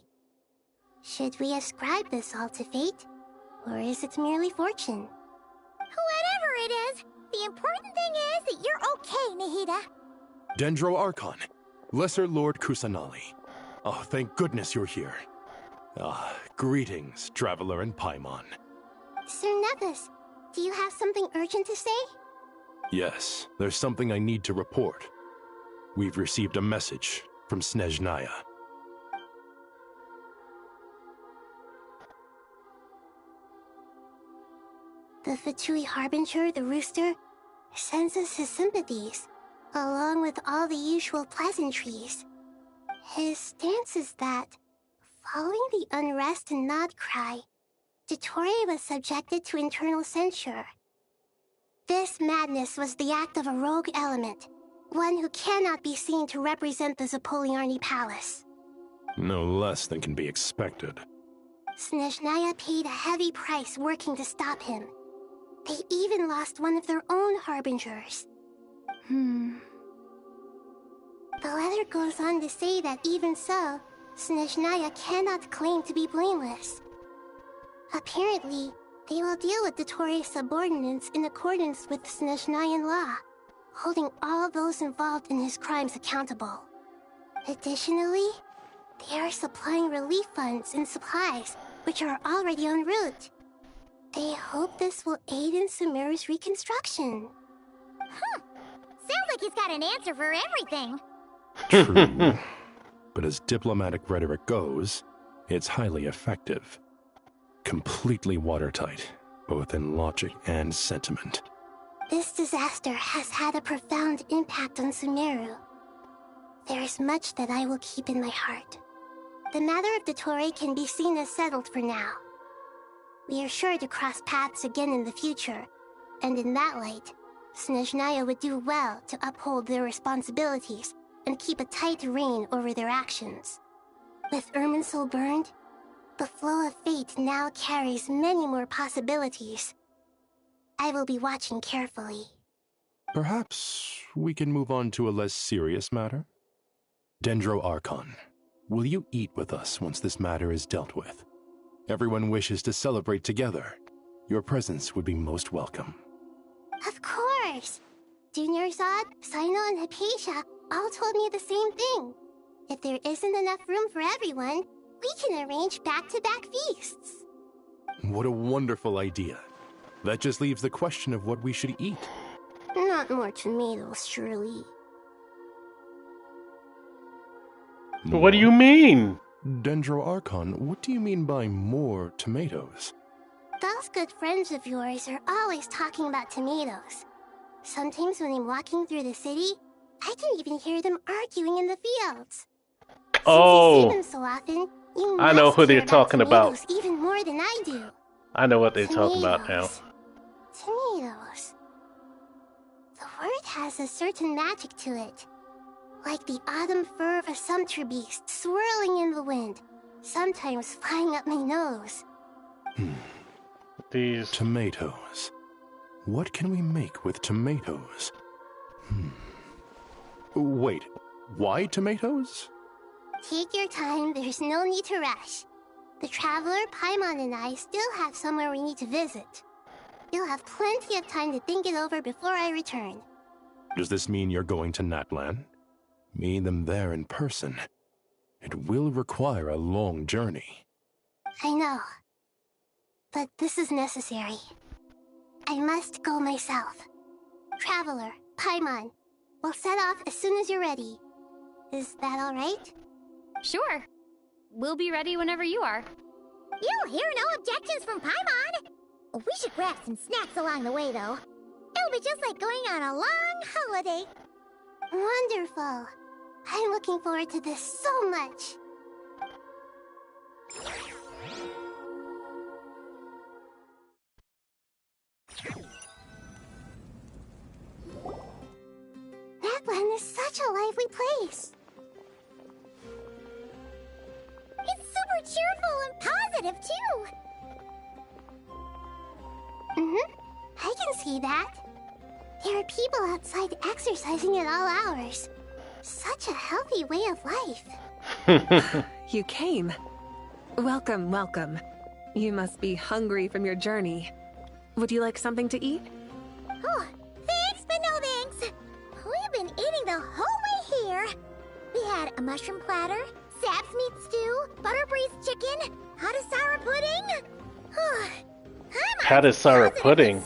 Should we ascribe this all to fate, or is it merely fortune? Whatever it is, the important thing is that you're okay, Nahida.
Dendro Archon, Lesser Lord Kusanali. Oh, thank goodness you're here. Greetings, Traveler and Paimon.
Sir Nepus, do you have something urgent to say?
Yes, there's something I need to report. We've received a message from Snezhnaya.
The Fatui Harbinger, the Rooster, sends us his sympathies, along with all the usual pleasantries. His stance is that, following the unrest in Nodcry, Dottore was subjected to internal censure. This madness was the act of a rogue element, one who cannot be seen to represent the Zapoliarni Palace.
No less than can be expected.
Snezhnaya paid a heavy price working to stop him. They even lost one of their own Harbingers. The letter goes on to say that even so, Snezhnaya cannot claim to be blameless. Apparently, they will deal with Dottore's subordinates in accordance with Snezhnayan law, holding all those involved in his crimes accountable. Additionally, they are supplying relief funds and supplies, which are already en route. They hope this will aid in Sumeru's reconstruction. Sounds like he's got an answer for everything.
True. But as diplomatic rhetoric goes, it's highly effective. Completely watertight, both in logic and sentiment.
This disaster has had a profound impact on Sumeru. There is much that I will keep in my heart. The matter of Dottore can be seen as settled for now. We are sure to cross paths again in the future, and in that light, Snezhnaya would do well to uphold their responsibilities and keep a tight rein over their actions. With Irminsul burned, the flow of fate now carries many more possibilities. I will be watching carefully.
Perhaps we can move on to a less serious matter? Dendro Archon, will you eat with us once this matter is dealt with? Everyone wishes to celebrate together, Your presence would be most welcome.
Of course! Junior Zod, Cyno, and Hypatia all told me the same thing. If there isn't enough room for everyone, we can arrange back-to-back feasts.
What a wonderful idea. That just leaves the question of what we should eat.
Not more tomatoes, surely.
What do you mean?
Dendro Archon, what do you mean by more tomatoes?
Those good friends of yours are always talking about tomatoes. Sometimes when I'm walking through the city, I can even hear them arguing in the fields.
Oh,
Since you see them so often, you
I know
must
who they're
care about
talking about.
tomatoes even more than I do.
I know what they're talking about now.
Tomatoes. The word has a certain magic to it. Like the autumn fur of a sumpter beast swirling in the wind, sometimes flying up my nose.
These
tomatoes. What can we make with tomatoes? Wait, why tomatoes?
Take your time, there's no need to rush. The Traveler, Paimon, and I still have somewhere we need to visit. You'll have plenty of time to think it over before I return.
Does this mean you're going to Natlan? Meet them there in person. It will require a long journey.
I know. But this is necessary. I must go myself. Traveler, Paimon, we'll set off as soon as you're ready. Is that alright?
Sure. We'll be ready whenever you are.
You'll hear no objections from Paimon! We should grab some snacks along the way, though. It'll be just like going on a long holiday. Wonderful. I'm looking forward to this so much. Natlan is such a lively place. It's super cheerful and positive, too. I can see that. There are people outside exercising at all hours. Such a healthy way of life.
You came. Welcome, welcome. You must be hungry from your journey. Would you like something to eat?
Oh, thanks, but no thanks. We've been eating the whole way here. We had a mushroom platter, Sap's meat stew, butter braised chicken, hot sour pudding.
Had sour pudding.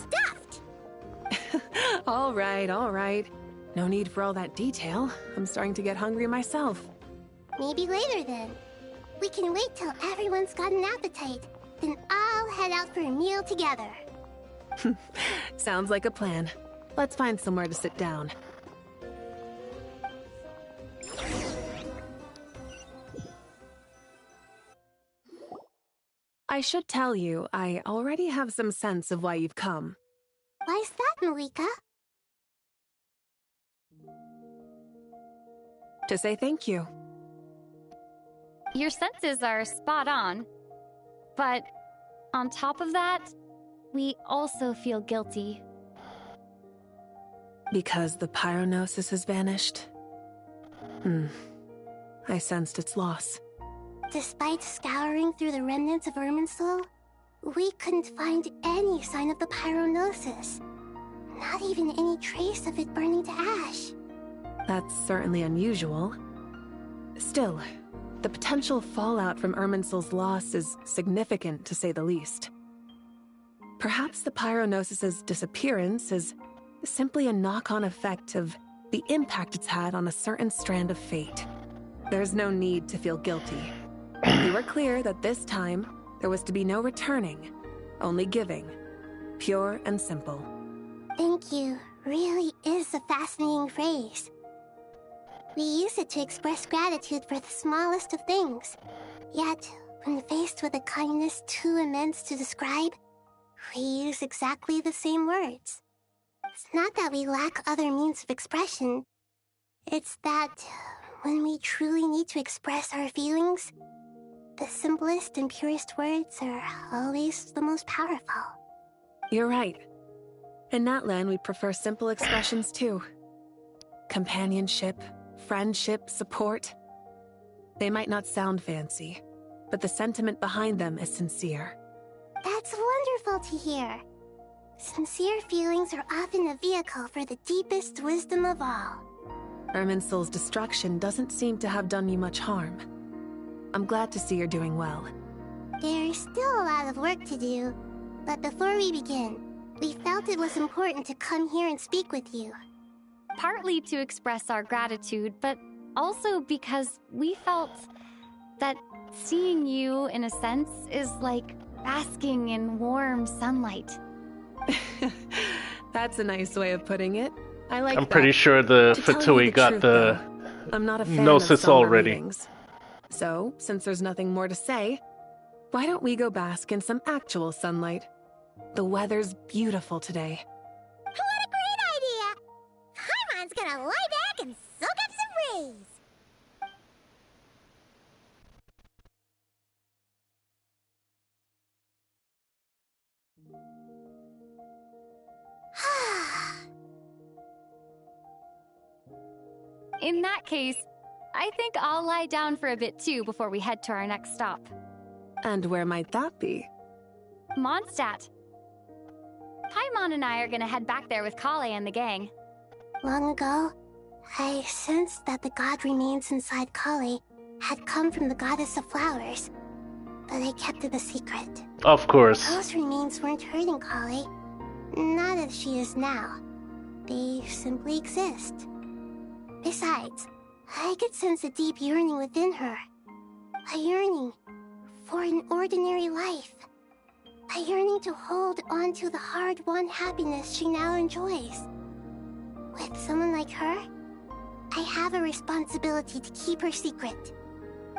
All right. No need for all that detail. I'm starting to get hungry myself.
Maybe later then. We can wait till everyone's got an appetite. Then I'll head out for a meal together.
Sounds like a plan. Let's find somewhere to sit down. I should tell you, I already have some sense of why you've come.
Why's that, Malika?
To say thank you.
Your senses are spot on. But on top of that, we also feel guilty.
Because the Pyronosis has vanished? I sensed its loss.
Despite scouring through the remnants of Irminsul, we couldn't find any sign of the Pyronosis. Not even any trace of it burning to ash.
That's certainly unusual. Still, the potential fallout from Irminsul's loss is significant, to say the least. Perhaps the Pyronosis's disappearance is simply a knock-on effect of the impact it's had on a certain strand of fate. There's no need to feel guilty. We were clear that this time, there was to be no returning, only giving. Pure and simple.
Thank you really is a fascinating phrase. We use it to express gratitude for the smallest of things. Yet, when faced with a kindness too immense to describe, we use exactly the same words. It's not that we lack other means of expression. It's that when we truly need to express our feelings, the simplest and purest words are always the most powerful.
You're right. In Natlan, we prefer simple expressions too. Companionship, friendship, support. They might not sound fancy, but the sentiment behind them is sincere.
That's wonderful to hear. Sincere feelings are often a vehicle for the deepest wisdom of all.
Irminsul's destruction doesn't seem to have done you much harm. I'm glad to see you're doing well.
There's still a lot of work to do, but before we begin, we felt it was important to come here and speak with you.
Partly to express our gratitude, but also because we felt that seeing you, in a sense, is like basking in warm sunlight.
That's a nice way of putting it. I like
I'm pretty sure the Fatui got the
I'm not a fan
gnosis
of somber
already.
readings. So, since there's nothing more to say, why don't we go bask in some actual sunlight? The weather's beautiful today.
What a great idea! Paimon's gonna lie back and soak up some rays.
In that case, I think I'll lie down for a bit too before we head to our next stop.
And where might that be?
Mondstadt. Paimon and I are gonna head back there with Kale and the gang.
Long ago, I sensed that the god remains inside Kale had come from the goddess of flowers, but I kept it a secret.
Of course.
Those remains weren't hurting Kale, not as she is now. They simply exist. Besides, I could sense a deep yearning within her. A yearning for an ordinary life. A yearning to hold on to the hard-won happiness she now enjoys. With someone like her, I have a responsibility to keep her secret.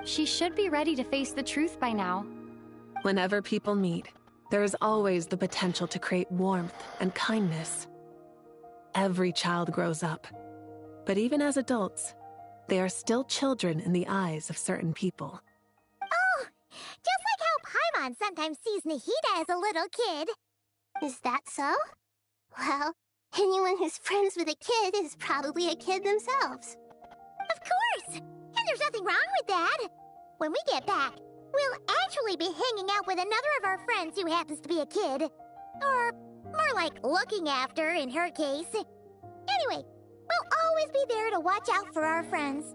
She should be ready to face the truth by now.
Whenever people meet, there is always the potential to create warmth and kindness. Every child grows up. But even as adults, they are still children in the eyes of certain people.
Oh, just like how Paimon sometimes sees Nahida as a little kid. Is that so? Well, anyone who's friends with a kid is probably a kid themselves. Of course! And there's nothing wrong with that. When we get back, we'll actually be hanging out with another of our friends who happens to be a kid. Or more like looking after, in her case. Anyway, we'll always be there to watch out for our friends.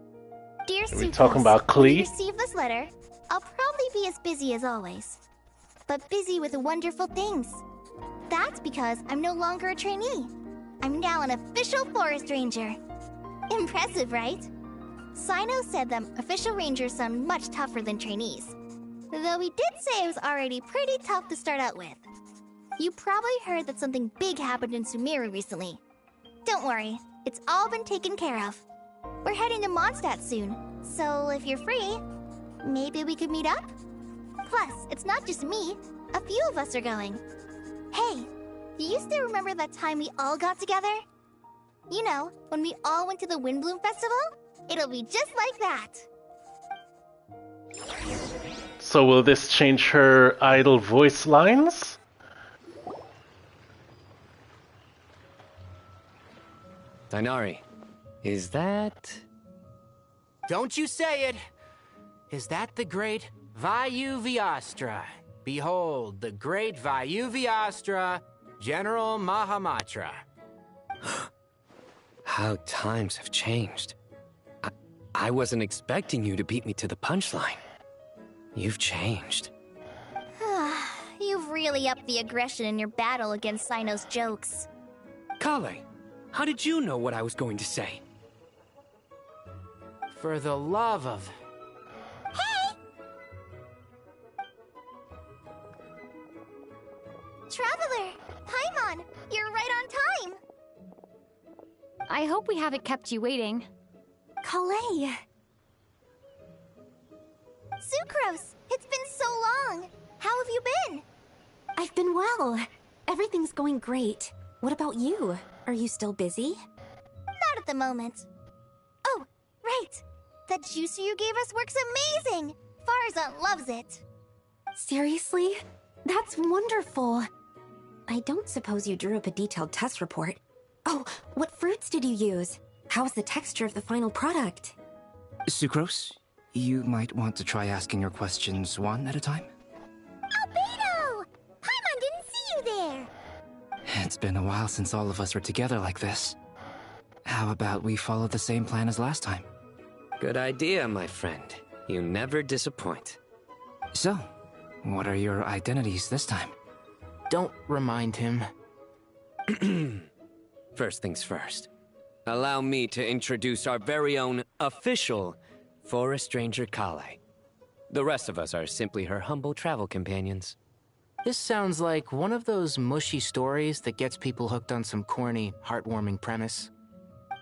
Dear
Are we
Sucrose,
talking about
When you
Klee?
receive this letter, I'll probably be as busy as always. But busy with wonderful things. That's because I'm no longer a trainee. I'm now an official forest ranger. Impressive, right? Sino said them official rangers sound much tougher than trainees. Though he did say it was already pretty tough to start out with. You probably heard that something big happened in Sumeru recently. Don't worry, it's all been taken care of. We're heading to Mondstadt soon, so if you're free, maybe we could meet up? Plus, it's not just me. A few of us are going. Hey, do you still remember that time we all got together? You know, when we all went to the Windbloom Festival? It'll be just like that.
So will this change her idle voice lines?
Dainari, is that...
Don't you say it! Is that the great Vayu Vyastra? Behold, the great Vayu Vyastra, General Mahamatra.
How times have changed. I wasn't expecting you to beat me to the punchline. You've changed.
You've really upped the aggression in your battle against Sino's jokes.
Kale, how did you know what I was going to say?
For the love of...
Traveler! Paimon! You're right on time!
I hope we haven't kept you waiting.
Kale! Sucrose! It's been so long! How have you been?
I've been well. Everything's going great. What about you? Are you still busy?
Not at the moment. Oh, right! That juicer you gave us works amazing! Farzan loves it!
Seriously? That's wonderful. I don't suppose you drew up a detailed test report. Oh, what fruits did you use? How's the texture of the final product?
Sucrose, you might want to try asking your questions one at a time.
Albedo!
It's been a while since all of us were together like this. How about we follow the same plan as last time?
Good idea, my friend. You never disappoint.
So, what are your identities this time?
Don't remind him.
First things first. Allow me to introduce our very own official Forest Ranger Kale. The rest of us are simply her humble travel companions.
This sounds like one of those mushy stories that gets people hooked on some corny, heartwarming premise.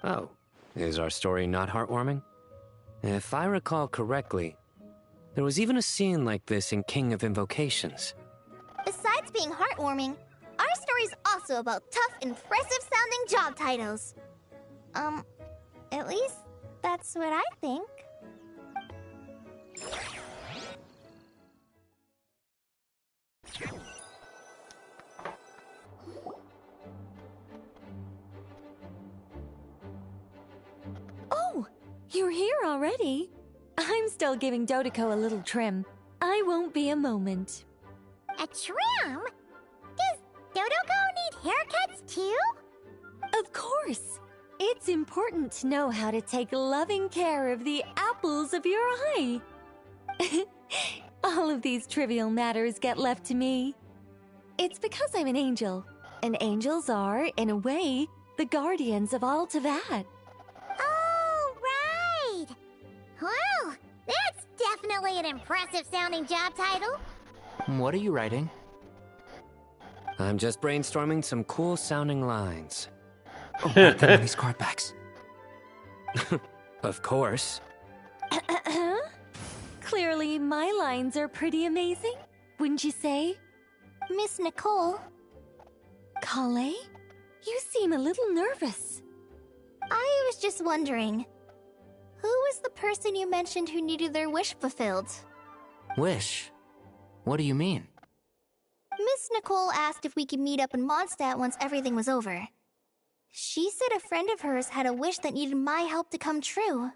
Oh, is our story not heartwarming? If I recall correctly, there was even a scene like this in King of Invocations.
Besides being heartwarming, our story's also about tough, impressive-sounding job titles. At least that's what I think.
Oh, you're here already? I'm still giving Dodoco a little trim. I won't be a moment.
A trim? Does Dodoco need haircuts too?
Of course. It's important to know how to take loving care of the apples of your eye. All of these trivial matters get left to me. It's because I'm an angel, and angels are, in a way, the guardians of all Teyvat.
Oh, right! Wow, that's definitely an impressive-sounding job title.
What are you writing?
I'm just brainstorming some cool-sounding lines.
Oh, these card backs.
Of course.
Clearly, my lines are pretty amazing, wouldn't you say?
Miss Nicole.
Kale? You seem a little nervous.
I was just wondering, who was the person you mentioned who needed their wish fulfilled?
Wish? What do you mean?
Miss Nicole asked if we could meet up in Mondstadt once everything was over. She said a friend of hers had a wish that needed my help to come true.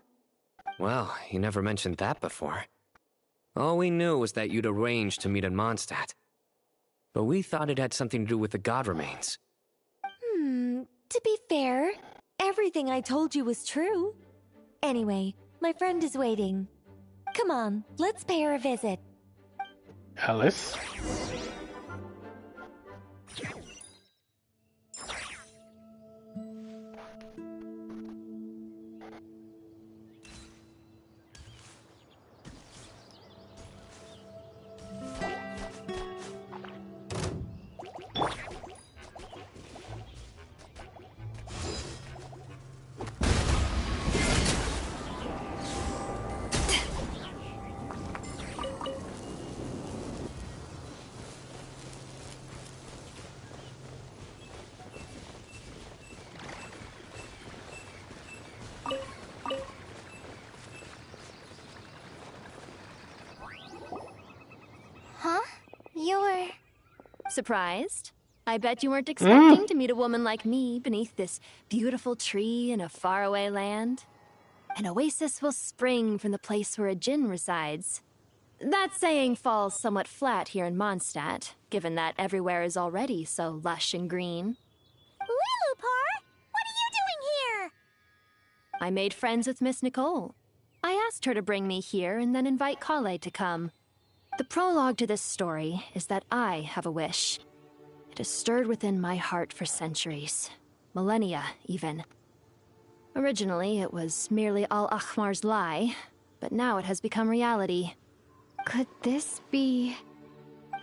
Well, you never mentioned that before. All we knew was that you'd arranged to meet in Mondstadt. But we thought it had something to do with the god remains.
To be fair, everything I told you was true. Anyway, my friend is waiting. Come on, let's pay her a visit.
Alice?
Huh? You're...
Surprised? I bet you weren't expecting to meet a woman like me beneath this beautiful tree in a faraway land. An oasis will spring from the place where a Djinn resides. That saying falls somewhat flat here in Mondstadt, given that everywhere is already so lush and green.
Lilupar! What are you doing here?
I made friends with Miss Nicole. I asked her to bring me here and then invite Kale to come. The prologue to this story is that I have a wish. It has stirred within my heart for centuries. Millennia, even. Originally, it was merely Al-Ahmar's lie, but now it has become reality.
Could this be...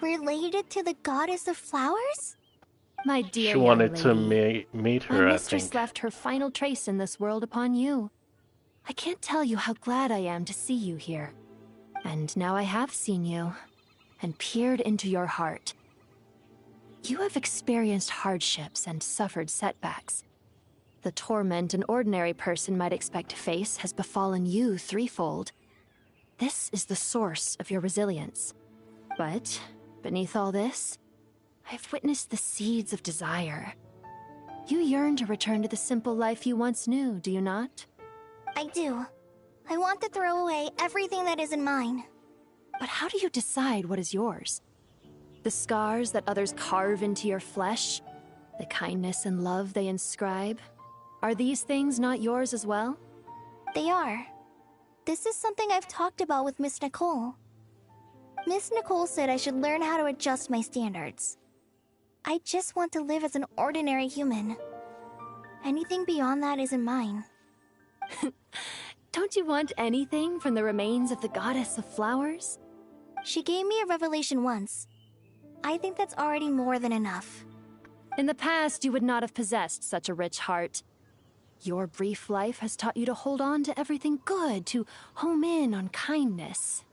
related to the goddess of flowers?
My dear
She
young
wanted to
lady,
meet her,
my
I
mistress
think.
left her final trace in this world upon you. I can't tell you how glad I am to see you here. And now I have seen you, and peered into your heart. You have experienced hardships and suffered setbacks. The torment an ordinary person might expect to face has befallen you threefold. This is the source of your resilience. But, beneath all this, I've witnessed the seeds of desire. You yearn to return to the simple life you once knew, do you not?
I do. I want to throw away everything that isn't mine.
But how do you decide what is yours? The scars that others carve into your flesh?
The kindness and love they inscribe. Are these things not yours as well?
They are. This is something I've talked about with Miss Nicole. Miss Nicole said I should learn how to adjust my standards. I just want to live as an ordinary human. Anything beyond that isn't mine.
Don't you want anything from the remains of the goddess of flowers?
She gave me a revelation once. I think that's already more than enough.
In the past, you would not have possessed such a rich heart. Your brief life has taught you to hold on to everything good, to home in on kindness.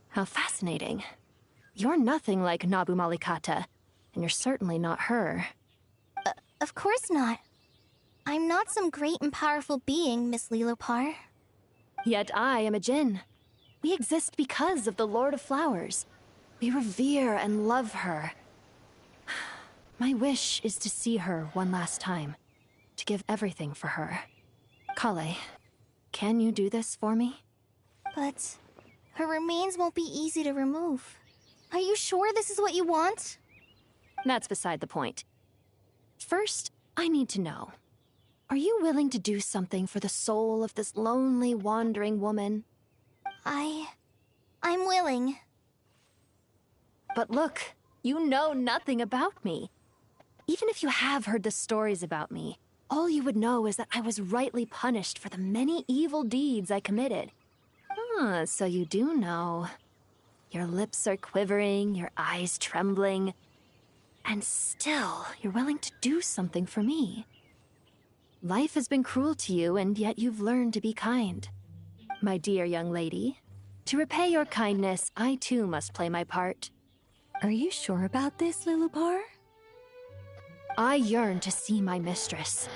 How fascinating. You're nothing like Nabu Malikata, and you're certainly not her.
Of course not. I'm not some great and powerful being, Miss Lilopar.
Yet I am a Djinn. We exist because of the Lord of Flowers. We revere and love her. My wish is to see her one last time, to give everything for her. Collei, can you do this for me?
But her remains won't be easy to remove. Are you sure this is what you want?
That's beside the point. First, I need to know. Are you willing to do something for the soul of this lonely, wandering woman?
I'm willing.
But look, you know nothing about me. Even if you have heard the stories about me, all you would know is that I was rightly punished for the many evil deeds I committed. Ah, so you do know. Your lips are quivering, your eyes trembling, and still you're willing to do something for me. Life has been cruel to you, and yet you've learned to be kind. My dear young lady, to repay your kindness, I too must play my part.
Are you sure about this, Lilopar?
I yearn to see my mistress.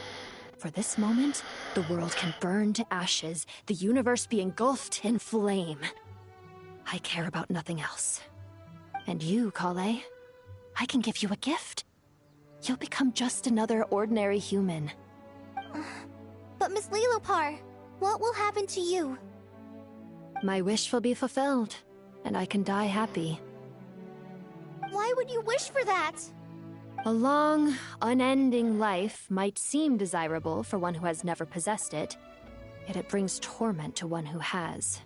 For this moment, the world can burn to ashes, the universe be engulfed in flame. I care about nothing else. And you, Collei, I can give you a gift. You'll become just another ordinary human.
But Miss Lilopar, what will happen to you?
My wish will be fulfilled, and I can die happy.
Why would you wish for that?
A long, unending life might seem desirable for one who has never possessed it, yet it brings torment to one who has.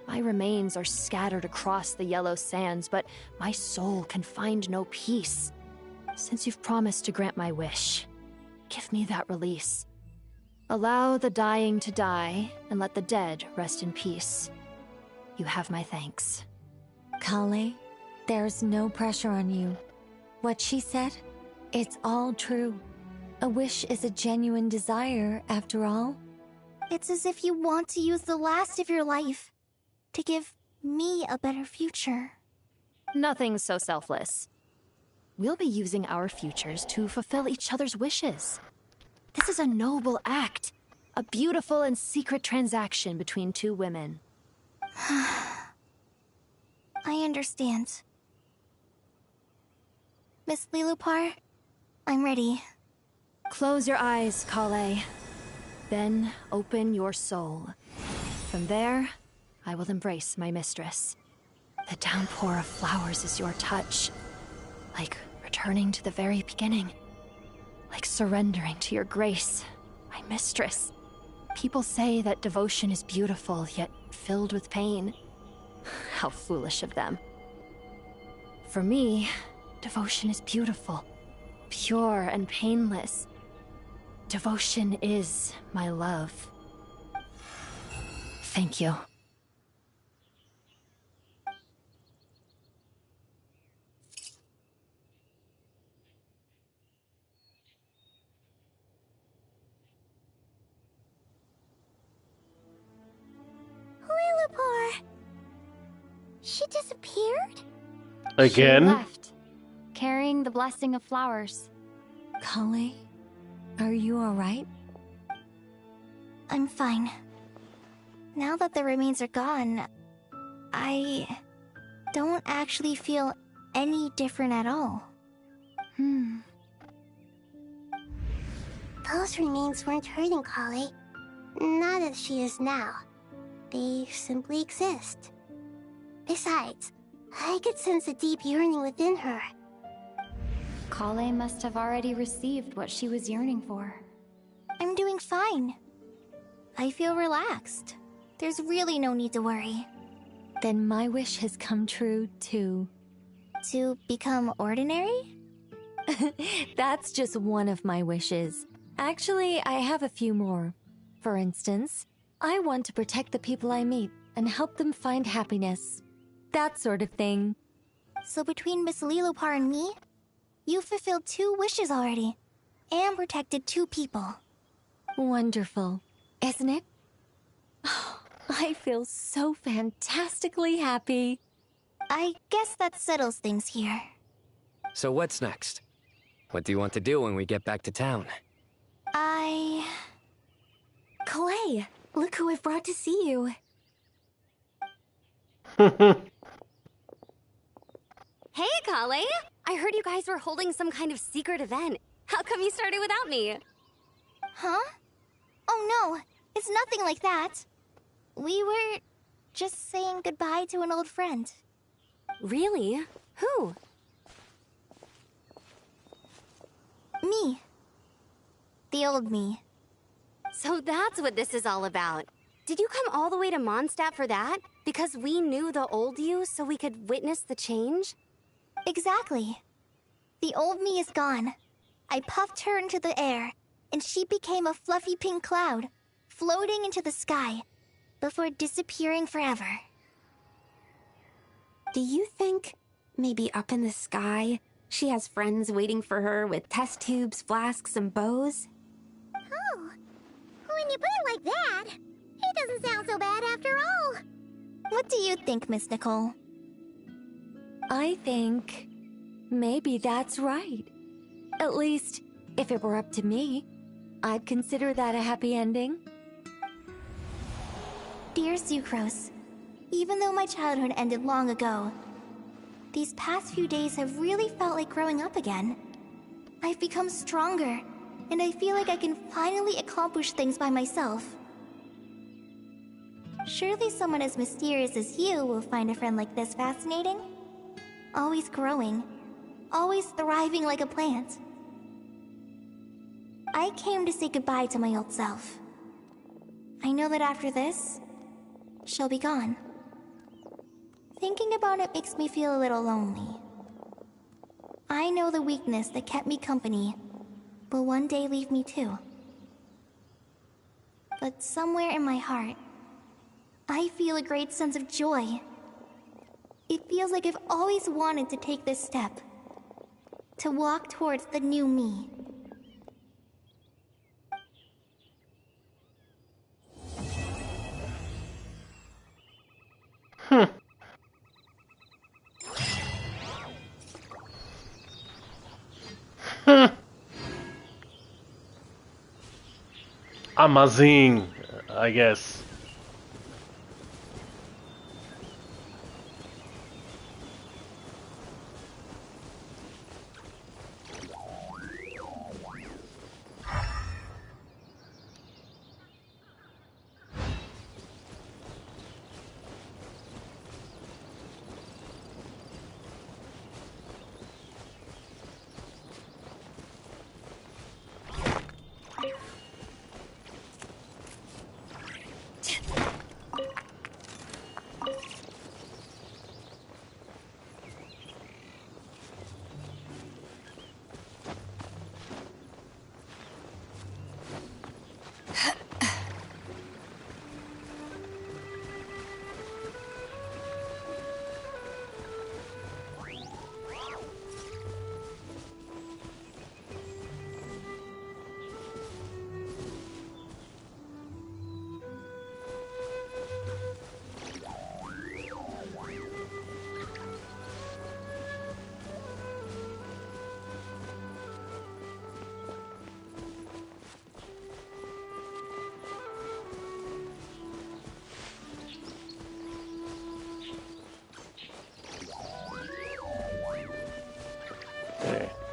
My remains are scattered across the yellow sands, but my soul can find no peace. Since you've promised to grant my wish, give me that release. Allow the dying to die, and let the dead rest in peace. You have my thanks.
Collei, there's no pressure on you. What she said, it's all true. A wish is a genuine desire, after all.
It's as if you want to use the last of your life to give me a better future.
Nothing so selfless. We'll be using our futures to fulfill each other's wishes. This is a noble act, a beautiful and secret transaction between two women.
I understand. Miss Lilopar, I'm ready.
Close your eyes, Collei. Then open your soul. From there, I will embrace my mistress. The downpour of flowers is your touch. Like returning to the very beginning. Like surrendering to your grace, my mistress. People say that devotion is beautiful, yet filled with pain. How foolish of them. For me, devotion is beautiful, pure and painless. Devotion is my love. Thank you.
Lilopar! She disappeared?
Again?
She left, carrying the blessing of flowers.
Collei, are you alright?
I'm fine. Now that the remains are gone, I don't actually feel any different at all.
Those remains weren't hurting Collei. Not as she is now. They simply exist. Besides, I could sense a deep yearning within her.
Kale must have already received what she was yearning for.
I'm doing fine. I feel relaxed. There's really no need to worry.
Then my wish has come true, too.
To become ordinary?
That's just one of my wishes. Actually, I have a few more. For instance, I want to protect the people I meet and help them find happiness. That sort of thing.
So between Miss Lilopar and me, you fulfilled 2 wishes already, and protected 2 people.
Wonderful, isn't it? I feel so fantastically happy.
I guess that settles things here.
So what's next? What do you want to do when we get back to town?
Clay, look who I've brought to see you.
Hey, Kale! I heard you guys were holding some kind of secret event. How come you started without me?
Huh? Oh no, it's nothing like that. We were just saying goodbye to an old friend.
Really? Who?
Me. The old me.
So that's what this is all about. Did you come all the way to Mondstadt for that? Because we knew the old you so we could witness the change?
Exactly. The old me is gone. I puffed her into the air, and she became a fluffy pink cloud, floating into the sky, before disappearing forever.
Do you think, maybe up in the sky, she has friends waiting for her with test tubes, flasks, and bows?
Oh, when you put it like that, it doesn't sound so bad after all. What do you think, Miss Nicole?
I think maybe that's right. At least, if it were up to me, I'd consider that a happy ending.
Dear Sucrose, even though my childhood ended long ago, these past few days have really felt like growing up again. I've become stronger, and I feel like I can finally accomplish things by myself. Surely someone as mysterious as you will find a friend like this fascinating? Always growing, always thriving like a plant. I came to say goodbye to my old self. I know that after this, she'll be gone. Thinking about it makes me feel a little lonely. I know the weakness that kept me company will one day leave me too. But somewhere in my heart, I feel a great sense of joy. It feels like I've always wanted to take this step, to walk towards the new me.
Amazing, I guess.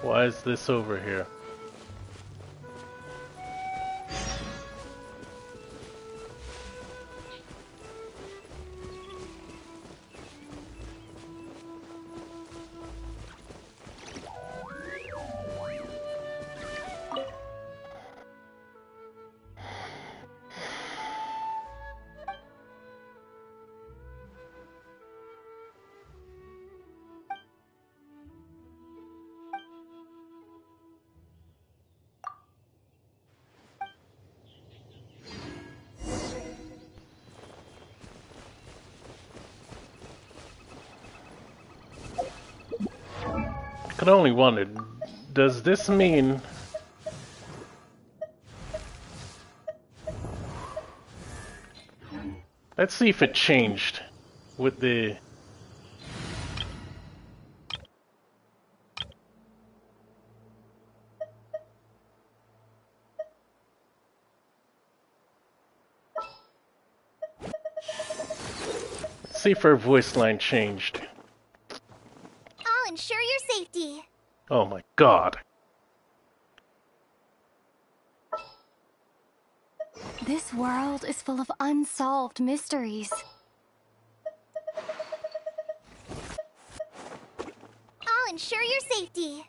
Why is this over here? But I only wondered, does this mean... Let's see if it changed with the... Let's see if her voice line changed.
I'll ensure your safety.
Oh my god.
This world is full of unsolved mysteries.
I'll ensure your safety.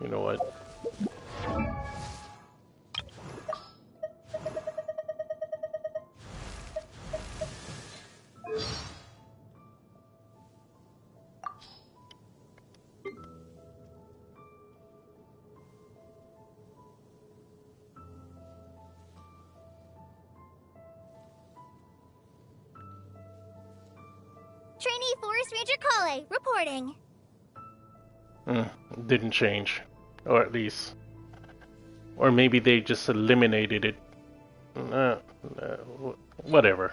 You know what?
Trainee Forest Ranger Kale, reporting.
Didn't change. Or at least... Or maybe they just eliminated it. Whatever.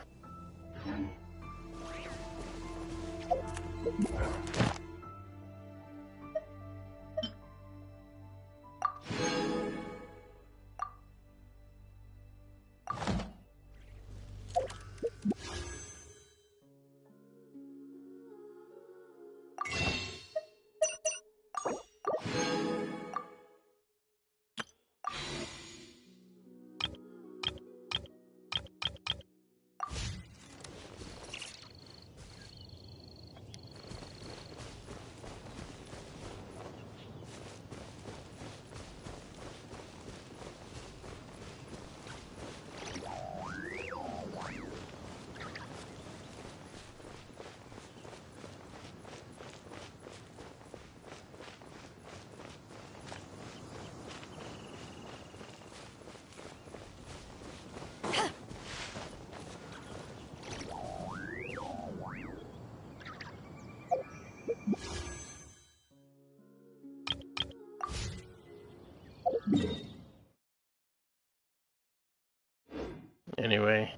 Anyway,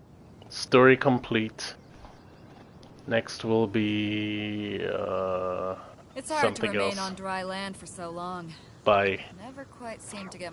story complete. Next will be
It's hard to
something
remain
else.
on dry land for so long.
Bye.
Never quite seem to get my